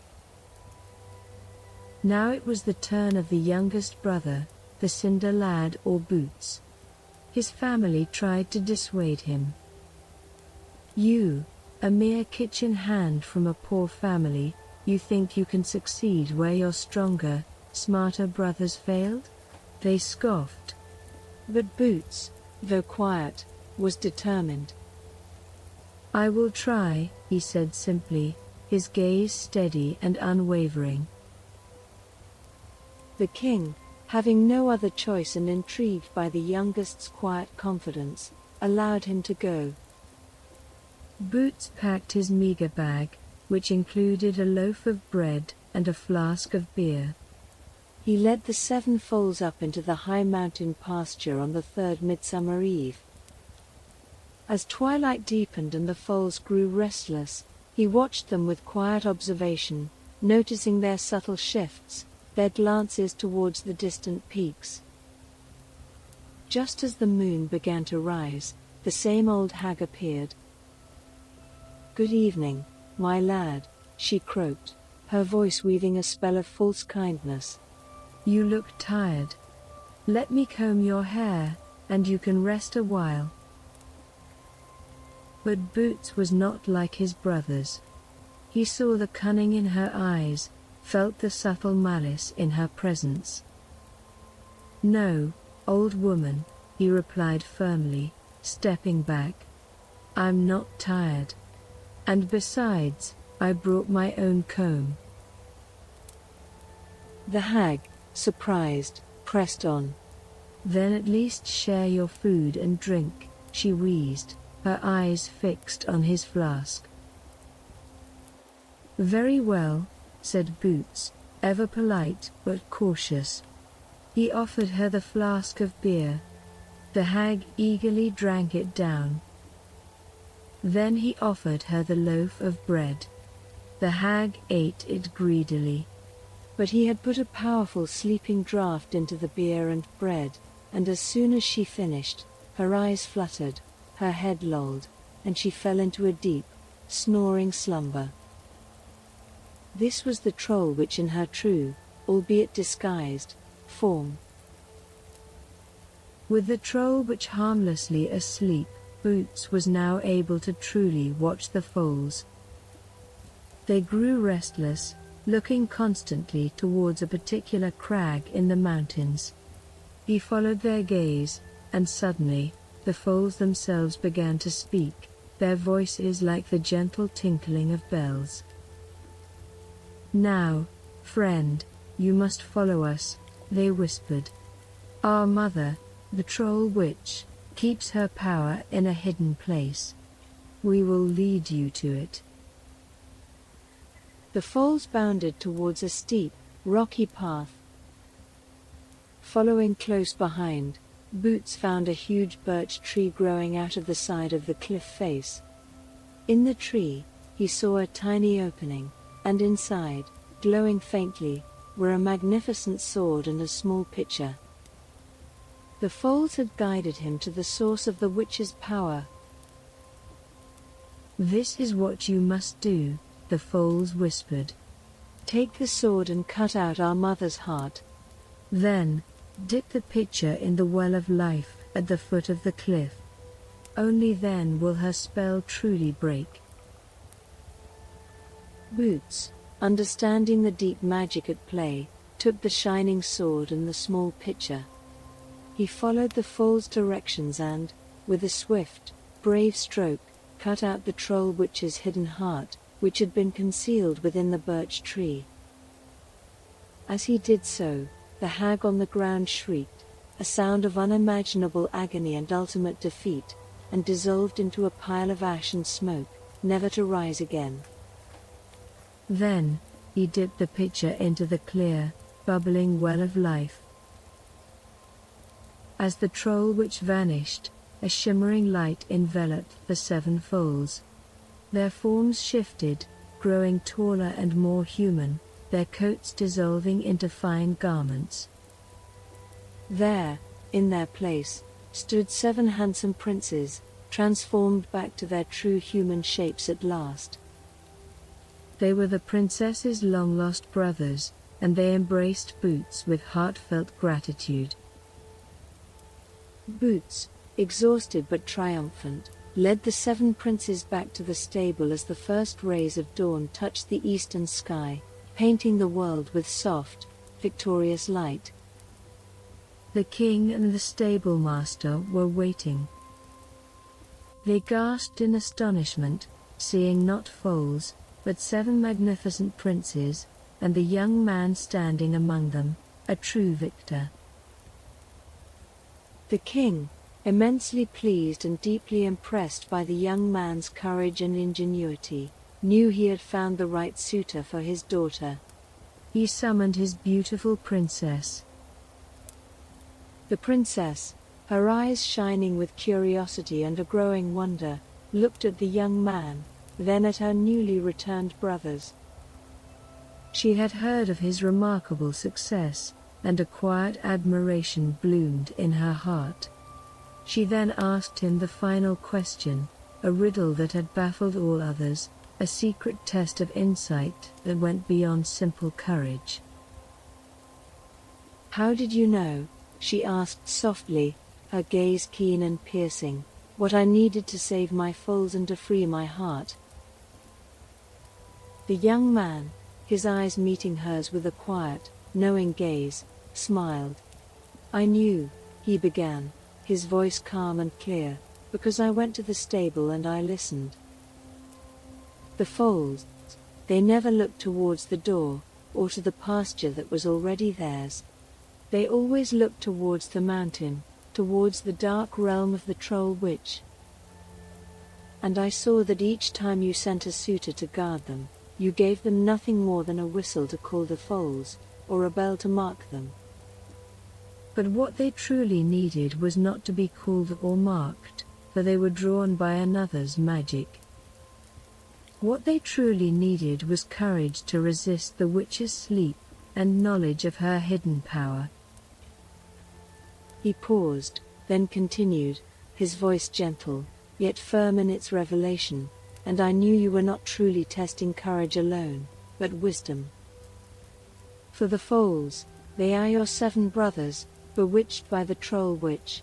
Now it was the turn of the youngest brother, the cinder lad or Boots. His family tried to dissuade him. You, a mere kitchen hand from a poor family, you think you can succeed where your stronger, smarter brothers failed? They scoffed. But Boots, though quiet, was determined. I will try, he said simply, his gaze steady and unwavering. The king, having no other choice and intrigued by the youngest's quiet confidence, allowed him to go. Boots packed his meager bag, which included a loaf of bread and a flask of beer. He led the 7 foals up into the high mountain pasture on the 3rd midsummer eve. As twilight deepened and the foals grew restless, he watched them with quiet observation, noticing their subtle shifts, their glances towards the distant peaks. Just as the moon began to rise, the same old hag appeared. "Good evening, my lad," she croaked, her voice weaving a spell of false kindness. You look tired. Let me comb your hair, and you can rest a while. But Boots was not like his brothers. He saw the cunning in her eyes, felt the subtle malice in her presence. No, old woman, he replied firmly, stepping back. I'm not tired. And besides, I brought my own comb. The hag, surprised, pressed on. Then at least share your food and drink, she wheezed, her eyes fixed on his flask. Very well, said Boots, ever polite but cautious. He offered her the flask of beer. The hag eagerly drank it down. Then he offered her the loaf of bread. The hag ate it greedily. But he had put a powerful sleeping draught into the beer and bread, and as soon as she finished, her eyes fluttered, her head lolled, and she fell into a deep, snoring slumber. This was the troll witch in her true, albeit disguised, form. With the troll witch harmlessly asleep, Boots was now able to truly watch the foals. They grew restless, looking constantly towards a particular crag in the mountains. He followed their gaze, and suddenly, the foals themselves began to speak, their voices like the gentle tinkling of bells. Now, friend, you must follow us, they whispered. Our mother, the troll witch, keeps her power in a hidden place. We will lead you to it. The foals bounded towards a steep, rocky path. Following close behind, Boots found a huge birch tree growing out of the side of the cliff face. In the tree, he saw a tiny opening, and inside, glowing faintly, were a magnificent sword and a small pitcher. The Foals had guided him to the source of the witch's power. "This is what you must do," the Foals whispered. "Take the sword and cut out our mother's heart. Then, dip the pitcher in the well of life at the foot of the cliff. Only then will her spell truly break." Boots, understanding the deep magic at play, took the shining sword and the small pitcher. He followed the Foal's directions and, with a swift, brave stroke, cut out the troll witch's hidden heart, which had been concealed within the birch tree. As he did so, the hag on the ground shrieked, a sound of unimaginable agony and ultimate defeat, and dissolved into a pile of ash and smoke, never to rise again. Then, he dipped the pitcher into the clear, bubbling well of life. As the troll witch vanished, a shimmering light enveloped the Seven Foals. Their forms shifted, growing taller and more human, their coats dissolving into fine garments. There, in their place, stood 7 handsome princes, transformed back to their true human shapes at last. They were the princess's long-lost brothers, and they embraced Boots with heartfelt gratitude. Boots, exhausted but triumphant, led the 7 princes back to the stable as the first rays of dawn touched the eastern sky, painting the world with soft, victorious light. The king and the stable master were waiting. They gasped in astonishment, seeing not foals, but 7 magnificent princes, and the young man standing among them, a true victor. The king, immensely pleased and deeply impressed by the young man's courage and ingenuity, knew he had found the right suitor for his daughter. He summoned his beautiful princess. The princess, her eyes shining with curiosity and a growing wonder, looked at the young man, then at her newly returned brothers. She had heard of his remarkable success, and a quiet admiration bloomed in her heart. She then asked him the final question, a riddle that had baffled all others, a secret test of insight that went beyond simple courage. "How did you know," she asked softly, her gaze keen and piercing, "what I needed to save my foals and to free my heart?" The young man, his eyes meeting hers with a quiet, knowing gaze, smiled. "I knew," he began, his voice calm and clear, "because I went to the stable and I listened. The foals, they never looked towards the door, or to the pasture that was already theirs. They always looked towards the mountain, towards the dark realm of the troll witch. And I saw that each time you sent a suitor to guard them, you gave them nothing more than a whistle to call the foals, or a bell to mark them. But what they truly needed was not to be called or marked, for they were drawn by another's magic. What they truly needed was courage to resist the witch's sleep, and knowledge of her hidden power." He paused, then continued, his voice gentle, yet firm in its revelation, "And I knew you were not truly testing courage alone, but wisdom. For the foals, they are your 7 brothers, bewitched by the troll witch.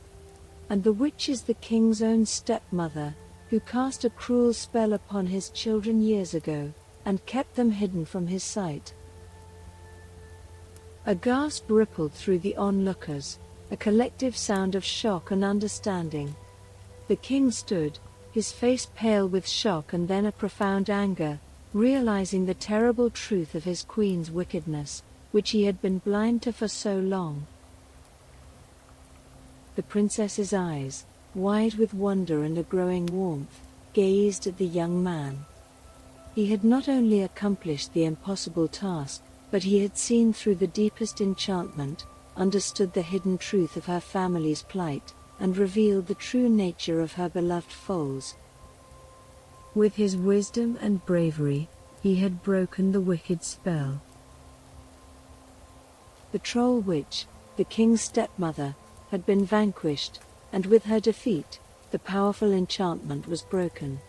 And the witch is the king's own stepmother, who cast a cruel spell upon his children years ago, and kept them hidden from his sight." A gasp rippled through the onlookers, a collective sound of shock and understanding. The king stood, his face pale with shock and then a profound anger, realizing the terrible truth of his queen's wickedness, which he had been blind to for so long. The princess's eyes, wide with wonder and a growing warmth, gazed at the young man. He had not only accomplished the impossible task, but he had seen through the deepest enchantment, understood the hidden truth of her family's plight, and revealed the true nature of her beloved foals. With his wisdom and bravery, he had broken the wicked spell. The troll witch, the king's stepmother, had been vanquished, and with her defeat, the powerful enchantment was broken.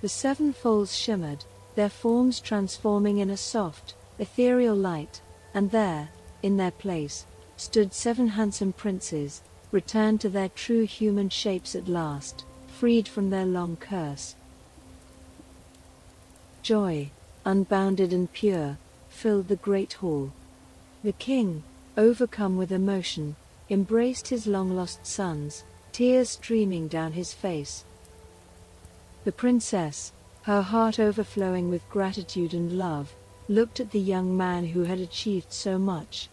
The seven foals shimmered, their forms transforming in a soft, ethereal light, and there, in their place, stood seven handsome princes, returned to their true human shapes at last, freed from their long curse. Joy, unbounded and pure, filled the great hall. The king, overcome with emotion, embraced his long-lost sons, tears streaming down his face. The princess, her heart overflowing with gratitude and love, looked at the young man who had achieved so much.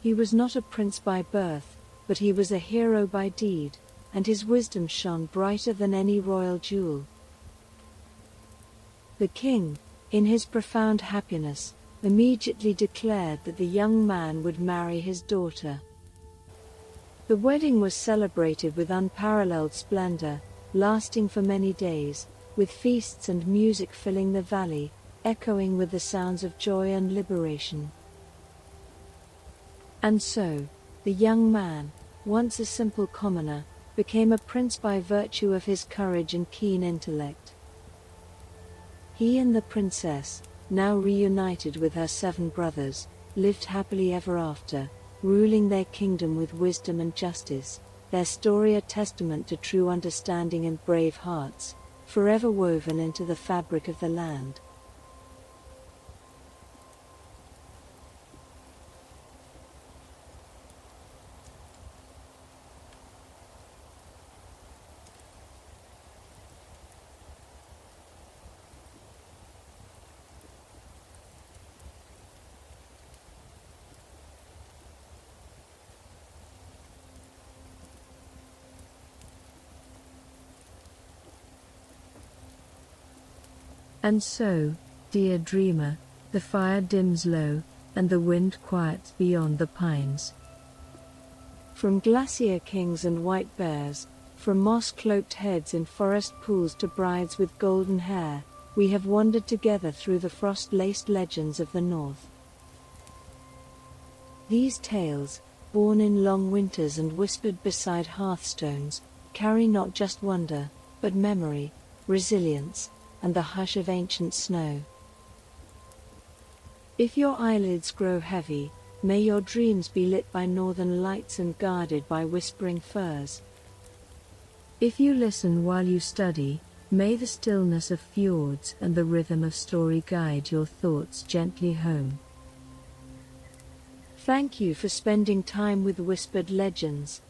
He was not a prince by birth, but he was a hero by deed, and his wisdom shone brighter than any royal jewel. The king, in his profound happiness, immediately declared that the young man would marry his daughter. The wedding was celebrated with unparalleled splendor, lasting for many days, with feasts and music filling the valley, echoing with the sounds of joy and liberation. And so, the young man, once a simple commoner, became a prince by virtue of his courage and keen intellect. He and the princess, now reunited with her seven brothers, lived happily ever after, ruling their kingdom with wisdom and justice, their story a testament to true understanding and brave hearts, forever woven into the fabric of the land. And so, dear dreamer, the fire dims low, and the wind quiets beyond the pines. From glacier kings and white bears, from moss-cloaked heads in forest pools to brides with golden hair, we have wandered together through the frost-laced legends of the north. These tales, born in long winters and whispered beside hearthstones, carry not just wonder, but memory, resilience, and the hush of ancient snow. If your eyelids grow heavy, may your dreams be lit by northern lights and guarded by whispering firs. If you listen while you study, may the stillness of fjords and the rhythm of story guide your thoughts gently home. Thank you for spending time with Whispered Legends.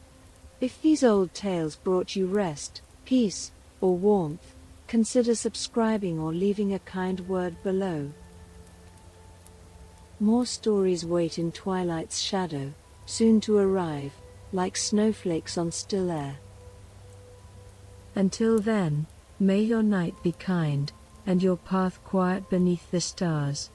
If these old tales brought you rest, peace, or warmth, consider subscribing or leaving a kind word below. More stories wait in twilight's shadow, soon to arrive, like snowflakes on still air. Until then, may your night be kind, and your path quiet beneath the stars.